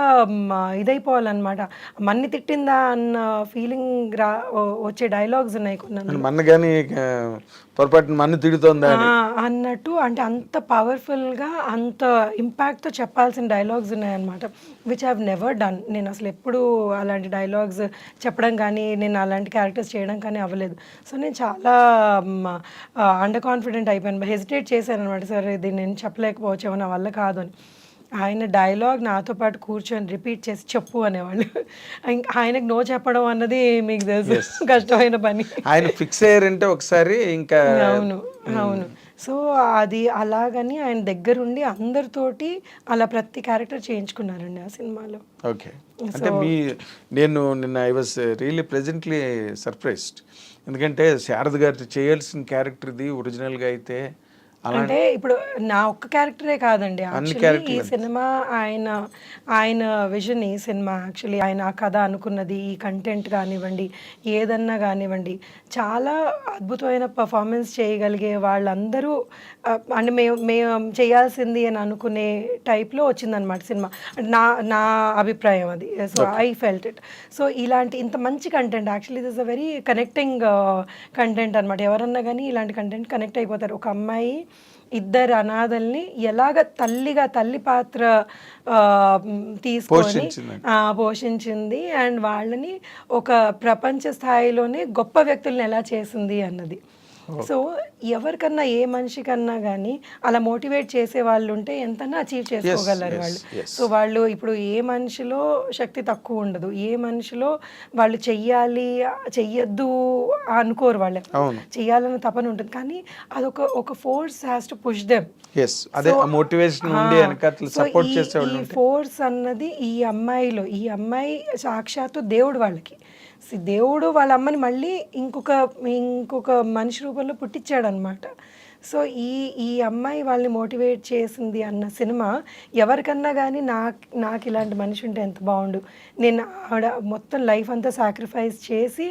ఇదైపోవాలన్నమాట, మన్ని తిట్టిందా అన్న ఫీలింగ్ వచ్చే డైలాగ్స్ ఉన్నాయి కొన్ని. మన కానీ పొరపాటు మన్ను తిడుతోందా అన్నట్టు, అంటే అంత పవర్ఫుల్గా అంత ఇంపాక్ట్తో చెప్పాల్సిన డైలాగ్స్ ఉన్నాయన్నమాట, విచ్ హ్యావ్ నెవర్ డన్. నేను అసలు ఎప్పుడు అలాంటి డైలాగ్స్ చెప్పడం కానీ నేను అలాంటి క్యారెక్టర్స్ చేయడం కానీ అవ్వలేదు. సో నేను చాలా అండర్ కాన్ఫిడెంట్ అయిపోయాను, హెసిటేట్ చేశాను అనమాట, సార్ ఇది నేను చెప్పలేకపోవచ్చేమో నా వల్ల కాదు అని. ఆయన డైలాగ్ నాతో పాటు కూర్చొని రిపీట్ చేసి చెప్పు అనేవాళ్ళు. ఆయనకు నో చెప్పడం అన్నది మీకు తెలుసు కష్టమైన పని. ఆయన ఫిక్స్ అయ్యారంటే ఒకసారి ఇంకా. అవును. సో అది అలాగని ఆయన దగ్గరుండి అందరితోటి అలా ప్రతి క్యారెక్టర్ చేయించుకున్నారండి ఆ సినిమాలో. ఓకే. అంటే నేను నిన్న I was really pleasantly surprised, ఎందుకంటే శారద గారు చేయాల్సిన క్యారెక్టర్ ఇది ఒరిజినల్గా అయితే. అంటే ఇప్పుడు నా ఒక్క క్యారెక్టరే కాదండి యాక్చువల్లీ ఈ సినిమా ఆయన విజన్, ఈ సినిమా యాక్చువల్లీ ఆయన ఆ కథ అనుకున్నది, ఈ కంటెంట్ కానివ్వండి ఏదన్నా కానివ్వండి, చాలా అద్భుతమైన పర్ఫార్మెన్స్ చేయగలిగే వాళ్ళందరూ అంటే మేము చేయాల్సింది అని అనుకునే టైప్లో వచ్చిందనమాట సినిమా. నా అభిప్రాయం అది. So I felt it. So ఇలాంటి ఇంత మంచి content actually this a very connecting content అనమాట. ఎవరన్నా కానీ ఇలాంటి కంటెంట్ కనెక్ట్ అయిపోతారు. ఒక అమ్మాయి ఇద్దరు అనాథల్ని ఎలాగ తల్లి పాత్ర తీసుకొని పోషించింది అండ్ వాళ్ళని ఒక ప్రపంచ స్థాయిలోనే గొప్ప వ్యక్తుల్ని ఎలా చేసింది అన్నది. సో ఎవరికన్నా ఏ మనిషికన్నా కానీ అలా మోటివేట్ చేసే వాళ్ళు ఉంటే ఎంతన్నా అచీవ్ చేసుకోగలరు వాళ్ళు. సో వాళ్ళు ఇప్పుడు ఏ మనిషిలో శక్తి తక్కువ ఉండదు, ఏ మనిషిలో వాళ్ళు చెయ్యొద్దు అనుకోరు, వాళ్ళే చెయ్యాలన్న తపన ఉంటుంది, కానీ అదొక force has to push them. ఈ ఫోర్స్ అన్నది ఈ అమ్మాయి సాక్షాత్తు దేవుడు వాళ్ళకి. దేవుడు వాళ్ళ అమ్మని మళ్ళీ ఇంకొక మనిషి రూపంలో పుట్టించాడు అనమాట. సో ఈ అమ్మాయి వాళ్ళని మోటివేట్ చేసింది అన్న సినిమా ఎవరికన్నా కానీ నాకు ఇలాంటి మనిషి ఉంటే ఎంత బాగుండు, నేను మొత్తం లైఫ్ అంతా సాక్రిఫైస్ చేసి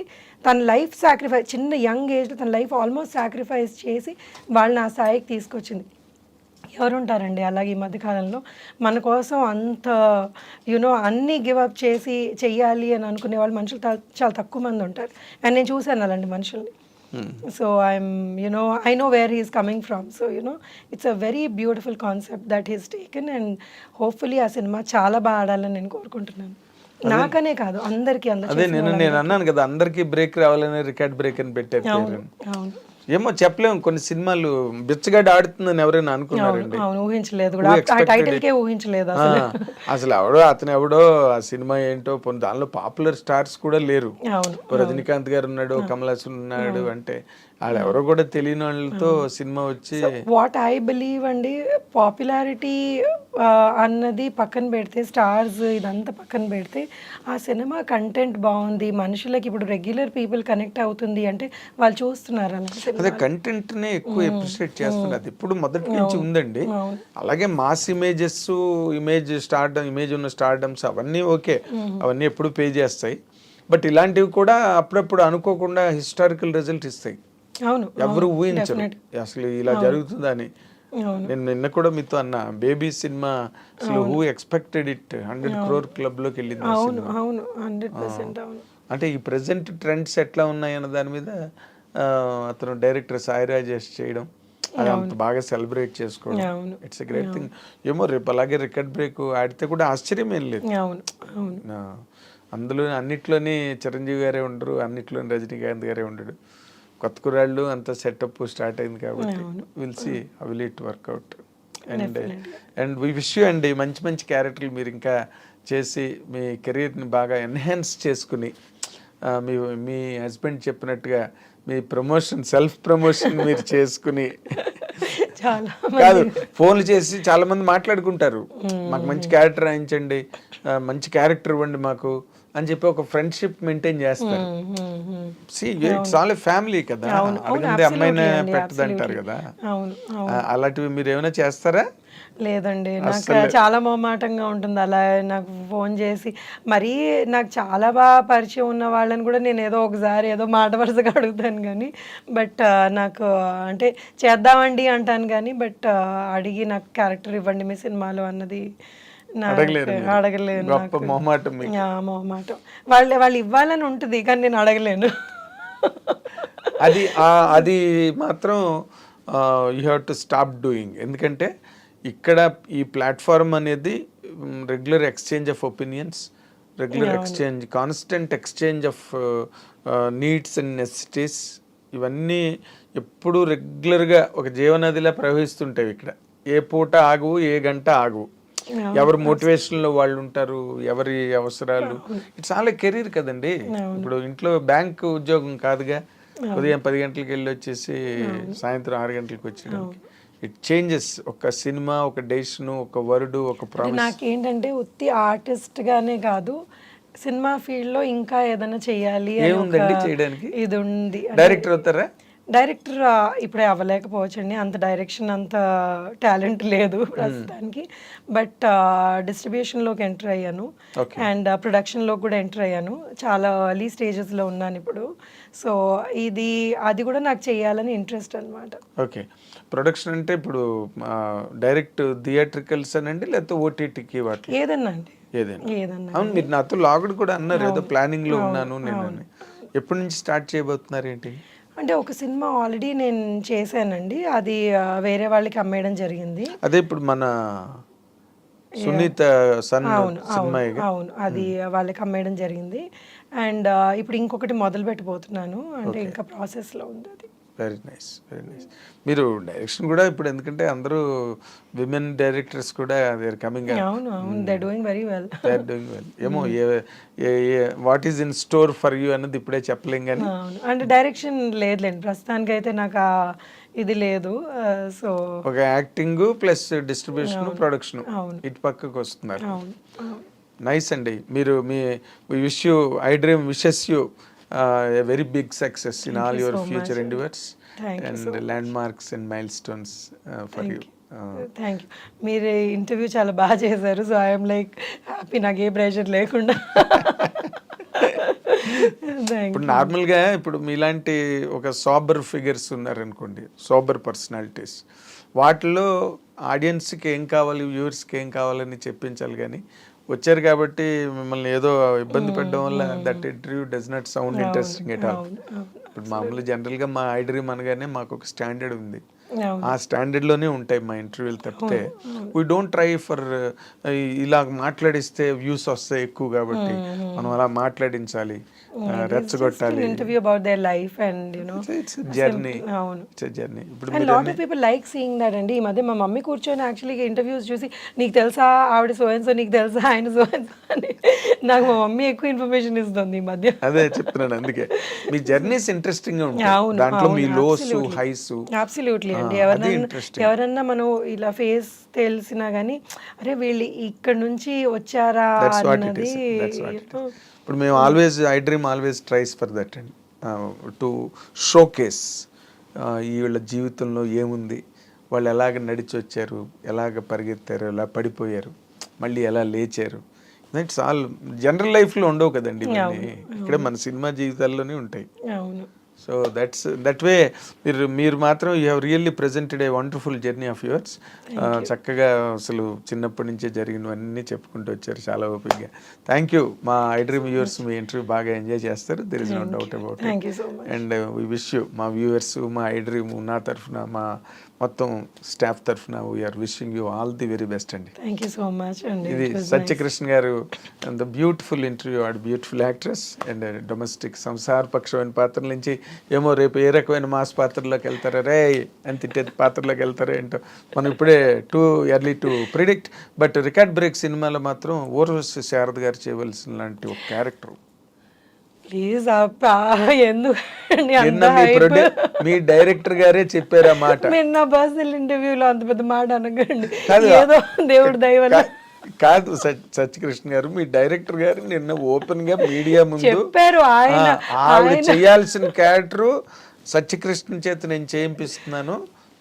చిన్న యంగ్ ఏజ్లో తన లైఫ్ ఆల్మోస్ట్ సాక్రిఫైస్ చేసి వాళ్ళని ఆ స్థాయికి తీసుకొచ్చింది. ఎవరుంటారండి అలాగే ఈ మధ్యకాలంలో మన కోసం అంత అన్నీ గివప్ చేసి చెయ్యాలి అని అనుకునే వాళ్ళు మనుషులు చాలా తక్కువ మంది ఉంటారు. అండ్ నేను చూశాను అలాంటి మనుషుల్ని. So I know where he's coming from. So it's a very beautiful concept that he's taken and hopefully ఆ సినిమా చాలా బాగా ఆడాలని నేను కోరుకుంటున్నాను. నాకనే కాదు అందరికీ. నేను అన్నాను కదా, అందరికీ బ్రేక్ రావాలని రికార్డ్ బ్రేక్ అని పెట్టారు. అవును, ఏమో చెప్పలేము, కొన్ని సినిమాలు బిచ్చగడ్డ ఆడుతుందని ఎవరైనా అనుకున్నారండి? ఊహించలేదు కూడా, టైటిల్కే ఊహించలేదు అసలు అతను ఎవడో ఆ సినిమా ఏంటో, దానిలో పాపులర్ స్టార్స్ కూడా లేరు. రజనీకాంత్ గారు ఉన్నాడు, కమల్ హాసన్ ఉన్నాడు, అంటే వాళ్ళు ఎవరో కూడా తెలియని వాళ్ళతో సినిమా వచ్చి. వాట్ ఐ బిలీవ్ అండి, పాపులారిటీ అన్నది పక్కన పెడితే, స్టార్స్ ఇదంతా పక్కన పెడితే, ఆ సినిమా కంటెంట్ బాగుంది, మనుషులకి ఇప్పుడు రెగ్యులర్ పీపుల్ కనెక్ట్ అవుతుంది అంటే వాళ్ళు చూస్తున్నారు. అదే కంటెంట్ నే ఎక్కువ అప్రిషియేట్ చేస్తున్నారు. అది ఇప్పుడు మొదటి నుంచి ఉందండి. అలాగే మాస్ ఇమేజ్ ఉన్న స్టార్డమ్స్ అవన్నీ ఓకే, అవన్నీ ఎప్పుడు పే చేస్తాయి. బట్ ఇలాంటివి కూడా అప్పుడప్పుడు అనుకోకుండా హిస్టారికల్ రిజల్ట్ ఇస్తాయి. ఎవరు ఊహించరు అసలు ఇలా జరుగుతుందని. నేను నిన్న కూడా మీతో అన్న, బేబీ సినిమా అసలు who expected it 100 crore club లోకి వెళ్ళింది. అంటే ఈ ప్రెసెంట్ ట్రెండ్స్ ఎట్లా ఉన్నాయన్న దాని మీద అతను డైరెక్టర్ సాయి రాజేష్ చేయడం, అది అంత బాగా సెలబ్రేట్ చేసుకోవడం, ఇట్స్ ఎ గ్రేట్ థింగ్. ఏమో రేపు అలాగే రికార్డ్ బ్రేక్ ఆడితే కూడా ఆశ్చర్యం ఏం లేదు. అందులో అన్నిట్లోని చిరంజీవి గారే ఉండరు, అన్నిట్లోని రజనీకాంత్ గారే ఉండడు. కొత్త కుర్రాళ్ళు అంత సెటప్ స్టార్ట్ అయింది కాబట్టి will see how will it work out. And we wish you అండి మంచి మంచి క్యారెక్టర్లు మీరు ఇంకా చేసి మీ కెరీర్ని బాగా ఎన్హాన్స్ చేసుకుని, మీ హస్బెండ్ చెప్పినట్టుగా మీ సెల్ఫ్ ప్రమోషన్ మీరు చేసుకుని, కాదు ఫోన్లు చేసి చాలా మంది మాట్లాడుకుంటారు, మాకు మంచి క్యారెక్టర్ రాయించండి, మంచి క్యారెక్టర్ ఇవ్వండి మాకు అని చెప్పి ఒక ఫ్రెండ్షిప్ మెయింటైన్ చేస్తారు. ఇట్స్ ఆల్ ఏ ఫ్యామిలీ కదా, అడిగింది అమ్మాయినే పెట్టదంటారు కదా. అలాంటివి మీరు ఏమైనా చేస్తారా? లేదండి, నాకు చాలా మొహమాటంగా ఉంటుంది అలా నాకు ఫోన్ చేసి. మరీ నాకు చాలా బాగా పరిచయం ఉన్న వాళ్ళని కూడా నేను ఏదో ఒకసారి ఏదో మాట వరుసగా అడుగుతాను కానీ, బట్ నాకు అంటే చేద్దామండి అంటాను కానీ, బట్ అడిగి నాకు క్యారెక్టర్ ఇవ్వండి మీ సినిమాలో అన్నది అడగలేను. మొహమాటం. వాళ్ళు ఇవ్వాలని ఉంటుంది కానీ నేను అడగలేను. అది మాత్రం you have to stop doing. ఎందుకంటే ఇక్కడ ఈ ప్లాట్ఫామ్ అనేది regular exchange of opinions, constant exchange of needs and necessities, ఇవన్నీ ఎప్పుడు రెగ్యులర్గా ఒక జీవనదిలా ప్రవహిస్తుంటాయి. ఇక్కడ ఏ పూట ఆగు, ఏ గంట ఆగు, ఎవరు మోటివేషన్లో వాళ్ళు ఉంటారు, ఎవరి అవసరాలు. ఇట్స్ ఆల్ ఏ కెరీర్ కదండి. ఇప్పుడు ఇంట్లో బ్యాంక్ ఉద్యోగం కాదుగా, ఉదయం 10 గంటలకు వెళ్ళి వచ్చేసి సాయంత్రం 6 గంటలకు వచ్చేయడానికి. It changes. ఒక సినిమా, ఒక డెసిషన్, ఒక వర్డ్, ఒక ప్రామిస్. నాకేంటంటే ఉత్తి ఆర్టిస్ట్ గానే కాదు, సినిమా ఫీల్డ్ లో ఇంకా ఏదైనా చెయ్యాలి ఏముందండి చేయడానికి? ఇది ఉంది. డైరెక్టర్ అవుతారా? డైరెక్టర్ ఇప్పుడే అవ్వలేకపోవచ్చండి, అంత డైరెక్షన్ అంత టాలెంట్ లేదు ప్రస్తుతానికి. బట్ డిస్ట్రిబ్యూషన్లోకి ఎంటర్ అయ్యాను అండ్ ప్రొడక్షన్లో కూడా ఎంటర్ అయ్యాను. చాలా ఎర్లీ స్టేజెస్లో ఉన్నాను ఇప్పుడు. సో అది కూడా నాకు చేయాలని ఇంట్రెస్ట్ అనమాట. ఓకే, ప్రొడక్షన్ అంటే ఇప్పుడు డైరెక్ట్ థియేట్రికల్స్ అనండి లేకపోతే ఓటీటీకి వాటి ఏదన్నా అండి? ఏదన్నా. అవును, మీరు నాతో లాగుడు కూడా అన్నారు ఏదో ప్లానింగ్లో ఉన్నాను నేను. ఎప్పటి నుంచి స్టార్ట్ చేయబోతున్నారు ఏంటి? అంటే ఒక సినిమా ఆల్రెడీ నేను చేశానండి, అది వేరే వాళ్ళకి అమ్మేయడం జరిగింది. అదే ఇప్పుడు మన సునీత సన్ అవును సినిమా. అవును, అది వాళ్ళకి అమ్మేయడం జరిగింది. అండ్ ఇప్పుడు ఇంకొకటి మొదలు పెట్టబోతున్నాను, అంటే ఇంకా ప్రాసెస్లో ఉంది అది. Very nice, very nice. మీరు డైరెక్షన్ కూడా ఇప్పుడు, ఎందుకంటే అందరూ విమెన్ డైరెక్టర్స్ కూడా దే ఆర్ కమింగ్, అవును అవును, they doing very well. They are doing well. ఏమో what is in store for you అన్నది ఇప్పుడే చెప్పలేం కానీ. అవును, అంటే డైరెక్షన్ లేదులేండి ప్రస్తుతానికి అయితే, నాకు ఇది లేదు. సో ఒక యాక్టింగ్ ప్లస్ డిస్ట్రిబ్యూషన్ ప్రొడక్షన్ అవును ఇటు పక్కకు వస్తున్నారు. అవును అవును. నైస్ అండి. మీరు మీ wish you, I dream wishes you a very big success in all your future endeavors and landmarks and milestones for you. Thank you. మీరు ఇంటర్వ్యూ చాలా బాగా చేశారు, సో ఐఎమ్ లైక్ హ్యాపీ, నాకు ఏ ప్రెషర్ లేకుండా. ఇప్పుడు నార్మల్గా ఇప్పుడు మీలాంటి ఒక సోబర్ ఫిగర్స్ ఉన్నారనుకోండి, సోబర్ పర్సనాలిటీస్, వాటిలో ఆడియన్స్కి ఏం కావాలి, వ్యూవర్స్కి ఏం కావాలని చెప్పించాలి. కానీ వచ్చారు కాబట్టి మిమ్మల్ని ఏదో ఇబ్బంది పెట్టడం వల్ల that interview does not sound interesting at all. ఇప్పుడు మామూలు జనరల్గా మా ఐ డ్రీమ్ అనగానే మాకు ఒక స్టాండర్డ్ ఉంది, ఆ స్టాండర్డ్లోనే ఉంటాయి మా ఇంటర్వ్యూలు తప్పితే వీ డోంట్ ట్రై ఫర్ ఇలా మాట్లాడిస్తే వ్యూస్ వస్తాయి ఎక్కువ, కాబట్టి మనం అలా మాట్లాడించాలి, రెచ్చగొట్టాలి. Interview about their life and you know it's journey. అవును, ఇట్స్ జర్నీ. ఇప్పుడు and lot of people like seeing that అండి. ఈ మధ్య మా మమ్మీ కూర్చొని యాక్చువల్గా ఇంటర్వ్యూస్ చూసి, నీకు తెలుసా ఆవిడ సో అండ్ సో, నీకు తెలుసా ఆయన సో అండ్ సో అని, నాకు మా మమ్మీ ఎక్కువ ఇన్ఫర్మేషన్ ఇస్తుంది ఈ మధ్య. అదే చెప్తున్నాను, అందుకే మీ జర్నీస్ ఇంట్రెస్టింగ్ గా ఉంటాయి, దాంట్లో మీ లోస్ హైస్. అబ్సల్యూట్లీ అండి. ఎవరన్నా మనం ఇలా ఫేస్ తెలిసినా కానీ, అరే వీళ్ళు ఇక్కడ నుంచి వచ్చారా అన్నది. ఇప్పుడు మేము always, I dream always tries for that and to showcase వీళ్ళ జీవితంలో ఏముంది, వాళ్ళు ఎలాగ నడిచి వచ్చారు, ఎలాగ పరిగెత్తారు, ఎలా పడిపోయారు, మళ్ళీ ఎలా లేచారు. ఇట్స్ ఆల్ జనరల్ లైఫ్లో ఉండవు కదండి ఇవన్నీ, ఇక్కడ మన సినిమా జీవితాల్లోనే ఉంటాయి. అవును. సో దట్ వే మీరు మాత్రం you have really presented a wonderful journey of yours. చక్కగా అసలు చిన్నప్పటి నుంచే జరిగినవన్నీ చెప్పుకుంటూ వచ్చారు చాలా ఓపికగా. Thank you. మా ఐ డ్రీమ్ వ్యూవర్స్ మీ ఇంటర్వ్యూ బాగా ఎంజాయ్ చేస్తారు, there is no doubt about it. And we wish you, మా వ్యూవర్స్, మా ఐ డ్రీమ్ నా తరఫున, మా మొత్తం స్టాఫ్ తరఫున we're wishing you all the very best అండి. థ్యాంక్ యూ సో మచ్ అండి. ఇది సత్యకృష్ణ గారు, the beautiful interview, and beautiful actress and domestic సంసార పక్షమైన పాత్రల నుంచి ఏమో రేపు ఏ రకమైన మాస్ పాత్రలోకి వెళ్తారో, రే అని తిట్టే పాత్రలోకి వెళ్తారో ఏంటో మనం ఇప్పుడే too early to predict. But record break సినిమాలో మాత్రం ఊర్వశి శారద గారు చేయవలసిన లాంటి ఒక క్యారెక్టర్. ప్లీజ్ ఎందుకండి మీ డైరెక్టర్ గారే చెప్పారు ఆ మాట. మీరు నా పర్సనల్ ఇంటర్వ్యూలో అంత పెద్ద మాట అనకండి, ఏదో దేవుడి దయ వల్ల. కాదు సత్యకృష్ణ గారు, మీ డైరెక్టర్ గారు నిన్న ఓపెన్ గా మీడియా ముందు చెప్పారు, ఆవిడ చేయాల్సిన క్యారెక్టర్ సత్యకృష్ణ చేత నేను చేయిస్తున్నాను,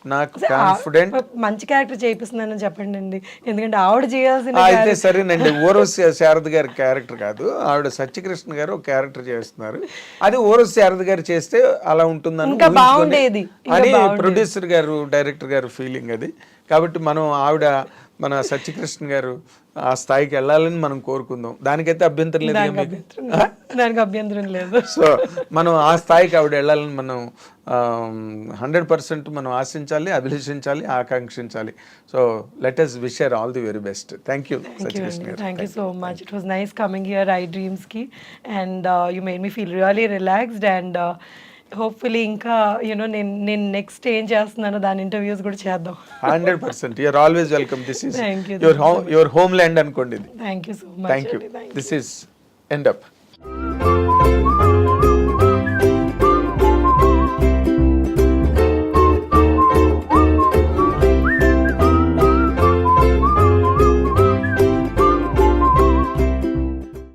నాకు కాన్ఫిడెంట్. మంచి క్యారెక్టర్ చేయిస్తున్నానని చెప్పండి అండి, ఎందుకంటే ఆవిడ చేయాల్సిన. అయితే సరేనండి, ఊర్వశి శారద గారి క్యారెక్టర్ కాదు, ఆవిడ సత్యకృష్ణ గారు ఒక క్యారెక్టర్ చేస్తున్నారు, అది ఊర్వశి శారద గారు చేస్తే అలా ఉంటుందని ఇంకా బాగుండేది అని ప్రొడ్యూసర్ గారు, డైరెక్టర్ గారు ఫీలింగ్ అది. కాబట్టి మనం మన సత్యకృష్ణ గారు ఆ స్థాయికి వెళ్ళాలని మనం కోరుకుందాం, దానికైతే అభ్యంతరం లేదు, దానికి అభ్యంతరం లేదు. సో మనం ఆ స్థాయికి ఆవిడ వెళ్ళాలని మనం 100% మనం ఆశించాలి, అభిలషించాలి, ఆకాంక్షించాలి. So let us wish her all the very best. Thank you Satyakrishna garu. Thank you so much. It was nice coming here, I Dreams ki, and you made me feel really relaxed, and hopefully ఇంకా యూనో నేను నెక్స్ట్ ఏం చేస్తున్నానో దాని ఇంటర్వ్యూస్ కూడా చేద్దాం. 100%. You're always welcome. This is your homeland అనుకోండి. Thank you so much. Thank you. This is end up.